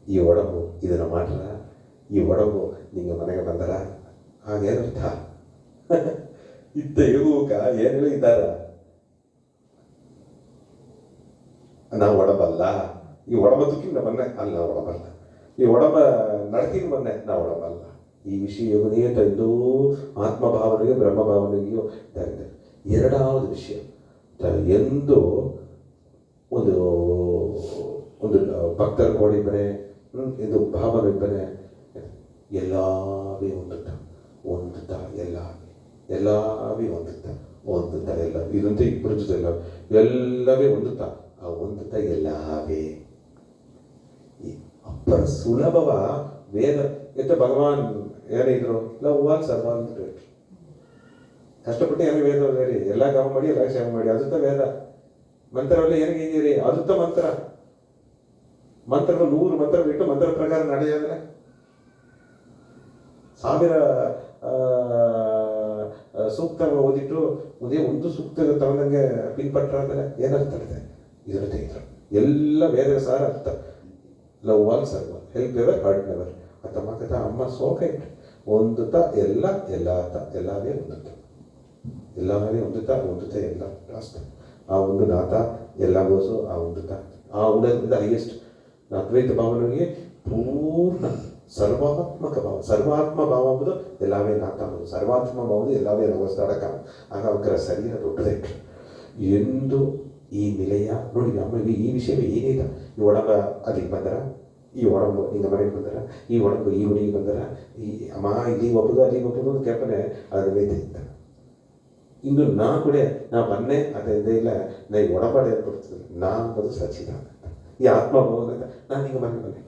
ಈ ಒಡಂಬು ಇದನ್ನು ಮಾಡ್ರ ಈ ಒಡಂಬು ನಿಂಗೆ ಮನೆಗೆ ಬಂದರ ಹಾಗೇನರ್ಥ ಇತ್ತ ಯೋಗಕ ಏನು ಇದ್ದಾರ ನಾವು ಒಡಂಬಲ್ಲ ಈ ಒಡಂಬ ತುಕ್ಕಿನ ಬಂದೆ ಅಲ್ಲ ನಾವು ಒಡಂಬಲ್ಲ ಈ ಒಡಂಬ ನಡಕಿನ ಬಂದೆ ನಾವು ಒಡಂಬಲ್ಲ ಈ ವಿಷಯ ಯೋಗನೇ ತಂದು ಆತ್ಮಭಾವನೆಗೆ ಬ್ರಹ್ಮಭಾವನೆಗೆಯೂ ಇದ್ದಾರೆ ಎರಡಾவது ವಿಷಯ ಎಂದು ಒಂದು ಒಂದು ಭಕ್ತರ ಕೋಡಿಬ್ಬರೆ ಇದು ಭಾವನಿಬ್ಬರೆ ಎಲ್ಲವೇ ಒಂದುತ್ತ ಎಲ್ಲವೇ ಒಂದುತ್ತ ಎಲ್ಲ ಇದಂತೆ ಇಬ್ಬರ ಜೊತೆ ಎಲ್ಲವೇ ಒಂದುತ್ತ ಆ ಒಂದುತ್ತ ಎಲ್ಲವೇ ಅಪ್ಪರ ಸುಲಭವ ವೇದ ಎಂತ ಭಗವಾನ್ ಏನಿದ್ರು ಲವ್ವಾಲ್ ಸರ್ವಾಲ್ ಅಂತ ಕಷ್ಟಪಟ್ಟು ಏನು ವೇದ ಓದಿರಿ ಎಲ್ಲ ಗಮ ಮಾಡಿ ಎಲ್ಲ ಕ್ಷೇಮ ಮಾಡಿ ಅದುತ್ತ ವೇದ ಮಂತ್ರವಲ್ಲ ಏನಿಗೆ ಇದೀರಿ ಅದುತ್ತ ಮಂತ್ರಗಳು 100 ಮಂತ್ರ ಬಿಟ್ಟು ಮಂತ್ರ ಪ್ರಕಾರ ನಡೆಯೋದ್ರೆ 1000 ಸೂಕ್ತ ಓದಿಟ್ಟು ಒಂದೇ ಒಂದು ಸೂಕ್ತ ತಗೊಂಡಂಗೆ ಪಿನ್ಪಟ್ಟ ಅಂದ್ರೆ ಏನರ್ಥ ಇದೆ ಇದರ ತೆಗೆದ್ರು ಎಲ್ಲ ವೇದ ಸಾರ ಅರ್ಥ. ಲವ್ ಆಲ್ ಸರ್ವ ಹೆಲ್ಪ್ ಎವರ್ ಹರ್ಟ್ ನೆವರ್. ಅತ್ತಮ್ಮ ಕಥ ಅಮ್ಮ ಸೋಕೈಟ್ ಒಂದುತ್ತ ಎಲ್ಲ ಎಲ್ಲವೇ ಒಂದುತ್ತ ಎಲ್ಲ ಲಾಸ್ಟ್. ಆ ಒಂದು ನಾಥ ಎಲ್ಲ ಗೋಸು ಆ ಒಂದುತ್ತ ಆ ಉಡದಿಂದ ಹೈಯೆಸ್ಟ್ ಅದ್ವೈತ ಭಾವನೆಗೆ ಪೂರ್ಣ ಸರ್ವಾತ್ಮಕ ಭಾವ. ಸರ್ವಾತ್ಮ ಭಾವ ಅಂಬುದು ಎಲ್ಲವೇ ನಾಥ ಅಂಬುದು, ಸರ್ವಾತ್ಮ ಭಾವದು ಎಲ್ಲವೇ ನವಸ್ತಾಡಕ. ಆಗ ಅವರ ಶರೀರ ದೊಡ್ಡದಾಯ್ತು ಎಂದು ಈ ನಿಲೆಯ ನೋಡಿ. ನಮಗೆ ಈ ವಿಷಯವೇ ಏನಿಲ್ಲ. ಈ ಒಡಂಬ ಅಲ್ಲಿಗೆ ಬಂದರ, ಈ ಒಡಂಬು ಹಿಂಗೆ ಮನೆಗೆ ಬಂದರ, ಈ ಒಡಂಬು ಈ ಹುಡುಗಿ ಬಂದರ, ಈ ಅಮ್ಮ ಇಲ್ಲಿ ಒಪ್ಪುದು ಅಲ್ಲಿ ಒಪ್ಪುದು ಅಂತ ಕೇಳ್ಪನೆ ಅದರ ಮೇಲೆ ಇದ್ದ. ಇನ್ನು ನಾ ಕೂಡ ನಾ ಬನ್ನೆ ಅದೇ ಇಲ್ಲ, ನಾ ಈ ಒಡಂಬಡೆ ಕೊಡ್ತಿದ್ದೆ. ನಾ ಅಂಬುದು ಸಚ್ಚಿದಾನಂದ, ಈ ಆತ್ಮಭಾವ. ನಾನು ಹಿಂಗೆ ಬಂದೆ,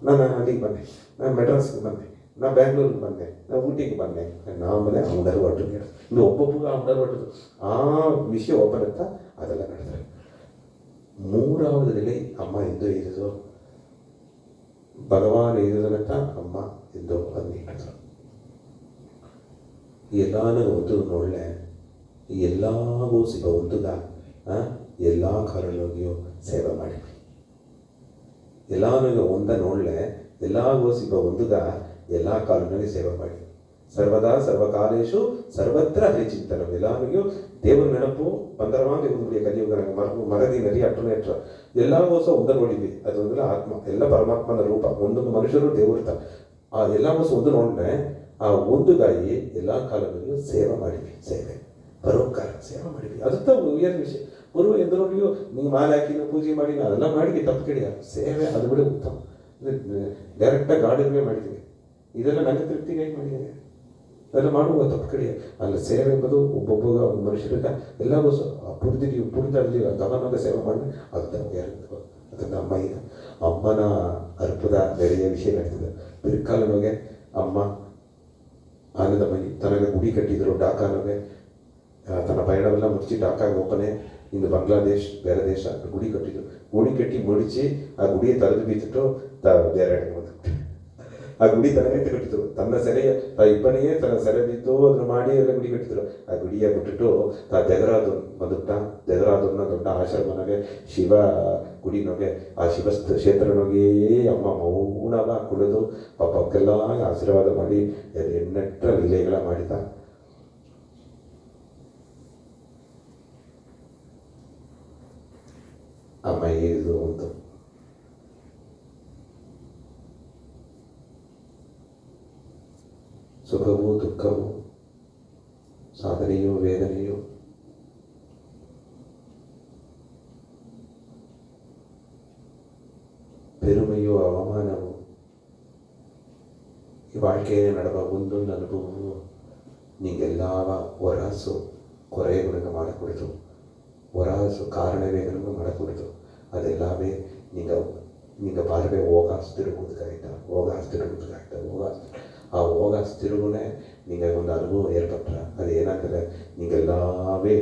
ನಾನು ಅಲ್ಲಿಗೆ ಬಂದೆ, ನಾನು ಮೆಡ್ರಾಸ್ಗೆ ಬಂದೆ, ನಾ ಬ್ಯಾಂಗ್ಳೂರಿಗೆ ಬಂದೆ, ನಾ ಊಟಿಗೆ ಬಂದೆ. ಆಮೇಲೆ ಅವನರು ಒಟ್ಟು ಇನ್ನು ಒಬ್ಬೊಬ್ಬರು ಅವನರು ಒಟ್ಟದು ಆ ವಿಷಯ ಒಬ್ಬರಂತ ಅದೆಲ್ಲ ನಡೆದರೆ. ಮೂರಾவது நிலை ಅಮ್ಮ ಎಂದು ಇರೋದು ಭಗವಾನ್ ಇರೋದನ್ನಂತ ಅಮ್ಮ ಎಂದು ಅದು ಇಟ್ಟರು. ಎಲ್ಲಾನು ಒಂದು ನೋಡಲೆ ಎಲ್ಲಾಗೂ ಸಿಗ ಒಂದುಗ ಎಲ್ಲ ಕಾರಣವಾಗಿಯೂ ಸೇವೆ ಮಾಡಿದ್ವಿ. ಎಲ್ಲಾನು ಒಂದ ನೋಡಲೆ ಎಲ್ಲಾಗೂ ಸಿಗ ಒಂದುಗ ಎಲ್ಲ ಕಾಲದಲ್ಲಿ ಸೇವೆ ಮಾಡಿ. ಸರ್ವದಾ ಸರ್ವಕಾಲೇಶು ಸರ್ವತ್ರ ಹರಿಚಿಂತನ. ಎಲ್ಲಾರಿಗೂ ದೇವರ ನೆನಪು ಬಂದರವಾಗಿ ಒಂದು ಕಲಿಯುಗ ಮರದಿ ನರಿ ಅಟ್ಟನೆ ಅಟ್ರ ಎಲ್ಲಾಗೋಸ ಒಂದ ನೋಡಿದ್ವಿ. ಅದೊಂದಲ್ಲ ಆತ್ಮ ಎಲ್ಲ ಪರಮಾತ್ಮನ ರೂಪ. ಒಂದೊಂದು ಮನುಷ್ಯರು ದೇವರ್ತ ಆ ಎಲ್ಲಾಗೋಸ ಒಂದು ನೋಡ್ರೆ ಆ ಒಂದು ಗಾಯಿ ಎಲ್ಲ ಕಾಲದಲ್ಲಿಯೂ ಸೇವೆ ಮಾಡಿದ್ವಿ. ಸೇವೆ ಪರೋಪಕಾರ ಸೇವೆ ಮಾಡಿದ್ವಿ. ಅದತ್ತ ಏನು ವಿಷಯ ಗುರು ಎಂದು ನೋಡಿಯೋ ನೀವು ಮಾಲೆ ಹಾಕಿ ಪೂಜೆ ಮಾಡಿ ಅದೆಲ್ಲ ಮಾಡಿ ತಪ್ಪು ಕಡಿಯ ಸೇವೆ ಅದು ಬಿಡ ಉತ್ತಮ. ಡೈರೆಕ್ಟಾಗಿ ಗಾರ್ಡನ್ವೇ ಮಾಡಿದ್ದೀವಿ. ಇದೆಲ್ಲ ನನ್ನ ತೃಪ್ತಿಗಾಗಿ ಮಾಡಿದ್ದೇನೆ. ಅದೆಲ್ಲ ಮಾಡುವ ತಪ್ಪು ಕಡೆ ಅಲ್ಲ. ಸೇವೆ ಎಂಬುದು ಒಬ್ಬೊಬ್ಬ ಒಂದು ಮನುಷ್ಯರಿಗೆ ಎಲ್ಲವೂ ಪುರಿದಲ್ಲಿ ಗಮನದ ಸೇವೆ ಮಾಡಿ ಅದನ್ನ ಅಮ್ಮ ಈಗ ಅಮ್ಮನ ಅರ್ಪದ ಬೆಳೆಯ ವಿಷಯ ನಡೀತದೆ. ಪಿರ್ಕಾಲನೋಗೆ ಅಮ್ಮ ಆನಂದಮಯಿ ತನಗೆ ಗುಡಿ ಕಟ್ಟಿದ್ರು. ಢಾಕಾನೋಗೆ ತನ್ನ ಪಯಣವೆಲ್ಲ ಮುಚ್ಚಿ ಢಾಕಾಗೆ ಒಪ್ಪನೆ ಇನ್ನು ಬಾಂಗ್ಲಾದೇಶ್ ಬೇರೆ ದೇಶ ಗುಡಿ ಕಟ್ಟಿದ್ರು. ಗುಡಿ ಕಟ್ಟಿ ಮುಡಿಸಿ ಆ ಗುಡಿಯ ತಲೆದು ಬೀತಿಟ್ಟು ಬೇರೆ ಆ ಗುಡಿ ತನಗೆ ಕಟ್ಟಿದ್ರು. ತನ್ನ ಸೆರೆ ಇಬ್ಬನಿಯೇ ತನ್ನ ಸೆರೆ ಬಿದ್ದು ಅದನ್ನು ಮಾಡಿ ಎಲ್ಲ ಗುಡಿ ಕಟ್ಟಿದ್ರು. ಆ ಗುಡಿಯ ಬಿಟ್ಟಿಟ್ಟು ದೇಹರಾದೂನ್ ಬಂದುಟ್ಟ. ದೇಹರಾದೂನ್ನ ದೊಡ್ಡ ಆಶ್ರಮನಗೆ ಶಿವ ಗುಡಿನೊಗೆ ಆ ಶಿವ ಕ್ಷೇತ್ರನೊಗೆ ಅಮ್ಮ ಮೌನವ ಕುಡಿದು ಪಾಪಕ್ಕೆಲ್ಲ ಆಶೀರ್ವಾದ ಮಾಡಿ ಎಣ್ಣೆಟ್ಟ ಲೀಲೆಗಳ ಮಾಡಿದ. ಅಮ್ಮ ಇದು ಒಂದು ಸುಖವೂ ದುಃಖವೂ ಸಾಧನೆಯೂ ವೇದನೆಯೂ ಪೆರುಮೆಯೂ ಅವಮಾನವು ಈ வாழ்க்கைಯ ನಡುವ ಒಂದೊಂದು ಅನುಭವವು ನಿಂಗೆಲ್ಲವ ಒರಾಸು ಕೊರೆಗುಣಗ ಮಾಡಕೂಡದು. ಒರಾಸು ಕಾರಣವೇಗನೂ ಮಾಡಕೂಡದು. ಅದೆಲ್ಲವೇ ನಿಂಗ ಪಾರ್ವೆ ಹೋಗಾಸ್ತಿರುವುದಾಯ್ತಾ. ಆ ಹೋಗಾಸ್ತಿರುವುನೇ ನಿಂಗೆ ಒಂದು ಅನುಭವ ಏರ್ಪಟ್ಟ. ಅದು ಏನಾಗ್ತದೆ, ನಿಂಗೆಲ್ಲವೇ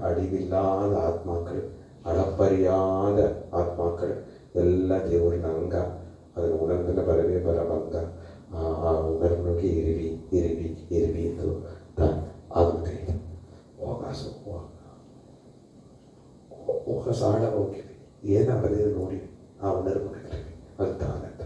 ಅಡಿವಿಲ್ಲಾದ ಆತ್ಮಗಳು, ಅಳಪರಿಯಾದ ಆತ್ಮಗಳು ಎಲ್ಲ ದೇವರಿನ ಅಂಗ. ಅದನ್ನು ಉಣಂದನ ಬರವೇ ಬರವಂಗ. ಆ ಉಣರ್ನೋಗಿ ಇರಿವಿ ಎಂದು ಆಗುತ್ತೆ. ಹೋಗಾಸು ಆಳ ಹೋಗಿವಿ ಏನಾಗದೆ ನೋಡಿ ಆ ಉಣರ್ವು ಅಂತ ಆನಂದ.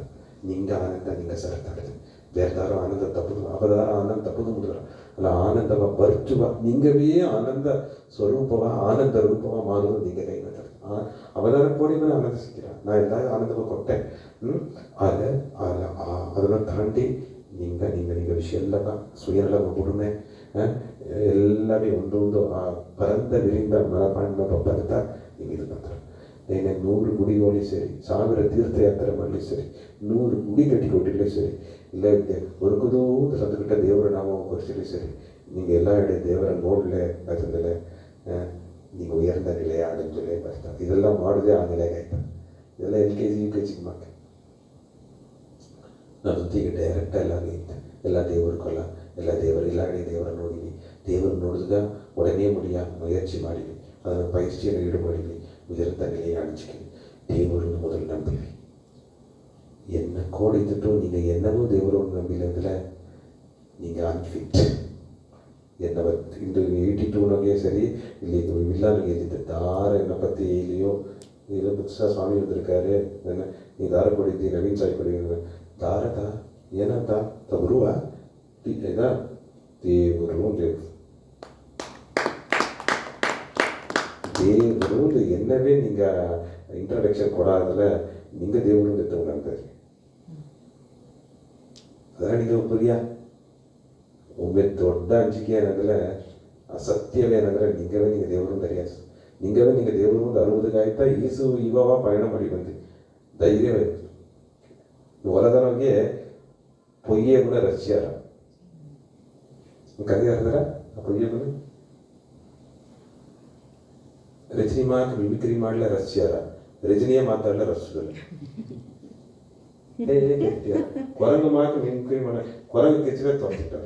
ನಿಂಗೆ ಆನಂದ ನಿಂಗೆ ಸರತಾಡ್ತದೆ. ಬೇರೆದಾರೋ ಆನಂದ ತಪ್ಪದು, ಅವದಾರ ಆನಂದ ತಪ್ಪದು ಮುಡಿದ್ರ ಅಲ್ಲ. ಆನಂದವ ಬರ್ಚುವ ನಿಂಗವೇ ಆನಂದ ಸ್ವರೂಪವ ಆನಂದ ರೂಪವ ಮಾಡುವುದು ನಿಂಗೆ ಕೈ ಮಾತಾಡ್ತದೆ. ಅವದಾರ ಕೋಡಿ ಮೇಲೆ ಆನಂದ ಸಿಕ್ಕಿರ. ನಾ ಎಲ್ಲ ಆನಂದವ ಕೊಟ್ಟೆ. ಅದನ್ನು ತಾಂಡಿ ನಿಂಗ ವಿಷಯ ಎಲ್ಲವ ಸುಯನಲ್ಲ ಗುಡುಮೆ ಎಲ್ಲವೇ ಒಂದೊಂದು ಆ ಪರಂತ ವಿರಿಂದ ಮನಪಾಂಡ ಪಂತ ನಿಂಗೆ ಮಾತ್ರ. ಏನೇ 100 ಗುಡಿಗಳು ಸೇರಿ, 1000 ತೀರ್ಥಯಾತ್ರೆ ಮಾಡಲಿ ಸರಿ, 100 ಗುಡಿ ಕಟ್ಟಿ ಕೊಟ್ಟಿರಲಿ ಸರಿ, ಇಲ್ಲ ಹೊರಗುದೂ ಸಂತಕಟ್ಟ ದೇವರ ನಾವು ಕೊಡಿಸಿರಲಿ ಸರಿ, ನಿಂಗೆ ಎಲ್ಲ ಎಡೆ ದೇವರ ನೋಡಲೇ ಅದರಲ್ಲೇ ನೀವು ಉಯರ್ದ ನೆಲೆ ಆಡಂಜಲೆ ಬರ್ತಾರೆ. ಇದೆಲ್ಲ ಮಾಡಿದೆ ಆ ನೆಲೆಗೆ ಆಯ್ತು. ಇದೆಲ್ಲ LKG UKG ಮಕ್ಕಳು ನಾವು ಜೊತೆಗೆ ಡೈರೆಕ್ಟ್ ಎಲ್ಲ ಆಗೈತೆ. ಎಲ್ಲ ದೇವ್ರ ಕೊಲ್ಲ, ಎಲ್ಲ ದೇವರಿಲ್ಲ ಅಡಿ ದೇವರ ನೋಡಿವಿ. ದೇವರು ನೋಡಿದಾಗ ಒಡನೆ ಮುಡಿಯ ಮುಯರ್ಚಿ ಮಾಡಿವಿ. ಅದನ್ನು ಪೈರ್ಚಿಯನ್ನು ಈಡು ಮಾಡಿವಿ. ಉಯರ್ದ ನೆಲೆಯ ಅಣಿಚಿಕೆ ದೇವರನ್ನು ಮೊದಲು ನಂಬಿವಿ. ಎನ್ನ ಕೋಡಿದ್ದು நீங்கள் என்னவோ தேவரோடு நம்பினதில் நீங்கள் அன்ஃபிட். என்னை ಇಂದು 82 ಸರಿ ಇಲ್ಲಿ ವಿಲ್ಲಾನಿಗೆ ಎದ್ದಿದ್ದ ದಾರ ಎನ್ನ ಪತ್ತಿ ಇಲ್ಲಿಯೋ இது புதுசாக சுவாமி வந்திருக்காரு, என்ன நீ தார கொடித்தி நவீன் சாய் கொடி தாரதா ಏನಂತ ಗುರುವ ಇದಾ ದೇವರು தேவரு என்னவே நீங்கள் இன்ட்ரடக்ஷன் கொடாதில் நீங்கள் தேவரு ತೆತ್ತವನಂತ ಅದರ ನಿಮಗೆ ಒಬ್ಬರಿಯಾ ಒಮ್ಮೆ ದೊಡ್ಡ ಅಂಜಿಕೆ ಏನಂದ್ರೆ ಸತ್ಯವೇನಂದ್ರೆ ನಿಂಗೆ ದೇವರು ಅಂದರಿಯಾಸ ನಿಂಗೆ ದೇವರು ಒಂದು 60 ಆಯ್ತಾ ಈಸು ಇವಾಗ ಪಯಣ ಮಾಡಿ ಬಂದು ಧೈರ್ಯವೇ ಹೊಲದನೋಗೆ பொய்யே கூட ரசிச்சாரா கதையா இருந்தாரா பொய்யே கூட ರಜನಿ ಮಾತು ಮಿಮಿಕ್ರಿ ಮಾಡಲ ರಸಿಯಾರ ರಜನಿಯ ಮಾತಾಡಲ ರಸಿಸಲ್ಲ ಕೊರಂಗು ಮಾತು ಮಿಮಿಕ್ರಿ ಮಾಡ ಕೊರಂಗು ಕಿಚ್ಚಿಲೆ ತೋರಿಸಿಟ್ಟಾರ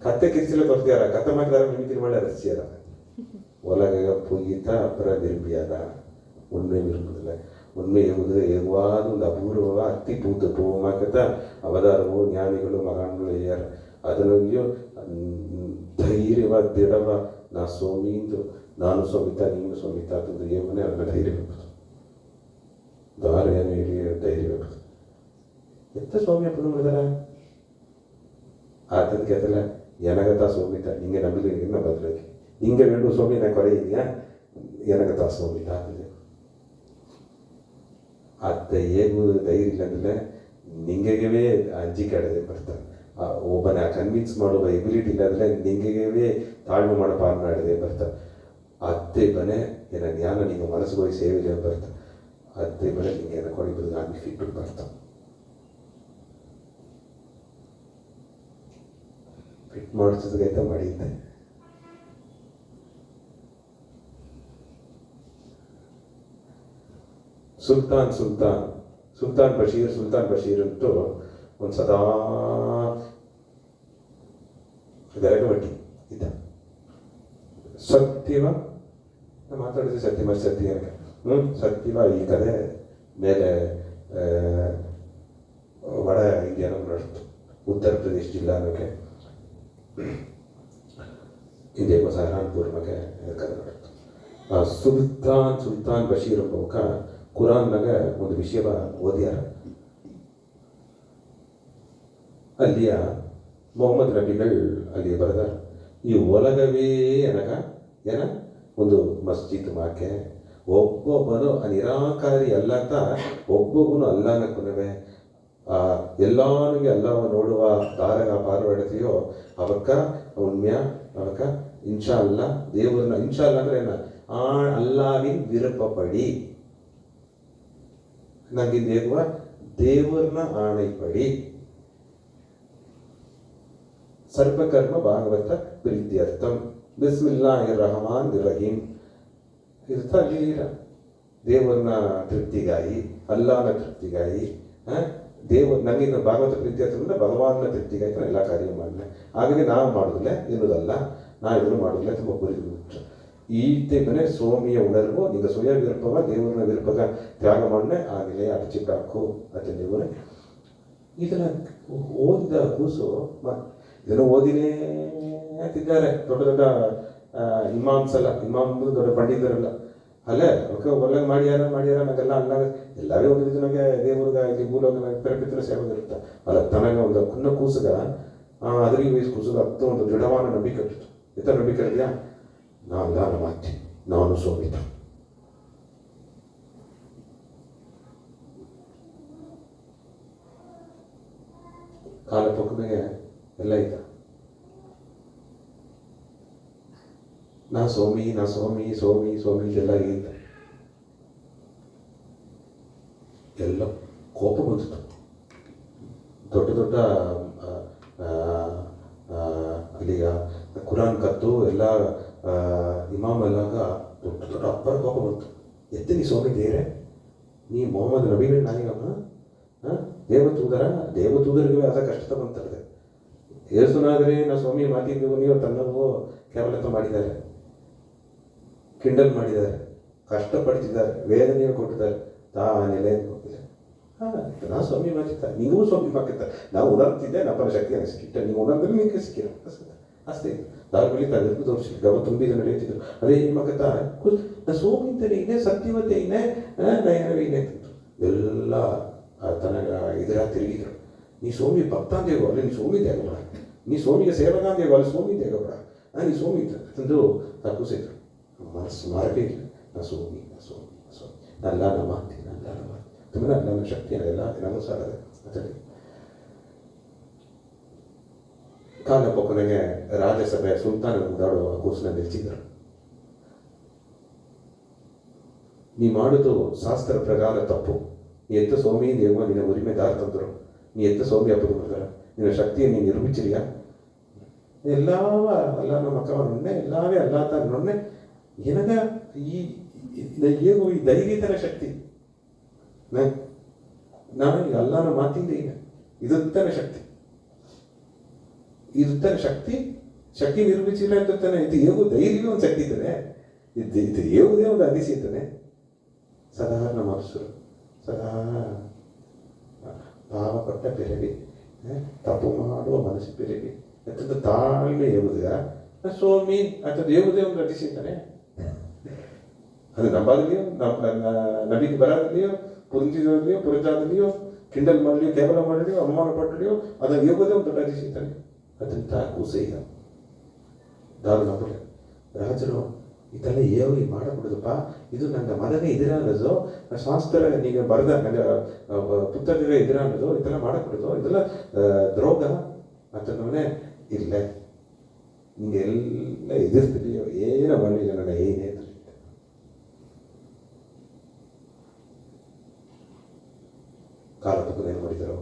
ಕತ್ತೆ ಕಿಚ್ಚಿಲೆ ತೋರಿಸ್ಯಾರ ಕತ್ತೆ ಮಾತಾಡ ಮಿಮಿಕ್ರಿ ಮಾಡಲ ರಸಿಯಾರ ಒಲಗ பொய்யித்த அப்புறம் விரும்பியாரா உண்மை விரும்புதில்லை உண்மை எவ்வாறு ಒಂದು ಅಪೂರ್ವವ ಅತಿ ಪೂತ ಪೂರ್ವಮಾಕತ್ತ ಅವತಾರವು ಜ್ಞಾನಿಗಳು ಮಹಾನ್ಗಳು ಅಯ್ಯಾರ ಅದನ್ನೊಂದಿಯೋ ಧೈರ್ಯವ ದಿಡವ ನಾ ಸೋಮಿಂದು ನಾನು ಸೋಮಿತ ನೀನು ಸೋಮಿತ ಅಂತಂದು ಏಮನೆ ಅವನ ಧೈರ್ಯ ಬೇಕು ದಾರ ಏನು ಹೇಳಿ ಧೈರ್ಯ ಬೇಕು ಎತ್ತ ಸ್ವಾಮಿ ಅಪ್ಪನ ಮಾಡಿದಾರ ಆತನ ಕೇತಲ್ಲ ಎನಗತಾ ಸೋಮಿತ ನಿಂಗೆ ನಂಬಿಕೆ ನಿನ್ನ ಬದಲಾಗಿ ನಿಂಗೆ ವೇಣು ಸ್ವಾಮಿ ನಾ ಕೊರೆಯಿದ್ಯಾ ಎನಗತಾ ಸೋಮಿತ ಆಗ್ತದೆ ಅತ್ತ ಹೇಗೂ ಧೈರ್ಯ ಇಲ್ಲಂದ್ರೆ ನಿಂಗೆಗೇ ಅಂಜಿಕೆ ಆಡದೆ ಬರ್ತಾರೆ ಒಬ್ಬನ ಕನ್ವಿನ್ಸ್ ಮಾಡುವ ಎಬಿಲಿಟಿ ಇಲ್ಲಾಂದ್ರೆ ನಿಂಗೆಗೇ ತಾಳ್ಮೆ ಮಾಡೋ ಪಾಲನೆ ಆಡದೆ ಬರ್ತಾರೆ ಅತ್ತೆ ಬನೆ ಏನ ಜ್ಞಾನ ನಿಂಗೆ ಮನಸ್ಸಿಗೆ ಹೋಗಿ ಸೇವೆ ಬರ್ತಾರೆ ಅತ್ತೆ ಬನೆ ನಿಂಗೆ ಏನ ಕೊಡಿಬೋದು ಆಗಿ ಫಿಟ್ ಬರ್ತಾವೆ ಫಿಟ್ ಮಾಡಿಸೋದಕ್ಕೆ ಮಾಡಿದ್ದೆ ಸುಲ್ತಾನ್ ಬಶೀರ್ ಅಂತೂ ಒಂದು ಸದಾ ಗರಗವಟ್ಟಿ ಇದ್ದ ಸತ್ಯವ ಮಾತಾಡಿದ್ರೆ ಸತ್ಯವ ಈ ಕಡೆ ಮೇಲೆ ವಡ ಇಂಡಿಯಾನ ನಡೆಸ್ತು ಉತ್ತರ ಪ್ರದೇಶ ಜಿಲ್ಲಾ ಅನ್ನೋಕ್ಕೆ ಇಂಡಿಯಾ ಸಹರಾನ್ಪುರ್ ಬಗ್ಗೆ ಕಡೆ ನಡೆಸ್ತು ಸುಲ್ತಾನ್ ಬಶೀರ್ ಎಂಬ ಕುರಾನ್ನಾಗ ಒಂದು ವಿಷಯ ಓದ್ಯಾರ ಅಲ್ಲಿಯ ಮೊಹಮ್ಮದ್ ನಬಿಗಳು ಅಲ್ಲಿ ಬರೆದ ಈ ಒಲಗವೇ ಏನ ಒಂದು ಮಸ್ಜಿದ್ ಮಾಕೆ ಒಬ್ಬೊಬ್ಬನು ನಿರಾಕಾರಿ ಅಲ್ಲಂತ ಒಬ್ಬೊಬ್ಬನು ಅಲ್ಲನ ಕೊನವೆ ಎಲ್ಲಾನಿಗೆ ಅಲ್ಲವ ನೋಡುವ ದಾರಗ ಪಾಲ್ಪಡ್ತೀಯೋ ಅವಕ್ಕ ಉಣ್ಮ್ಯ ಅವಕ್ಕ ಇನ್ಶಾ ಅಲ್ಲ ದೇವ್ರನ್ನ ಇನ್ಶಾ ಅಲ್ಲ ಅಂದ್ರೆ ಏನ ಅಲ್ಲಾವಿನ ವಿರೂಪಪಡಿ ನಂಗೆ ದೇವರನ್ನ ಆಣೆಪಡಿ ಸರ್ವಕರ್ಮ ಭಾಗವತ ಪ್ರೀತ್ಯರ್ಥಂ ಬಿಸ್ಮಿಲ್ಲಾಹಿರ್ ರಹಮಾನಿರ್ ರಹೀಂ ಇರ್ತ ಅಲ್ಲಿ ದೇವರನ್ನ ತೃಪ್ತಿಗಾಗಿ ಅಲ್ಲಾನ ತೃಪ್ತಿಗಾಗಿ ನನಗೆ ಭಾಗವತ ಪ್ರೀತ್ಯರ್ಥದಿಂದ ಭಗವಾನ್ನ ತೃಪ್ತಿಗಾಗಿ ನಾನು ಎಲ್ಲ ಕಾರ್ಯ ಮಾಡಿದೆ ಹಾಗಾಗಿ ನಾವು ಮಾಡೋದಿಲ್ಲ ಎನ್ನುವುದಲ್ಲ ನಾ ಇದನ್ನು ಮಾಡೋದಿಲ್ಲ ತುಂಬ ಗುರಿ ಈತೆ ಮನೆ ಸೋಮಿಯ ಉಣರ್ವು ನಿಂಗೆ ಸ್ವಯ ವಿರುಪವ ದೇವರನ್ನ ವಿರುಪಗ ತ್ಯಾಗ ಮಾಡನೆ ಆ ನೆಲೆಯ ಅಡಚಿಟ್ಟಾಕು ಅತ್ತೆ ದೇವರೇ ಇದನ್ನು ಓದಿದ ಕೂಸು ಇದನ್ನು ಓದಿನೇ ಅಂತಿದ್ದಾರೆ ದೊಡ್ಡ ದೊಡ್ಡ ಇಮಾಮ್ ದೊಡ್ಡ ಪಂಡಿತರಲ್ಲ ಅಲ್ಲೇ ಅವಕ್ಕೆ ಒಳ್ಳೆ ಮಾಡ್ಯಾರ ನನಗೆಲ್ಲ ಅಲ್ಲಾಗ ಎಲ್ಲವೇ ಒಂದು ನನಗೆ ದೇವ್ರಿಗೆ ಇಲ್ಲಿ ಭೂಲೋಕ ಪರಪಿತ್ರ ಸೇವೆ ಇರುತ್ತೆ ಅಲ್ಲ ತನಗೆ ಒಂದು ಕುನ್ನ ಕೂಸುಗ ಅದರಿಗೆ ವಯಸ್ಸು ಕೂಸುಗ ಹತ್ತು ಒಂದು ದೃಢವಾದ ನಂಬಿಕೆ ಇತ್ತು ಇತರ ನಂಬಿಕೆ ಇದೆಯಾ ನಾನು ಮಾತಿ ನಾನು ಸೋಮಿತ ಕಾಲ ಪಕ್ಕಮೇಲೆ ಎಲ್ಲ ಇದ್ದ ನಾ ಸೋಮಿ ಇದೆಲ್ಲ ಇದ್ದ ಎಲ್ಲ ಕೋಪ ಬಂದಿತ್ತು ದೊಡ್ಡ ಅಲ್ಲಿಗ ಕುರಾನ್ ಕತ್ತು ಎಲ್ಲ ಇಮಾಮ್ ಅಲ್ಲಾಗ ದೊಡ್ಡ ಅಪ್ಪರ ಕೋಪ ಬಂತು ಎತ್ತೆ ನೀ ಸ್ವಾಮಿ ದೇರೆ ನೀ ಮೊಹಮ್ಮದ್ ನಬಿಗಳ ನಾಯಿಗಮ್ಮ ದೇವತೂದರಿಗೆ ಅದ ಕಷ್ಟ ಬಂತದೆ ಏಸುನಾದರೆ ನಾ ಸ್ವಾಮಿ ಮಾತಿದ್ದೆವು ನೀವು ತನ್ನವು ಕೇವಲ ಮಾಡಿದ್ದಾರೆ ಕಿಂಡಲ್ ಮಾಡಿದ್ದಾರೆ ಕಷ್ಟಪಡ್ತಿದ್ದಾರೆ ವೇದನೆಯನ್ನು ಕೊಟ್ಟಿದ್ದಾರೆ ನೆಲೆ ಹೋಗಿಲ್ಲ ನಾ ಸ್ವಾಮಿ ಮಾತಿದ್ದ ನಿನಗೂ ಸ್ವಾಮಿ ಮಾಕಿದ್ದ ನಾವು ಉಣರ್ತಿದ್ದೆ ನಪ್ಪನ ಶಕ್ತಿ ಅನಿಸಿಕಿಟ್ಟ ನೀವು ಉಣರ್ದ್ರೆ ನಿಮಗೆ ಸಿಕ್ಕಿರ ಅಷ್ಟೇ ದಾರಿಯಲ್ಲಿ ತಲೆಗೂ ತೋರಿಸಿ ಗವ ತುಂಬಿದ ನಡೆಯುತ್ತಿದ್ರು. ಅದೇ ಮಗತ ಸೋಮಿಂತನೇ ಸತ್ಯವತೆಯೇ ನಯನವೀನೇ ಎಲ್ಲ ತನಗ ಇದರ ತಿರುಗಿದ್ರು. ನೀ ಸ್ವಾಮಿ ಭಕ್ತಾಂದೇಗೋ ಅಲ್ಲ, ನೀ ಸ್ವಾಮಿ ದೇಗಬೇಡ, ನೀ ಸ್ವಾಮಿಗೆ ಸೇವಕಾಂದೇಗೋ ಅಲ್ಲಿ ಸ್ವಾಮಿ ದೇಗಬೇಡ, ನೀ ಸ್ವಾಮಿ ತಂದು ತಪ್ಪಿಸಿದ್ರು. ಮನಸ್ಸು ಮಾರೇ ಇಲ್ಲ. ನಾ ಸ್ವಾಮಿ ನಾ ಸ್ವಾಮಿ ನಾ ಸ್ವಾಮಿ ನಲ್ಲ ನ ಮಾಡ್ತೀನಿ, ನಲ್ಲ ನ ಮಾಡ್ತೀನಿ ತುಂಬ ನನ್ನ ಶಕ್ತಿ ಎಲ್ಲ ನನಗೂ ಸಾಲದೆ. ಅದರಲ್ಲಿ ಕಾಲಪ್ಪ ಕೊನೆಗೆ ರಾಜ್ಯಸಭೆ ಸುಲ್ತಾನ ಮುಂದಾಡುವ ಕೂಸನ್ನ ನಿಲ್ಸಿದ್ರು. ನೀ ಮಾಡುದು ಶಾಸ್ತ್ರ ಪ್ರಕಾರ ತಪ್ಪು. ನೀ ಎತ್ತ ಸ್ವಾಮಿ ದೇವ ನಿನ್ನ ಉರಿಮೆ ದಾರ ತಂದರು. ನೀ ಎತ್ತ ಸ್ವಾಮಿ ಹಬ್ಬದ ಬರ್ತಾರ ನಿನ್ನ ಶಕ್ತಿயை நீ நிரூபிச்சிரியா? எல்லாவ அல்லா நம்ம அக்காவை நொன்னே எல்லாவே அல்லாத நொன்னே எனக்கு ಈ ಧೈರ್ಯತರ ಶಕ್ತಿ ನಾನು ಎಲ್ಲಾನ ಮಾತಿಂದ ಈಗ ಇದುತ್ತಾನೆ ಶಕ್ತಿ, ಇದುತ್ತಾನೆ ಶಕ್ತಿ ಶಕ್ತಿ ನಿರ್ಮಿಸಿಲ್ಲ ಅಂತಾನೆ. ಇದು ಹೇಗೂ ಧೈರ್ಯವೇ ಒಂದು ಶಕ್ತಿ ಇದ್ದಾನೆ, ಇದು ಹೇಗುದೇ ಒಂದು ಅದಿಸಿದ್ದಾನೆ. ಸದಾ ನಮ್ಮ ಮನಸ್ಸರು ಸದಾ ಭಾವಪಟ್ಟ ಬೆರವಿ, ತಪ್ಪು ಮಾಡುವ ಮನಸ್ಸು ಬೆರವಿ ಅಂತದ್ದು ತಾಳ್ಮೆ ಹೇಳುವುದ ಸ್ವಾಮಿ ಅಂತದ್ದು ಹೇಳುವುದೇ ಒಂದು ಅತಿಸಿದ್ದಾನೆ. ಅದು ನಂಬಾದಲ್ಲಿಯೋ ನಬಿಗೆ ಬರೋದಲ್ಲಿಯೋ ಪುರಂಜಿದಲ್ಲಿಯೋ ಪುರಂಜಾದಲ್ಲಿಯೋ ಕಿಂಡಲ್ ಮಾಡಲಿಯೋ ಕೇವಲ ಮಾಡಲಿಯೋ ಅವಮಾನ ಪಟ್ಟಲಿಯೋ ಅದನ್ನು ಹೇಗೋದೇ ಒಂದು ದೊಡ್ಡ ಅತಿಸಿದ್ದಾನೆ. ಅದಂತ ಕೂಸೆಯ ದಾರು ನಂಬಲ್ಲ ರಾಜರು ಇದೆಲ್ಲ ಹೇಳಿ ಮಾಡಕೂಡದಪ್ಪ, ಇದು ನನ್ನ ಮನಗೆ ಎದುರಾನದು, ಶಾಸ್ತ್ರ ನೀಗ ಬರೆದ ನನ್ನ ಪುಸ್ತಕಗಳ ಎದುರಾನದು, ಇದೆಲ್ಲ ಮಾಡಕೂಡದು, ಇದೆಲ್ಲ ದ್ರೋಗ ಅಂತಂದ್ರೆ ಇಲ್ಲ. ನಿಂಗೆಲ್ಲ ಎದುರ್ತಿದೆಯೋ ಏನೋ ಮಾಡಲಿಲ್ಲ, ನನ್ನ ಏನೇ ಕಾಲಪಕ್ಕದ ಏನು ಮಾಡಿದರು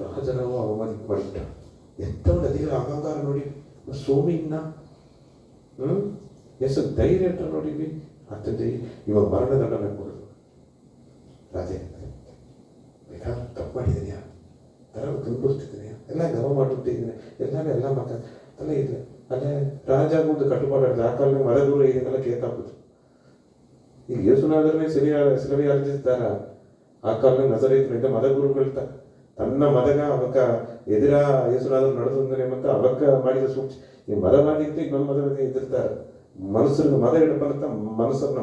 ರಾಜನವು ಅವಮಾನ ಮಾಡಿಬಿಟ್ಟ. ಎಂಥವ್ರು ಅಧಿಕ ಅಹಂಕಾರ ನೋಡಿ ಸೋಮಿನ್ನ ಎಷ್ಟು ಧೈರ್ಯ ಅಂತ ನೋಡಿದ್ವಿ. ಅಂತಂದ್ರೆ ಇವಾಗ ಮರಣದಂಡನೆ ಕೊಡೋದು ರಾಜೇ ಬೇಕಾದ್ರೆ ತಪ್ಪು ಮಾಡಿದ್ದೀನಿಯಾ, ತರ ತುಂಬಿಡ್ತಿದ್ದೀನಿಯಾ, ಎಲ್ಲ ಗವ ಮಾಡಿಬಿಟ್ಟಿದ್ದೀನಿ, ಎಲ್ಲ ಮಕ್ಕಳ ಇದೆ ಅಲ್ಲೇ ರಾಜ ಮುಂದೆ ಕಟ್ಟುಪಾಡಿದೆ. ಆ ಕಾಲ ಮರ ದೂರ ಇದನ್ನೆಲ್ಲ ಕೇತಾಕ್ಬಿಟ್ಟು ಈಗ ಯೇಸುನಾದರೇ ಸಿಲುಬೆ ಅರ್ಜಿಸ್ತಾರ. ಆ ಕಾಲ ನಜರೇತನಿಂದ ಮದ ಗುರುಗಳ್ತ ತನ್ನ ಮದಗ ಅವಕ್ಕ ಎದುರ ಯೇಸುನಾದ್ರು ನಡೆದ್ರೆ ಮತ್ತು ಅವಕ್ಕ ಮಾಡಿದ ಸೂಕ್ಷ್ಮ ಈ ಮದ ಮಾಡಿದ್ದು ಈಗ ನಮ್ಮ ಮದ ಎದುರ್ತಾರೆ. ಮನಸ್ಸರಿಗೆ ಮದ ಇಡಬಂತ ಮನಸ್ಸನ್ನ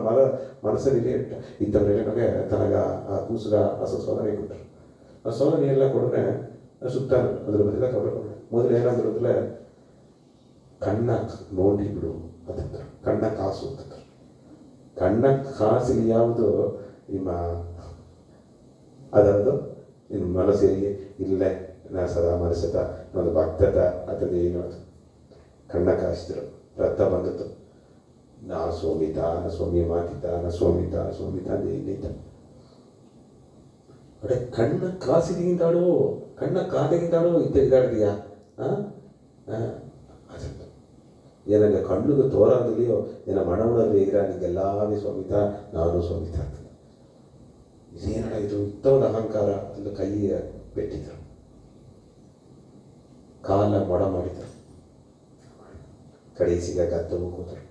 ಮನಸ್ಸಲ್ಲಿ ಇಟ್ಟ ಇಂಥವ್ರೆಲ್ಲ ನಮಗೆ ತನಗ ಆ ಕೂಸಗ ಹೊಸ ಸೋದನೆ ಕೊಟ್ಟರು. ಆ ಸೋದನೆ ಎಲ್ಲ ಕೊಡ್ರೆ ಸುತ್ತ ಅದ್ರ ಬದಲ ಕಬರ ಕೊಡ್ರೆ ಮೊದಲು ಏನಾದ್ರಲ್ಲ ಕಣ್ಣ ನೋಡಿ ಬಿಡು ಅಂತಂದ್ರು. ಕಣ್ಣ ಕಾಸು ಅಂತಂದ್ರು. ಕಣ್ಣ ಕಾಸಿಗೆ ಯಾವುದು ನಿಮ್ಮ ಅದೊಂದು ನಿನ್ನ ಮನಸ್ಸಿಗೆ ಇಲ್ಲೇ ನಾ ಸದಾ ಮನಸ್ಸತ ಒಂದು ಭಕ್ತತ ಅದನ್ನು ಏನು ಅದು ಕಣ್ಣ ಕಾಸಿದ್ರು. ರಥ ಬಂದದ್ದು ನಾ ಸೋಮಿತ ನ ಸ್ವಾಮಿ ಮಾತಿತ ನ ಸೋಮಿತ ಸೋಮಿತ ಏನಿತ ಅಡೆ ಕಣ್ಣ ಕಾಸಿದಿಂದಾಡೋ ಕಣ್ಣ ಕಾದಗಿಂದಾಡೋ ಇದ್ದಾಡಿದೆಯಾ ಅದನ್ನು ಏನಂಗ ಕಣ್ಣುಗೆ ತೋರಾಗಲಿಯೋ ಏನ ಮನವಳಲ್ಲಿ ಈಗ ನಿಂಗೆಲ್ಲಾವೇ ಸ್ವಾಮಿತ ನಾನು ಸ್ವಾಮಿತ ಅಂತ ಇದೇನಡ ಇದು ಇತ್ತವದ ಅಹಂಕಾರ ಅಂತ ಕೈಯ ಬೆಟ್ಟಿದ್ರು. ಕಾಲ ಮೊಡ ಮಾಡಿದರು. ಕಡೆಸಿಗ ಗದ್ದವು ಕೂತರು.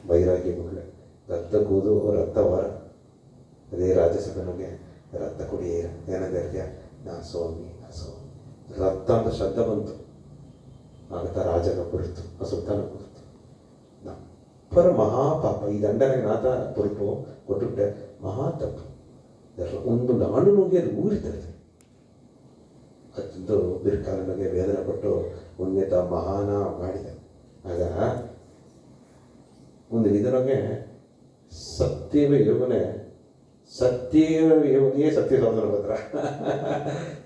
ಬೈರಾಗಿ ಮಕ್ಕಳು ಗದ್ದ ಕೂದು ರಕ್ತ ಹೊರ ಅದೇ ರಾಜ್ಯಸಭೆಗೆ ರಕ್ತ ಕುಡಿಯೇರ ಏನಂದ್ರೆ ನಾ ಸ್ವಾಮಿ ನಾ ಸ್ವಾಮಿ ರಕ್ತ ಅಂತ ಶಬ್ದ ಬಂತು. ಆಗತ್ತ ರಾಜನ ಕುರಿತು ಆ ಸುಲ್ತಾನ ಕುರಿತು ಪರ ಮಹಾಪಾಪ ಈ ದಂಡನೆಗೆ ನಾಥ ಕುರಿತು ಕೊಟ್ಟುಬಿಟ್ಟೆ ಮಹಾ ತಪ್ಪು. ಒಂದು ನಾನು ನುಗ್ಗೆ ಅದು ಊರಿತದೆ. ಅದು ಬಿರ್ಕಾಲನಿಗೆ ವೇದನೆ ಕೊಟ್ಟು ಉನ್ನತ ಮಹಾನ ಮಾಡಿದ. ಆಗ ಒಂದು ಇದರೊಳಗೆ ಸತ್ಯವೇ ಯೋಗನೆ ಸತ್ಯವೇ ಸತ್ಯ ಶೋಧನೆ ಬಂದ್ರ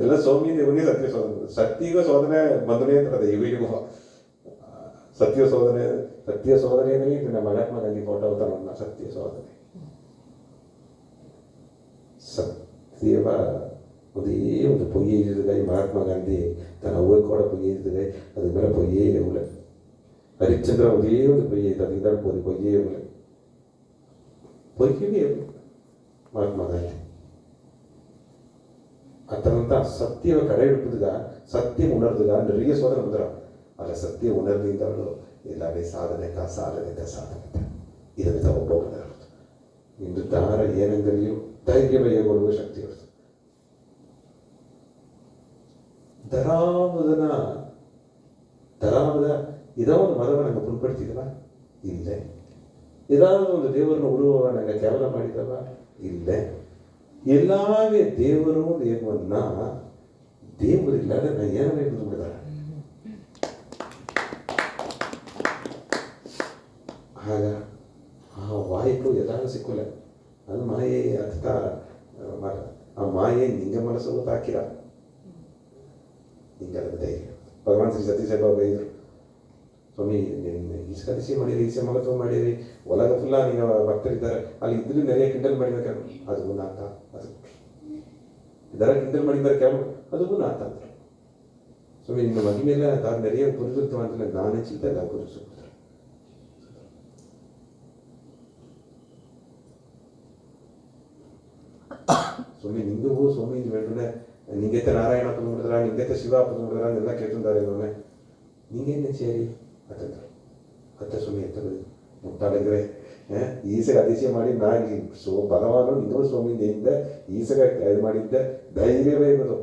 ಎಲ್ಲ ಸ್ವಾಮಿ ದೇವನೇ ಸತ್ಯ ಶೋಧನೆ ಸತ್ಯಿಗ ಶೋಧನೆ ಬಂದನೇ ಅಂತದೆ. ಇವಿಗೂ ಸತ್ಯ ಶೋಧನೆಯೇ ಇದನ್ನ ಮಹಾತ್ಮ ಗಾಂಧಿ ಫೋಟೋ ನನ್ನ ಸತ್ಯ ಶೋಧನೆ ಸತ್ಯವ ಒಂದೇ ಒಂದು ಪೊಯ್ಯೆ ಇದ್ದಿದ್ದಾಯಿ. ಮಹಾತ್ಮ ಗಾಂಧಿ ತನ್ನ ಅವ್ವ ಕೂಡ ಪೊಯ್ಯೆ ಇದ್ದಿದ್ದಾಯಿ. ಅದ್ರ ಮೇಲೆ ಪೊಯ್ಯೇ ಉಳ್ಳೆ ಹರಿಶ್ಚಂದ್ರ ಒಂದೇ ಒಂದು ಪೊಯ್ಯೆ ಇತ್ತು. ಅದರಿಂದ ಪೊಯ್ಯೇ ಉಳ್ಳೆ ಪೊಯ್ಯವೇ ಮಹಾತ್ಮ ಗಾಂಧಿ ಅತನಂತ ಸತ್ಯವ ಕಡೆ ಹಿಡಿದುಗ ಸತ್ಯ ಉಣರ್ದುಗ நிறைய சோதனை வந்துடும். அதில் சத்திய உணர்ந்திருந்தாலும் எல்லாமே சாதனைக்கா ಇದರಿಂದ ಒಬ್ಬ ಬಂದಿರೋದು. ಇಂದು ದಾರ ಏನೆಂದಲ್ಲಿಯೂ ಧೈರ್ಯಮಯಗೊಳ್ಳುವ ಶಕ್ತಿ ಇರುತ್ತೆ. ಧರಾಮದ ಇದೋ ಒಂದು ಮದವ ನಂಗೆ ಪುಲ್ಪಡ್ತಿದವ ಇಲ್ಲೇ, ಏದಾದ್ರು ಒಂದು ದೇವರನ್ನು ಉಳುವ ನಂಗೆ ಕೇವಲ ಮಾಡಿದವ ಇಲ್ಲೇ. ಎಲ್ಲವೇ ದೇವರು ದೇವನ್ನ ದೇವರಿಲ್ಲದೆ ನಾ ಏನಬೇಕು ಬಿಡ್ತಾರ. ಆಗ ಆ ವಾಯ್ಪು ಎಲ್ಲರೂ ಸಿಕ್ಕಿಲ್ಲ. ಅದು ಮಾಯೆ ಅರ್ಥ. ಆ ಮಾಯೆ ನಿಂಗೆ ಮನಸ್ಸು ಗೊತ್ತಾಕಿರ ನಿಂಗೆ ಅದಕ್ಕೆ ಧೈರ್ಯ. ಭಗವಾನ್ ಶ್ರೀ ಸತ್ಯಸಾಯಿ ಬಾಬಾ ಇದ್ರು, ಸ್ವಾಮಿ ಈಸ್ಕರಿಸಿ ಮಾಡಿರಿ, ಈಸೆ ಮಗತ್ವ ಮಾಡಿರಿ, ಒಳಗ ಫುಲ್ಲ ನೀವು ಭಕ್ತರಿದ್ದಾರೆ, ಅಲ್ಲಿ ಇದ್ರು ನೆರೆಯ ಕಿಂಡಲ್ ಮಾಡಿದ ಅದು ಗುಣಾತ, ಅದು ಇದರ ಕಿಂಡಲ್ ಮಾಡಿದ್ದಾರೆ ಕೆಲವು, ಅದು ಗುಣಾತ ಅಂತಾರೆ. ಸ್ವಾಮಿ ನಿಮ್ಮ ಮಗಿಮೇಲೆ ತಾನು ನೆರೆಯ ಗುರುಸುತ್ತವ ಅಂತಲೇ ನಾನೇ ಚಿಂತೆ ಅಲ್ಲ ಗುರುಸು. ಸ್ವಾಮಿ ನಿಂಗೂ ಸ್ವಾಮಿ ಬೇಡ್ರೆ ನಿಂಗೆತ್ತ ನಾರಾಯಣ ಪುಂಬಿಡಿದ್ರ, ನಿಂಗೆತ್ತ ಶಿವ ಪುಂಬಿಡಿದ್ರ ಅದೆಲ್ಲ ಕೇಳ್ತಾರೆ. ಇವಾಗ ನಿಂಗೇನೆ ಸೇರಿ ಅತ್ತಂದ್ರೆ ಅತ್ತ ಸ್ವಾಮಿ ಎತ್ತಗಳು ಮುಟ್ಟಾಡಿದ್ರೆ ಈಸಗ ಅತಿಶಯ ಮಾಡಿ ನಾನು ಭಗವಾನು ನಿಂಗೂ ಸ್ವಾಮಿಯಿಂದ ಈಸಗ ಇದು ಮಾಡಿದ್ದೆ ಧೈರ್ಯವೇ ಇರೋದು.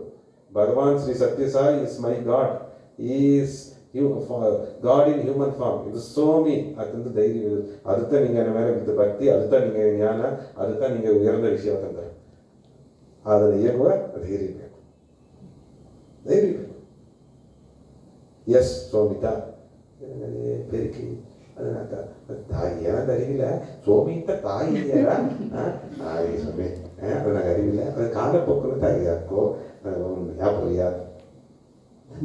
Bhagwan Shri Sathya Sai is my God, is God in human form, ಇದು ಸ್ವಾಮಿ ಅದಂತ ಧೈರ್ಯ ಇರೋದು. ಅದಕ್ಕೆ ನಿಂಗೆ ನನ್ನ ಮೇಲೆ ಬಿದ್ದು ಭಕ್ತಿ, ಅದಕ್ಕೆ ನಿಂಗೆ ಜ್ಞಾನ, ಅದಕ್ಕೆ ನಿಂಗೆ ಉಯರ್ದ ವಿಷಯ ಅಂತಂದ್ರೆ ಅದನ್ನು ಹೇಗುವ ಧೈರ್ಯ ಬೇಕು, ಧೈರ್ಯ ಬೇಕು. ಎಸ್ ಸ್ವಾಮಿತ ಬೆರಕಿ ಅದನ್ನ ತಾಯಿ ಏನಂತ ಅರಿವಿಲ್ಲ, ಸ್ವಾಮಿ ಅಂತ ತಾಯಿ ಇದೆಯಲ್ಲ ತಾಯಿ ಸ್ವಾಮಿ ಅದು ನನಗೆ ಅರಿವಿಲ್ಲ, ಅದು ಕಾಲ ಪಕ್ಕನು ತಾಯಿ ಹಾಕೋ ಯಾಪು ಯಾರು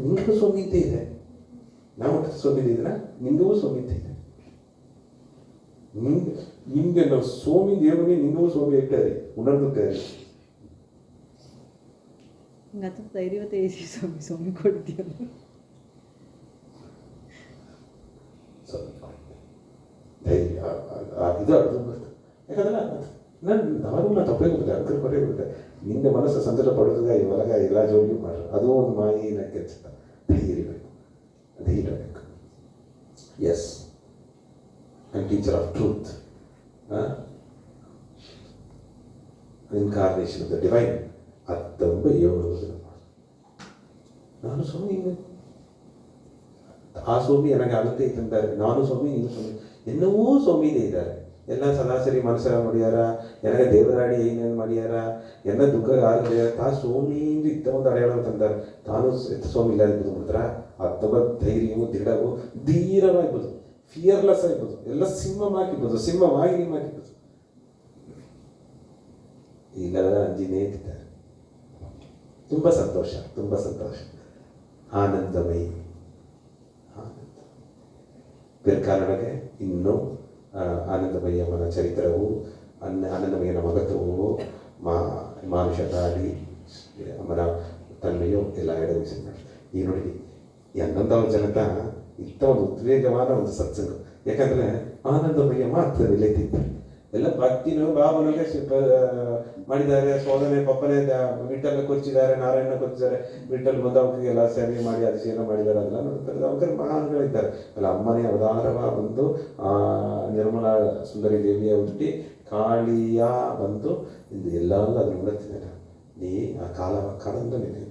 ನಿಂಗೂ ಸ್ವಾಮಿತ ಇದೆ, ನಾವು ಸ್ವಾಮಿತ ಇದ್ರ ನಿಂಗೂ ಸ್ವಾಮಿತ ಇದೆ. ನಿಂಗೆ ನಾವು ಸ್ವಾಮಿ ದೇವನೇ ನಿಂಗೂ ಸ್ವಾಮಿ ಇಟ್ಟಾರೆ ಉಣರ್ದುತ್ತಾರೆ. ಅದು ಧೈರ್ಯವತೆ ಏಸಿ ಸ್ವಾಮಿ ಸ್ವಾಮಿ ಕೊಡ್ತೀಯ ಧೈರ್ಯ ಇದು ಅರ್ಥ ಬರ್ತದೆ. ಯಾಕಂದ್ರೆ ನಾನು ತಪ್ಪೇ ಗೊತ್ತಿಲ್ಲ, ಅದ್ರ ಕೊಟ್ಟೇ ಗೊತ್ತಿಲ್ಲ. ನಿಂಗೆ ಮನಸ್ಸು ಸಂತೋಷ ಪಡೋದಾಗ ಈ ಒಳಗ ಎಲ್ಲ ಜೋಡಿಯೂ ಮಾಡ್ರಿ, ಅದು ಒಂದು ಮಾಯಿನ ಕೆಲಸ. ಧೈರ್ಯ ಬೇಕು, ಧೈರ್ಯ ಬೇಕು. As and teacher of truth, incarnation of the divine. 17 ನಾನು ಸ್ವಾಮಿ ಆ ಸ್ವಾಮಿ ನನಗೆ ಆಗುತ್ತೆ ಇದ್ದಾರೆ, ನಾನು ಸ್ವಾಮಿ ನೀನು ಸ್ವಾಮಿ, ಇನ್ನೂ ಸ್ವಾಮಿನೇ ಇದ್ದಾರೆ. ಎಲ್ಲ ಸರಾಸರಿ ಮನಸ್ಸೆಲ್ಲ ಮಾಡ್ಯಾರ, ನನಗೆ ದೇವರಾಡಿ ಏನೇನು ಮಾಡ್ಯಾರ, ಎಲ್ಲ ದುಃಖ ಆಗಲಿ ತಾ ಸ್ವಾಮಿ ಇತ್ತ ಒಂದು ಅಡೆಯಾಳ ತಂದಾರೆ. ತಾನು ಸ್ವಾಮಿ ಇಲ್ಲ ಇರ್ಬೋದು ಬಿಡ್ತಾರ. ಅಥವಾ ಧೈರ್ಯವು ದಿಡವು ಧೀರವಾಗಿರ್ಬೋದು, ಫಿಯರ್ಲೆಸ್ ಆಗಿರ್ಬೋದು, ಎಲ್ಲ ಸಿಂಹವಾಗಿರ್ಬೋದು, ಸಿಂಹವಾಗಿ ನಿಮ್ಮಾಗಿರ್ಬೋದು. ಇಲ್ಲೆಲ್ಲ ಅಂಜಿನೇ ಇದ್ದಾರೆ. ತುಂಬ ಸಂತೋಷ, ತುಂಬ ಸಂತೋಷ, ಆನಂದಮಯಿ. ಪಿರ್ಕಾಲೊಳಗೆ ಇನ್ನೂ ಆನಂದಮಯ್ಯಮ್ಮನ ಚರಿತ್ರವು, ಆನಂದಮಯ್ಯನ ಮಗತ್ವವು, ಮಾನುಷ ಗಾಡಿ ಅಮ್ಮನ ತನ್ಮೆಯು ಎಲ್ಲ ಎಡವಿಸಿ ಮಾಡಿ. ಈ ನೋಡಿ ಹನ್ನೊಂದ ಜನತ ಇಂಥ ಒಂದು ಉದ್ವೇಗವಾದ ಒಂದು ಸತ್ಸಂಗ. ಯಾಕಂದರೆ ಆನಂದಮಯ್ಯ ಮಾತ್ರ ನಿಲ್ಲೈತಿದ್ದಾರೆ. ಎಲ್ಲ ಭಕ್ತಿನೂ ಭಾವನೆಗೆ ಮಾಡಿದ್ದಾರೆ. ಸೋದನೆ ಪಪ್ಪನೇ ವಿಠಲ ಕೊಚ್ಚಿದ್ದಾರೆ, ನಾರಾಯಣ ಕೊಚ್ಚಿದ್ದಾರೆ, ವಿಠಲ್ ಬಂದವರಿಗೆಲ್ಲ ಸೇವೆ ಮಾಡಿ ಅತಿಶಯನ ಮಾಡಿದ್ದಾರೆ. ಅದೆಲ್ಲ ನೋಡ್ತಾರೆ. ಅವ್ರ ಮಹಾನ್ಗಳಿದ್ದಾರೆ. ಅಲ್ಲ ಅಮ್ಮನೇ ಅವತಾರವ ಬಂದು ನಿರ್ಮಲಾ ಸುಂದರಿ ದೇವಿಯ ಹುಟ್ಟಿ ಕಾಳಿಯ ಬಂದು ಇದು ಎಲ್ಲವೂ ಅದು ನೋಡುತ್ತಿದ್ದಾರೆ. ನೀ ಆ ಕಾಲವ ಕಡಂದು ನಿನಗೆ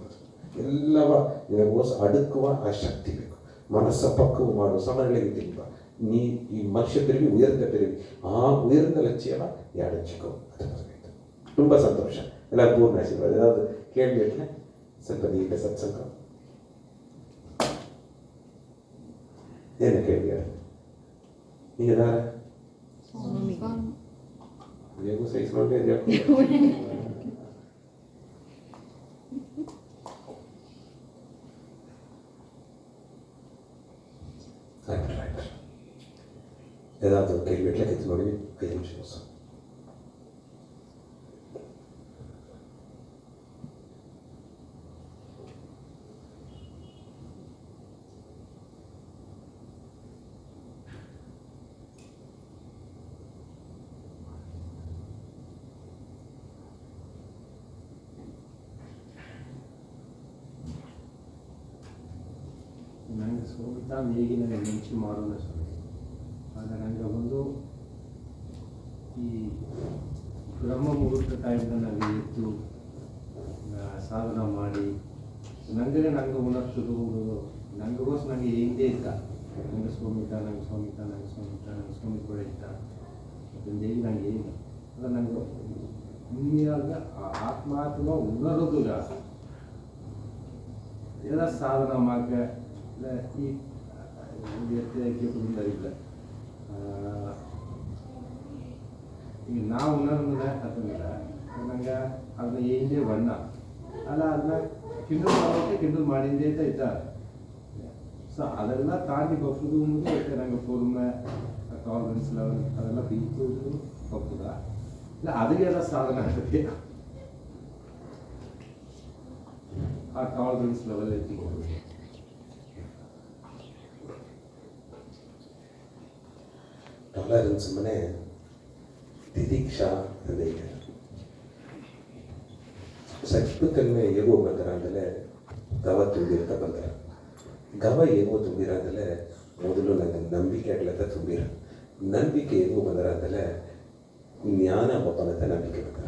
ಎಲ್ಲವ ನಿನಗೋಸ್ அடுக்குವ ಆ ಶಕ್ತಿ ಬೇಕು. ಮನಸ್ಸ ಪಕ್ಕವು ಮಾಡು, ಸಮರಳಿಗೆ ತಿಂಬ. ನೀ ಈ ಮನುಷ್ಯ பிரிவி உயர்ந்த பிரிவி, ಆ ಉಯರ್ந்த ಲಕ್ಷ್ಯವ ಯಾಡಚ್ಚಿಕೋ. ಅದು ತುಂಬ ಸಂತೋಷ. ಎಲ್ಲ ಪೂರ್ಣ ಆಶೀರ್ವಾದ. ಏನಾದ್ರು ಕೇಳಿ ಇಟ್ಟರೆ ಸ್ವಲ್ಪ ನೀಟ ಸತ್ಸಂಗ ಏನು ಕೇಳಿ ನೀದಾರ ಹೇಗೂ ಸೈಸ್ ಮಾಡಿ ஏதாவது கேள்வி வீட்டில் கற்று நோடி 5 நிமிஷம். ನನಗೆ ಸೋಮಿತಾ ಮೇಗಿನ ಮಿಂಚು ಮಾಡೋಣ ಸ್ವಾಮಿ. ಆಗ ನನಗೆ ಒಂದು ಈ ಬ್ರಹ್ಮ ಮುಹೂರ್ತ ಟೈಮ್ನ ನನಗೆ ಎದ್ದು ಸಾಧನ ಮಾಡಿ ನನಗೆ ಉಣರ್ಸೋದು ನನಗೋಸ್ ನನಗೆ ಹಿಂದೆ ಇದ್ದ ನಂಗೆ ಸ್ವಾಮಿ ಇದ್ದ, ನಂಗೆ ಸ್ವಾಮಿ ಇದ್ದ, ನಂಗೆ ಸ್ವಾಮಿ ಇದ್ದ, ನಂಗೆ ಸ್ವಾಮಿ ಕೂಡ ಇದ್ದ. ಅದರಿಂದ ಹೇಳಿ ನನಗೆ ಏನು ಅದು ನನಗೆ ಉண்மையாக ஆத்மாத்மா உணர்றதுல ஏதாவது சாதனமாக இல்லை இல்லை ಈಗ ನಾವು ಉಣರ್ದ ಅದನ್ನ ನಂಗೆ ಅದನ್ನ ಏನೇ ಬಣ್ಣ ಅಲ್ಲ ಅದನ್ನ ಕಿಂಡಲ್ ಮಾಡೋಕ್ಕೆ ಕಿಂಡಲ್ ಮಾಡಿದ್ದೇ ಅಂತ ಇದ್ದಾರೆ. ಸೊ ಅದೆಲ್ಲ ತಾಂಡಿ ಬಪ್ಪದು ಮುಂದೆ ನಂಗೆ ಪೂರ್ಣ ಟಾಲರೆನ್ಸ್ ಲೆವೆಲ್ ಅದೆಲ್ಲ ಬೀಳ್ತೋದು ಬಪ್ಪದ ಇಲ್ಲ ಅದಕ್ಕೆಲ್ಲ ಸಾಧನ ಆಗ್ತದೆ. ಆ ಟಾಲರೆನ್ಸ್ ಲೆವೆಲ್ ಎತ್ತಿಕೊಂಡು ಟಾಲರೆನ್ಸ್ ಮನೆ ತಿತಿಕ್ಷಾ ಹೃದಯ ಸತ್ಪುತನ್ನೇ ಹೇಗೋ ಬಂದರ ಅಂದರೆ ಗವ ತುಂಬಿರ್ತ ಬಂದರ ಗವ ಹೇಗೋ ತುಂಬಿರ ಅಂದರೆ ಮೊದಲು ನನಗೆ ನಂಬಿಕೆ ಆಗ್ಲತ್ತ ತುಂಬಿರ ನಂಬಿಕೆ ಹೇಗೋ ಬಂದರ ಅಂದರೆ ಜ್ಞಾನ ಒಪ್ಪನಂತ ನಂಬಿಕೆ ಬಂದರ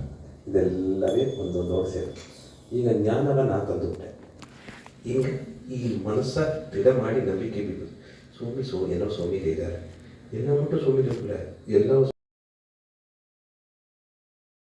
ಇದೆಲ್ಲವೇ ಒಂದೊಂದು ನೋಡಿ ಸೇರಿ ಈಗ ಜ್ಞಾನವ ನಾ ತಂದುಬಿಟ್ಟೆ. ಈಗ ಈ ಮನಸ್ಸ ದೃಢ ಮಾಡಿ ನಂಬಿಕೆ ಬಿದ್ದು ಸ್ವಾಮಿ ಏನೋ ಸ್ವಾಮಿ ಇದ್ದಾರೆ ಎಲ್ಲ ಬಿಟ್ಟು ಸ್ವಾಮಿ ಎಲ್ಲ